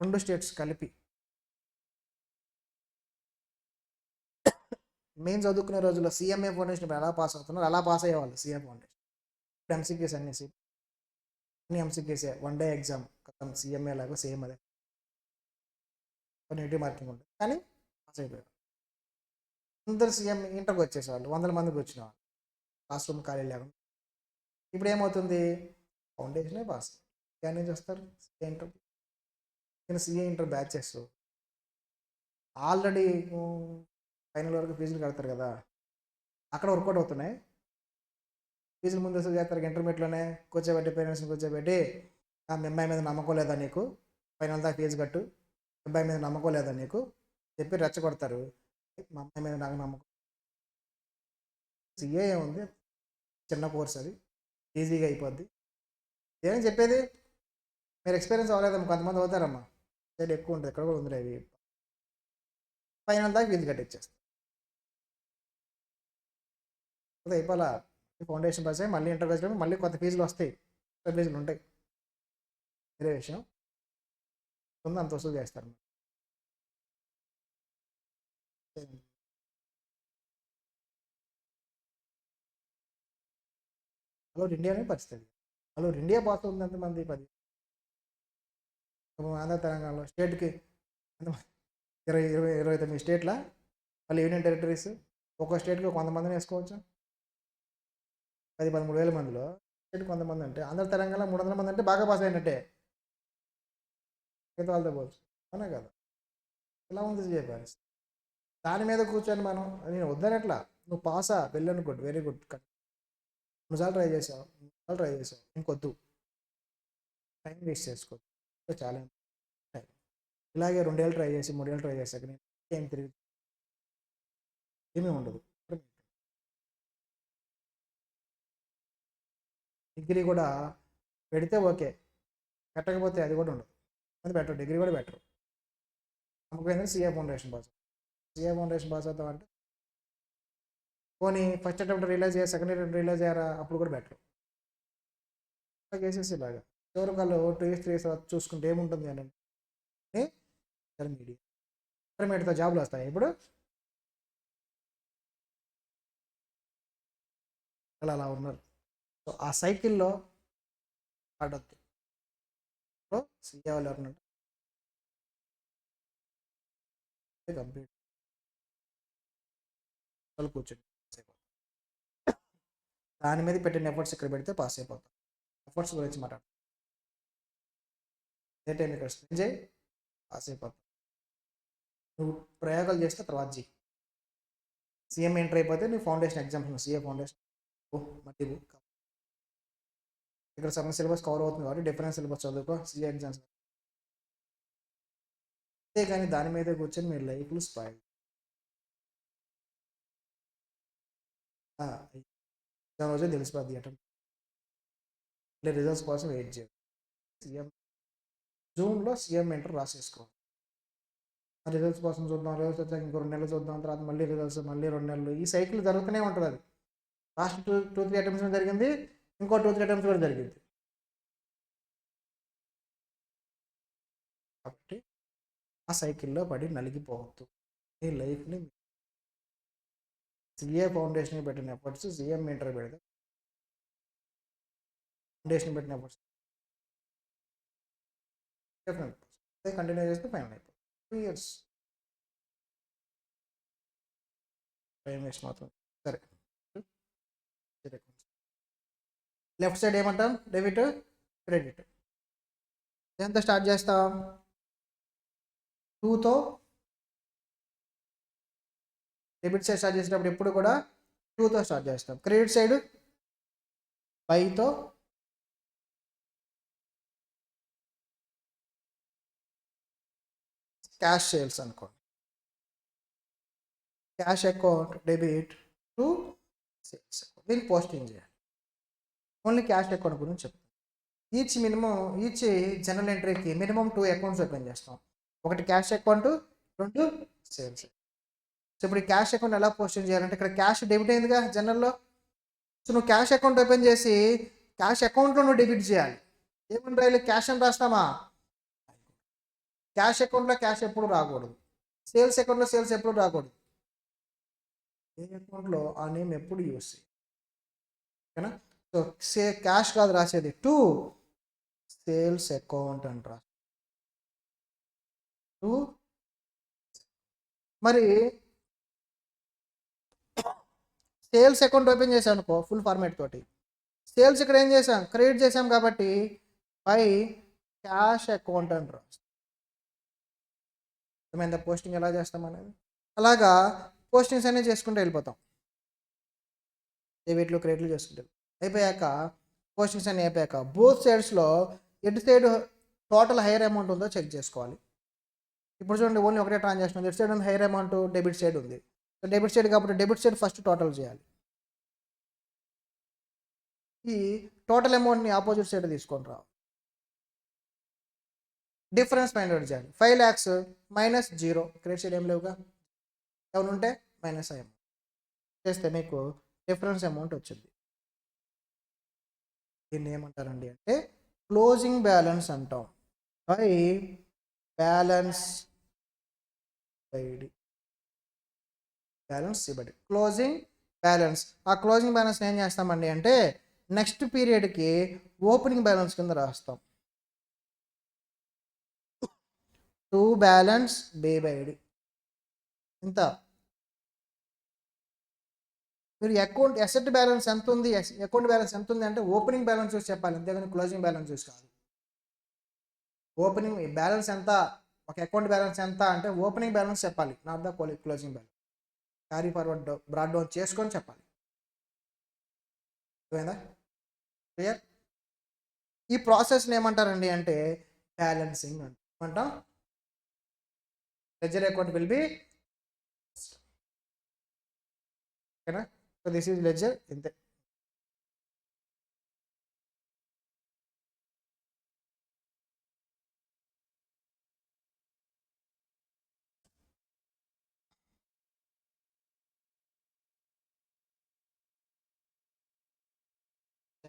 2 states కలిపి. మెయిన్ చదువుకునే రోజుల్లో సిఎంఏ ఫౌండేషన్ ఇప్పుడు ఎలా పాస్ అవుతున్నారు అలా పాస్ అయ్యేవాళ్ళు సిఏ ఫౌండేషన్. ఇప్పుడు ఎంసీక్యూస్ అన్ని ఎంసీక్యూసే, 1 day ఎగ్జామ్ మొత్తం. సిఎంఏ లాగా సేమ్ అదే, నెగిటివ్ మార్కింగ్ ఉంటుంది కానీ పాస్ అయిపోయారు. అందరు సీఎం ఇంటర్కి వచ్చేసేవాళ్ళు, 100 మందికి వచ్చిన వాళ్ళు, క్లాస్ రూమ్ ఖాళీ లేకుండా. ఇప్పుడు ఏమవుతుంది, ఫౌండేషనే పాస్. ఎక్కడి నుంచి వస్తారు సిఏ ఇంటర్? నేను CA inter batches already final వరకు ఫీజులు కడతారు కదా, అక్కడ వర్కౌట్ అవుతున్నాయి. ఫీజులు ముందు వసూలు చేస్తారు ఇంటర్మీడియట్లోనే కూర్చోబెట్టి పేరెంట్స్ని కూర్చోబెట్టి మీ అమ్మాయి మీద నమ్మకం లేదా నీకు, ఫైనల్ దాకా ఫీజు కట్టు, అబ్బాయి మీద నమ్మకం లేదా నీకు చెప్పి రెచ్చగొడతారు. మా అమ్మాయి మీద నాకు నమ్మకం. సిఏ ఏముంది, చిన్న కోర్స్ అది, ఈజీగా అయిపోద్ది. ఏమని చెప్పేది, మీరు ఎక్స్పీరియన్స్ అవ్వలేదమ్మా, కొంతమంది అవుతారమ్మా, సైడ్ ఎక్కువ ఉంటుంది, ఎక్కడ కూడా ఉంది అవి, ఫైనల్ దాకా ఫీజు కట్టించేస్తారు. అయిపోలా ఫౌండేషన్ పాస్ అయ్యి మళ్ళీ ఇంటర్ వేసినప్పుడు మళ్ళీ కొత్త ఫీజులు వస్తాయి, ఫీజులు ఉంటాయి, వేరే విషయం ఉంది, అంత వసూలు చేస్తారు. హలో ఇండియానే పరిస్థితి, హలో ఇండియా పాస్ ఉంది ఎంతమంది, 10 ఆంధ్ర తెలంగాణలో స్టేట్కి 29 స్టేట్ల, మళ్ళీ యూనియన్ టెరిటరీస్, ఒక్కో స్టేట్కి 100 మందిని వేసుకోవచ్చు, 13,000 మందిలో స్టేట్కి 100 మంది అంటే ఆంధ్ర తెలంగాణ 300 మంది అంటే బాగా పాస్ అయినట్టే మిగతా వాళ్ళతో పోవచ్చు, అవునా కదా. ఎలా ఉంది చెప్పారు, దాని మీద కూర్చొని మనం, నేను వద్దనట్లా, నువ్వు పాసా వెళ్ళను, గుడ్, వెరీ గుడ్, 2 సార్లు ట్రై చేసావు, 3 సార్లు ట్రై చేసావు, ఇంకొద్దు, టైం వేస్ట్ చేసుకోవద్దు, చాలా ఇలాగే 2 ఏళ్ళు ట్రై చేసి 3 ఏళ్ళు ట్రై చేశాక నేను ఏం తిరిగి ఏమీ ఉండదు. డిగ్రీ కూడా పెడితే ఓకే, పెట్టకపోతే అది కూడా ఉండదు, అది బెటర్, డిగ్రీ కూడా బెటర్. నమ్మకం ఏంటంటే సిఏ ఫౌండేషన్ పాస్ అవుతాం అంటే పోనీ ఫస్ట్ అటెంప్ట్ రిలీజ్ చేయాలి, సెకండ్ అటెంప్ట్ రిలీజ్ అయ్యారా, అప్పుడు కూడా బెటర్. కేసెస్ ఇలాగా చివరికి వాళ్ళు 2 years 3 years చూసుకుంటే ఏముంటుంది అని ఇంటర్మీడియట్తో జాబ్లు వస్తాయి ఇప్పుడు, అలా ఉన్నారు. సో ఆ సైకిల్లో ఆడొద్దు. సీఏ వాళ్ళు ఎవరున్నారు కంప్లీట్ వాళ్ళు కూర్చొని దాని మీద పెట్టిన ఎఫర్ట్స్ ఇక్కడ పెడితే పాస్ అయిపోతాం. ఎఫర్ట్స్ గురించి మాట్లాడు, ఏ టైం ఇక్కడ స్పెండ్ చేయి, పాస్ అయిపోతాం. నువ్వు ప్రయోగాలు చేస్తే తర్వాత చేయి. సీఎం ఎంటర్ అయిపోతే నీ ఫౌండేషన్ ఎగ్జామ్స్, సీఏ ఫౌండేషన్ మట్టి ఇక్కడ సగం సిలబస్ కవర్ అవుతుంది కాబట్టి డిఫరెన్స్ సిలబస్ చదువుకో, సీఏ ఎగ్జామ్స్. అంతే కానీ దాని మీద కూర్చొని మీరు లైఫ్లు స్పాయిల్, ఎగ్జామ్ రోజే తెలిసిపోద్ది అటెంప్ట్, రిజల్ట్స్ కోసం వెయిట్ చేయాలి. సీఎం జూన్లో సీఎం ఎంటర్ రాసేసుకోవాలి, ఆ రిజల్ట్స్ కోసం చూద్దాం, రిజల్ట్స్ వచ్చాక ఇంకో 2 నెలలు చూద్దాం, తర్వాత మళ్ళీ రిజల్ట్స్, మళ్ళీ 2 నెలలు, ఈ సైకిల్ జరుగుతూనే ఉంటుంది. అది లాస్ట్ 2-3 అటెంప్ట్స్ జరిగింది, ఇంకో 2-3 అటెంప్ట్స్ కూడా జరిగింది. కాబట్టి ఆ సైకిల్లో పడి నలిగిపోవద్దు. ఈ లైఫ్ని సీఏ ఫౌండేషన్ పెట్టిన ఎఫర్ట్స్ సీఎం ఇంటర్ పెడితే ఫౌండేషన్ పెట్టిన ఎఫర్ట్స్ కంటిన్యూ చేస్తే ఫైనల్ అయిపోతుంది. 2 years టైం వేస్ట్ మాత్రం. సరే, లెఫ్ట్ సైడ్ ఏమంటాం, డెబిట్ క్రెడిట్. ఎంత స్టార్ట్ చేస్తాం, 2తో డెబిట్ సైడ్ స్టార్ట్ చేసేటప్పుడు ఎప్పుడు కూడా 2తో స్టార్ట్ చేస్తాం. క్రెడిట్ సైడ్ 5తో, క్యాష్ సేల్స్ అనుకోండి, cash account debit to sales account, దీన్ని పోస్టింగ్ చేయాలి. ఓన్లీ క్యాష్ అకౌంట్ గురించి చెప్తాను. ఈచ్ జనరల్ ఎంట్రీకి మినిమం 2 అకౌంట్స్ ఓపెన్ చేస్తాం, ఒకటి క్యాష్ అకౌంట్, 2 సేల్స్. సో ఇప్పుడు క్యాష్ అకౌంట్ ఎలా పోస్టింగ్ చేయాలంటే, ఇక్కడ క్యాష్ డెబిట్ అయిందిగా జనరల్లో, సో నువ్వు క్యాష్ అకౌంట్ ఓపెన్ చేసి క్యాష్ అకౌంట్లో నువ్వు డెబిట్ చేయాలి. ఏమని రాయాలి, క్యాష్ అని రాస్తామా, క్యాష్ అకౌంట్లో క్యాష్ ఎప్పుడు రాకూడదు, సేల్స్ అకౌంట్లో సేల్స్ ఎప్పుడు రాకూడదు, ఏ అకౌంట్లో ఆ నేమ్ ఎప్పుడు యూస్ చేయాలి, ఓకేనా. సో క్యాష్ కాదు రాసేది, టు సేల్స్ అకౌంట్ అని రా. మరి సేల్స్ అకౌంట్ ఓపెన్ చేసాం అనుకో ఫుల్ ఫార్మేట్ తోటి, సేల్స్ ఇక్కడ ఏం చేసాం, క్రెడిట్ చేసాం కాబట్టి బై క్యాష్ అకౌంట్ అని రా. ఏమైందా పోస్టింగ్ ఎలా చేస్తాం అనేది, అలాగా పోస్టింగ్స్ అనేవి చేసుకుంటూ వెళ్ళిపోతాం, డెబిట్లు క్రెడిట్లు చేసుకుంటాం. అయిపోయాక పోస్టింగ్స్ అన్నీ అయిపోయాక బోత్ సైడ్స్లో ఎటు సైడ్ టోటల్ హైయర్ అమౌంట్ ఉందో చెక్ చేసుకోవాలి. ఇప్పుడు చూడండి ఓన్లీ ఒకటే ట్రాన్సాక్షన్ ఉంది. ఎటు సైడ్ ఉంది హైయర్ అమౌంట్, డెబిట్ సైడ్ ఉంది. సో డెబిట్ సైడ్ కాబట్టి డెబిట్ సైడ్ ఫస్ట్ టోటల్ చేయాలి. ఈ టోటల్ అమౌంట్ని ఆపోజిట్ సైడ్ తీసుకొని రావాలి. డిఫరెన్స్ ఫైండ్ అవుట్ చేయాలి. 5 lakhs మైనస్ 0, క్రెడిట్ సైడ్ ఏం లేవుగా, ఏమైనా ఉంటే మైనస్ అమౌంట్ చేస్తే మీకు డిఫరెన్స్ అమౌంట్ వచ్చింది. దీన్ని ఏమంటారండి అంటే క్లోజింగ్ బ్యాలెన్స్ అంటాం. బై బ్యాలెన్స్ బైడి బ్యాలెన్స్ ఇవ్వడి క్లోజింగ్ బ్యాలెన్స్. ఆ క్లోజింగ్ బ్యాలెన్స్ ఏం చేస్తామండి అంటే నెక్స్ట్ పీరియడ్కి ఓపెనింగ్ బ్యాలెన్స్ కింద రాస్తాం. టు బ్యాలెన్స్ బే బైడి ఇంత. మీరు అకౌంట్ అసెట్ బ్యాలెన్స్ ఎంత ఉంది, అకౌంట్ బ్యాలెన్స్ ఎంత ఉంది అంటే ఓపెనింగ్ బ్యాలెన్స్ చూసి చెప్పాలి, అంతేగాని క్లోజింగ్ బ్యాలెన్స్ చూసి కాదు. ఓపెనింగ్ బ్యాలెన్స్ ఎంత, ఒక అకౌంట్ బ్యాలెన్స్ ఎంత అంటే ఓపెనింగ్ బ్యాలెన్స్ చెప్పాలి, not the closing balance. Carry forward broad down చేసుకొని చెప్పాలి. అర్థమైందా? క్లియర్? ఈ ప్రాసెస్ని ఏమంటారండి అంటే బ్యాలెన్సింగ్ అంటాం. లెడ్జర్ అకౌంట్ విల్ బి ఓకేనా. సో దిస్ ఈజ్ లెడ్జర్, ఇంతే.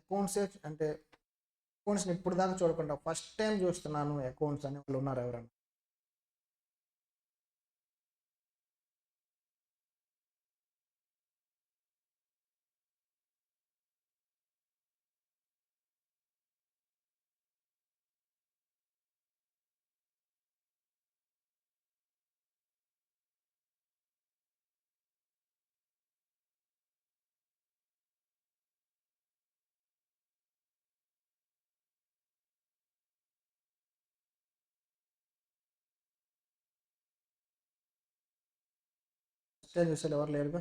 అకౌంట్స్ అంటే అకౌంట్స్ని ఇప్పుడు దాకా చూడకుండా ఫస్ట్ టైం చూస్తున్నాను అకౌంట్స్ అని వాళ్ళు ఉన్నారు ఎవరన్నా? ఫస్ట్ టైం చూసారు ఎవరు లేరుగా?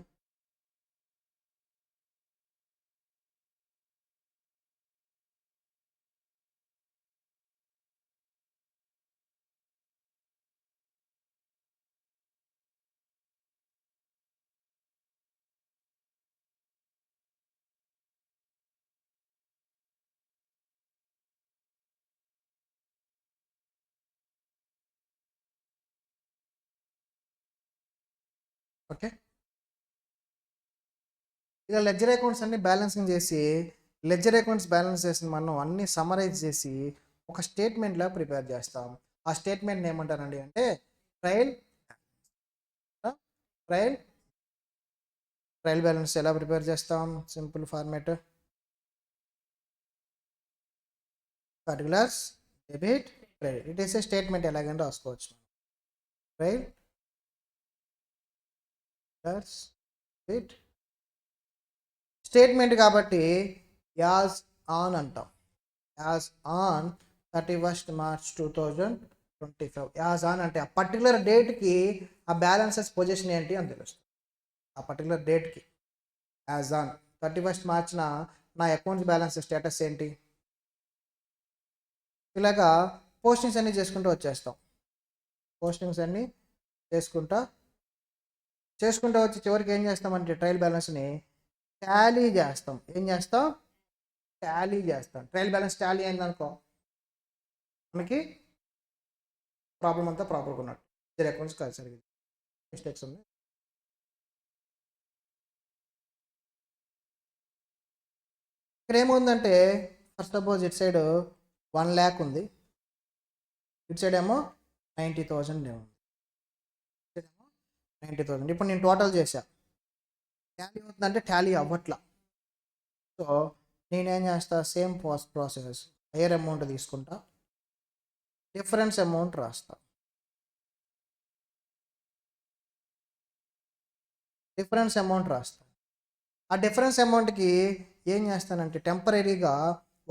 ఓకే. ఇక లెడ్జర్ అకౌంట్స్ అన్ని బ్యాలెన్సింగ్ చేసి లెడ్జర్ అకౌంట్స్ బ్యాలెన్స్ చేసిన మనం అన్ని సమరైజ్ చేసి ఒక స్టేట్మెంట్లా ప్రిపేర్ చేస్తాం. ఆ స్టేట్మెంట్ ఏమంటారండి అంటే ట్రయల్ ట్రయల్ ట్రయల్ బ్యాలెన్స్ ఎలా ప్రిపేర్ చేస్తాం? Simple format, particulars debit credit. It is a statement, ఎలాగైనా రాసుకోవచ్చు. ట్రయల్ డెబిట్ స్టేట్మెంట్ కాబట్టి యాజ్ ఆన్ అంటాం. As on 31st March 2025. As on అంటే ఆ పర్టికులర్ డేట్కి ఆ బ్యాలెన్సెస్ పొజిషన్ ఏంటి అని తెలుస్తుంది. ఆ పర్టికులర్ డేట్కి యాజ్ ఆన్ 31st Marchన నా అకౌంట్స్ బ్యాలెన్స్ స్టేటస్ ఏంటి, ఇలాగా పోస్టింగ్స్ అన్నీ చేసుకుంటూ వచ్చేస్తాం. పోస్టింగ్స్ అన్నీ చేసుకుంటా వచ్చి చివరికి ఏం చేస్తామంటే ట్రయల్ బ్యాలెన్స్ని టాలీ చేస్తాం. ఏం చేస్తాం? టాలీ చేస్తాం. ట్రయల్ బ్యాలెన్స్ టాలీ అయిందనుకో మనకి ప్రాబ్లం అంతా ప్రాపర్గా ఉన్నట్టు. ఇద్దరు అకౌంట్స్ కాదు, సరిగ్గా మిస్టేక్స్ ఉంది. ఇక్కడ ఏముందంటే ఫస్ట్ సపోజ్ ఇటు సైడ్ 1 lakh ఉంది, ఇటు సైడ్ ఏమో 90,000 ఉంది. 90,000. ఇప్పుడు నేను టోటల్ చేశా, టాలీ అవుతుందంటే టాలీ అవ్వట్లా. సో నేనేం చేస్తా, సేమ్ ప్రాసెస్, హైయర్ అమౌంట్ తీసుకుంటా, డిఫరెన్స్ అమౌంట్ రాస్తా. ఆ డిఫరెన్స్ అమౌంట్కి ఏం చేస్తానంటే టెంపరీగా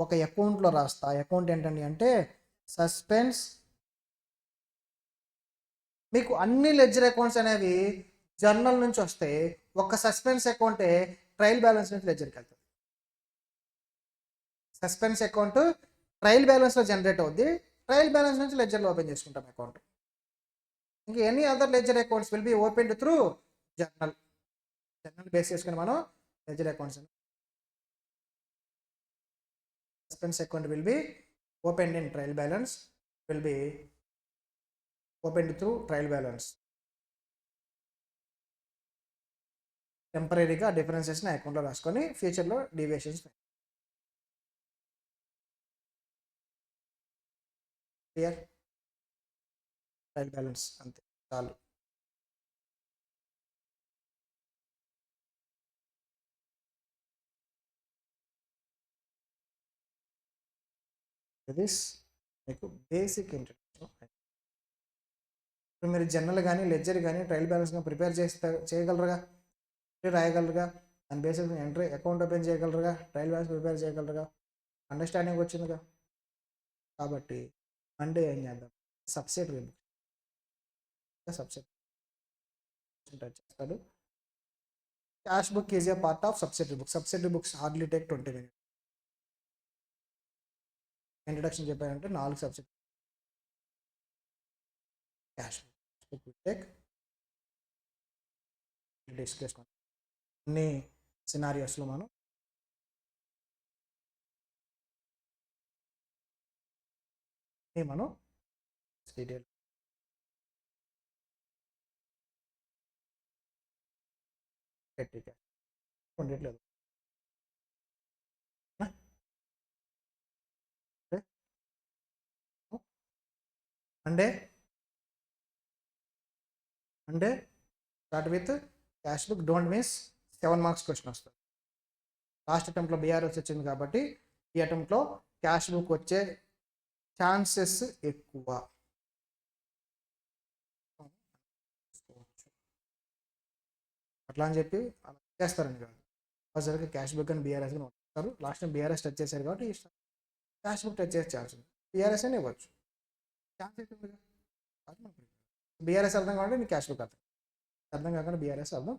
ఒక అకౌంట్లో రాస్తా. అకౌంట్ ఏంటండి అంటే సస్పెన్స్. మీకు అన్ని లెడ్జర్ అకౌంట్స్ అనేవి జర్నల్ నుంచి వస్తాయి. ఒక సస్పెన్స్ అకౌంటే ట్రయల్ బ్యాలెన్స్ నుంచి లెడ్జర్కి వెళ్తుంది. సస్పెన్స్ అకౌంట్ ట్రయల్ బ్యాలెన్స్లో జనరేట్ అవుద్ది. ట్రయల్ బ్యాలెన్స్ నుంచి లెడ్జర్లో ఓపెన్ చేసుకుంటాం అకౌంట్. ఇంకా any other ledger accounts will be opened through journal. Journal base చేసుకుని మనం ledger accounts. Suspense account will be opened in trial balance, will be opened through trial balance. టెంపరీగా డిఫరెన్సెస్ని అకౌంట్లో రాసుకొని ఫ్యూచర్లో deviations. Clear? Trial balance అంతే చాలు. ఇది మీకు బేసిక్ ఇంట్రడక్షన్. ఇప్పుడు మీరు జర్నల్ కానీ లెడ్జర్ కానీ ట్రయల్ బ్యాలెన్స్ ప్రిపేర్ చేయగలరుగా, రాయగలరుగా, దాని బేసిస్ ఎంట్రీ అకౌంట్ ఓపెన్ చేయగలరుగా, ట్రయల్ బ్యాలెన్స్ ప్రిపేర్ చేయగలరుగా, అండర్స్టాండింగ్ వచ్చిందిగా. కాబట్టి మండే ఏం చేద్దాం, సబ్సిడరీ చేస్తాడు. Cash book is a part of subsidiary book. Subsidiary books hardly take 20 minutes. Introduction చెప్పారంటే 4 subject. Cash book will take discuss అన్ని సినారియోస్లో మనం డీటెయిల్ ఉండట్లేదు. అంటే start with cash book. Don't miss 7 marks question వస్తుంది. లాస్ట్ అటెంప్ట్లో BRS వచ్చింది కాబట్టి ఈ అటెంప్ట్లో క్యాష్ బుక్ వచ్చే ఛాన్సెస్ ఎక్కువ. అట్లా అని చెప్పి అలా చేస్తారండి కాదు. ఫస్ట్గా క్యాష్ బుక్ అని బీఆర్ఎస్ అని వస్తారు. లాస్ట్ టైం బీఆర్ఎస్ టచ్ చేశారు కాబట్టి క్యాష్ బుక్ టచ్ చేసే ఛాన్స్ ఉంది. బీఆర్ఎస్ అని ఇవ్వచ్చు, ఛాన్స్ అవుతుంది. బీఆర్ఎస్ అర్థం కాబట్టి నీకు క్యాష్ బుక్ అర్థం కాకుండా బీఆర్ఎస్ అర్థం